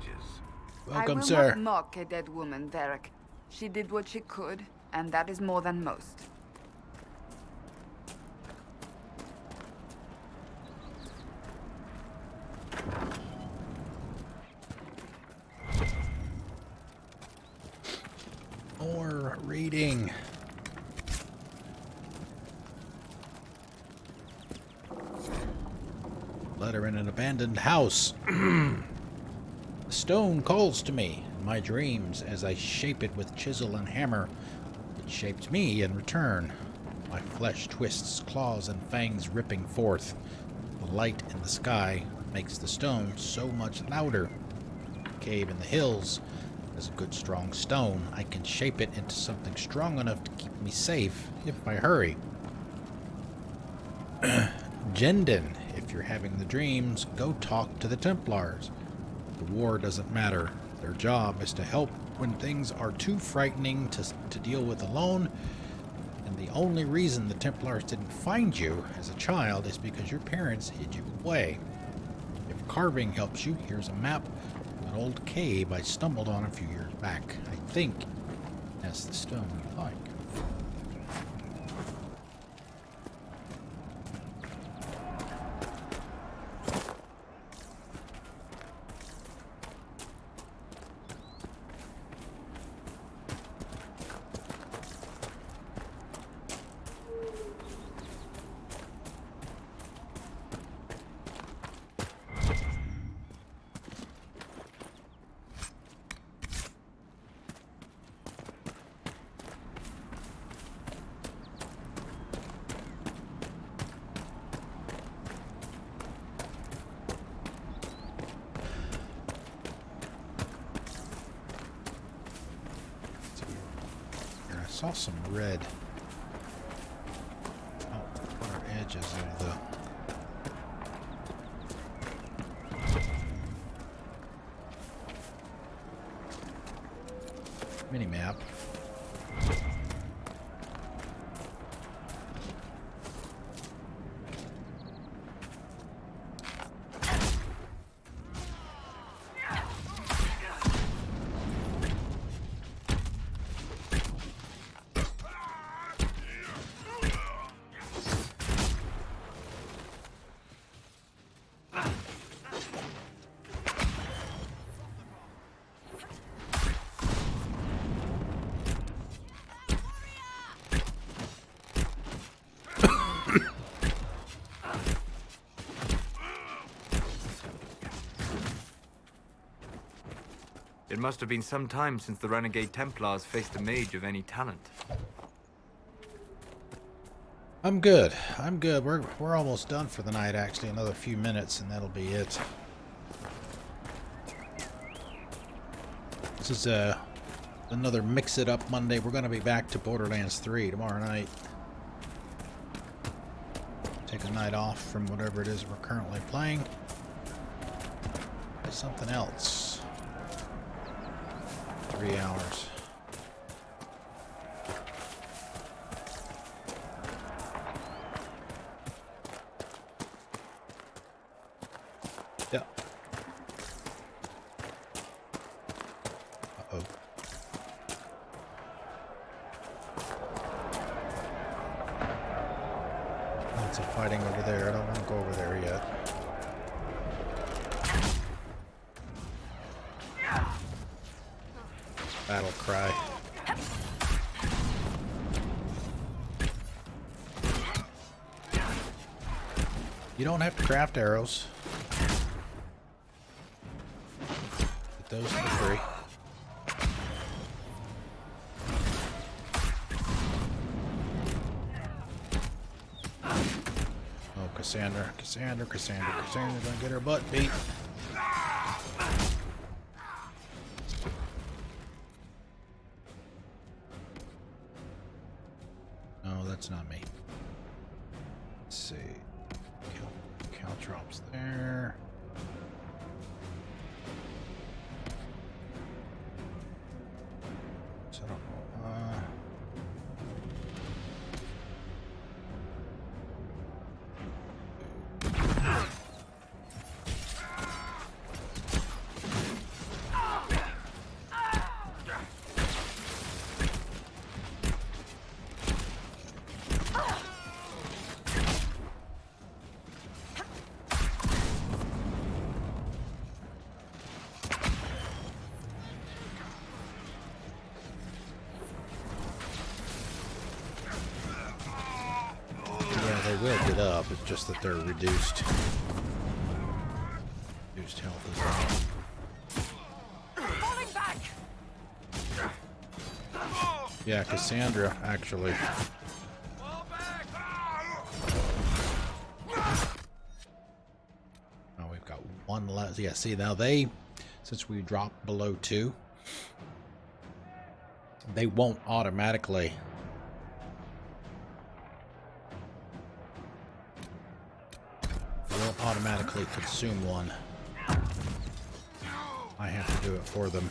Welcome, I will sir. not mock a dead woman, Varric. She did what she could, and that is more than most. More reading. Letter in an abandoned house. The stone calls to me in my dreams as I shape it with chisel and hammer. It shaped me in return. My flesh twists, claws and fangs ripping forth. The light in the sky makes the stone so much louder. A cave in the hills is a good strong stone. I can shape it into something strong enough to keep me safe if I hurry. Jendon, if you're having the dreams, go talk to the Templars. The war doesn't matter. Their job is to help when things are too frightening to deal with alone. And the only reason the Templars didn't find you as a child is because your parents hid you away. If carving helps you, here's a map of an old cave I stumbled on a few years back. I think that's the stone you like. I saw some red outer edges of the mini-map. It must have been some time since the Renegade Templars faced a mage of any talent. I'm good. I'm good. We're almost done for the night, actually. Another few minutes and that'll be it. This is another Mix It Up Monday. We're going to be back to Borderlands 3 tomorrow night. Take a night off from whatever it is we're currently playing. Play something else. 3 hours. Yeah. Uh-oh. Lots of fighting over there. I don't want to go over there yet. Battle cry. You don't have to craft arrows. Get those for free. Oh, Cassandra gonna get her butt beat. No, that's not me. Let's see. Couch drops there. So I don't know. They will get up, it's just that they're reduced. Reduced health as well. Falling back. Yeah, Cassandra, actually. Oh, we've got one less. Yeah, see, now they, since we dropped below 2, they won't automatically. Automatically consume one. I have to do it for them.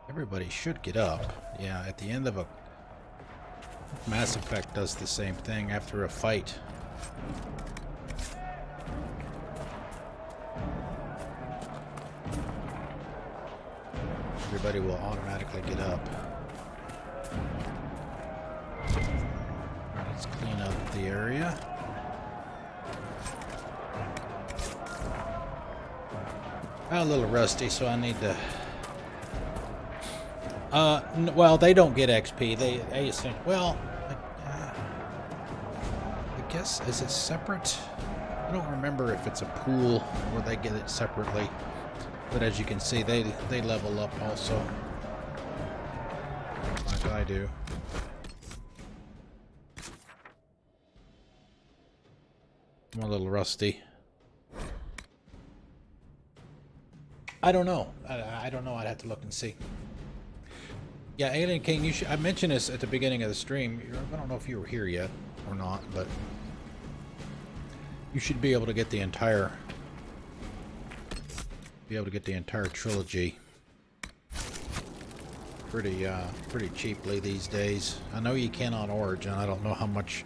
Everybody should get up. Yeah, at the end of a Mass Effect does the same thing after a fight. Everybody will automatically get up. Let's clean up the area. I'm a little rusty, so I need to... well, they don't get XP. They well, I guess, is it separate? I don't remember if it's a pool where they get it separately. But as you can see, they level up also, like I do. I'm a little rusty. I don't know. I don't know. I'd have to look and see. Yeah, Alien King, I mentioned this at the beginning of the stream. I don't know if you were here yet or not, but you should be able to get the entire trilogy pretty cheaply these days. I know you can on Origin. I don't know how much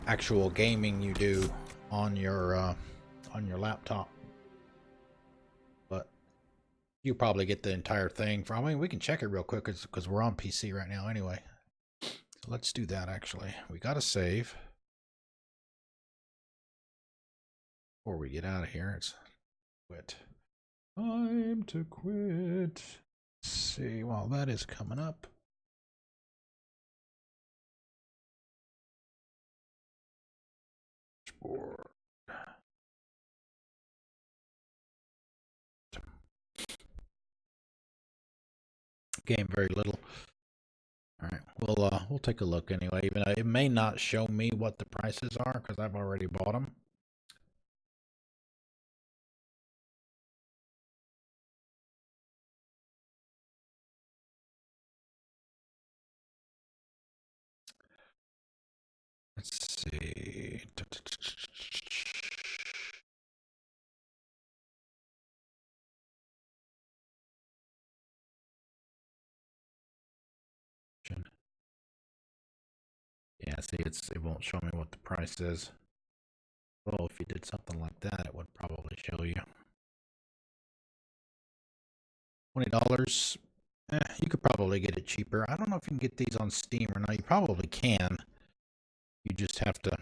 actual gaming you do on your laptop. You probably get the entire thing for, I mean, we can check it real quick because we're on PC right now anyway. So let's do that, actually. We got to save. Before we get out of here, it's quit. Time to quit. Let's see, while that is coming up. Game very little. All right, we'll take a look anyway. Even though it may not show me what the prices are because I've already bought them. Let's see. Yeah, see, it won't show me what the price is. Well, if you did something like that, it would probably show you. $20. You could probably get it cheaper. I don't know if you can get these on Steam or not. You probably can. You just have to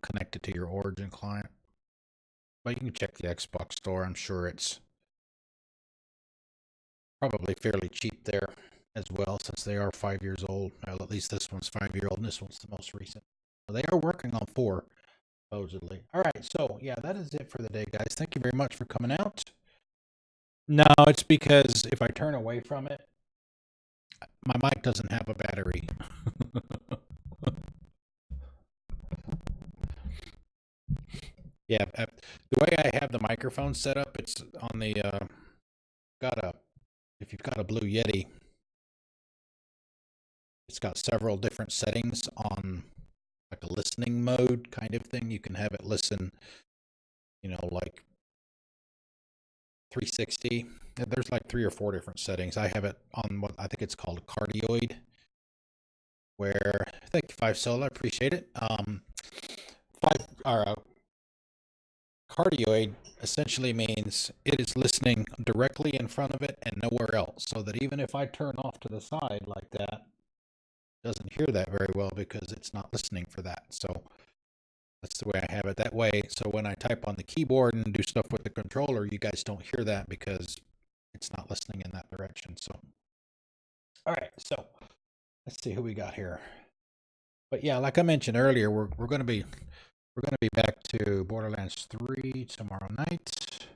connect it to your Origin client. But you can check the Xbox store. I'm sure it's probably fairly cheap there as well, since they are 5 years old. Well, at least this one's 5-year-old, and this one's the most recent. So they are working on 4, supposedly. All right, so yeah, that is it for the day, guys. Thank you very much for coming out. No, it's because if I turn away from it, my mic doesn't have a battery. Yeah, the way I have the microphone set up, it's on the if you've got a Blue Yeti, it's got several different settings on like a listening mode kind of thing. You can have it listen, like 360. There's like 3 or 4 different settings. I have it on what I think it's called a cardioid, where thank you 5 Soul, I appreciate it. Cardioid essentially means it is listening directly in front of it and nowhere else, so that even if I turn off to the side like that, it doesn't hear that very well because it's not listening for that. So that's the way I have it that way. So when I type on the keyboard and do stuff with the controller, you guys don't hear that because it's not listening in that direction. So, all right, so let's see who we got here. But yeah, like I mentioned earlier, we're going to be back to Borderlands 3 tomorrow night.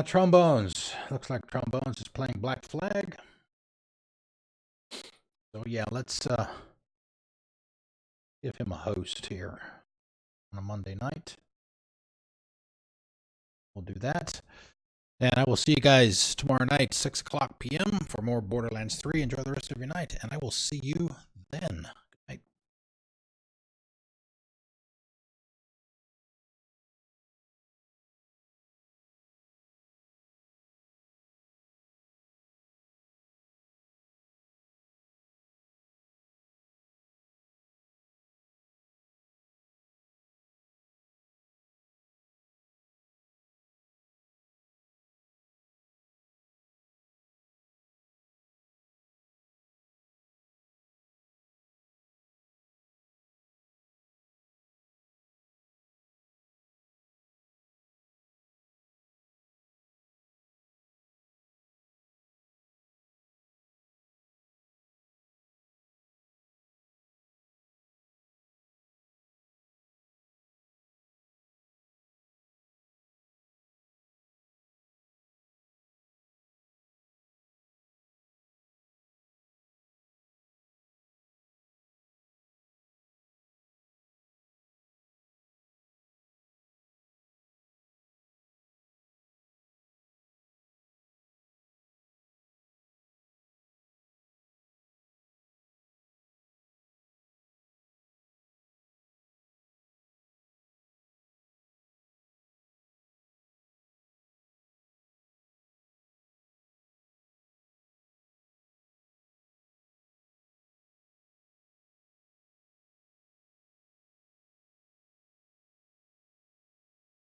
Trombones. Looks like Trombones is playing Black Flag. So yeah, let's give him a host here on a Monday night. We'll do that. And I will see you guys tomorrow night, 6:00 p.m. for more Borderlands 3. Enjoy the rest of your night, and I will see you then.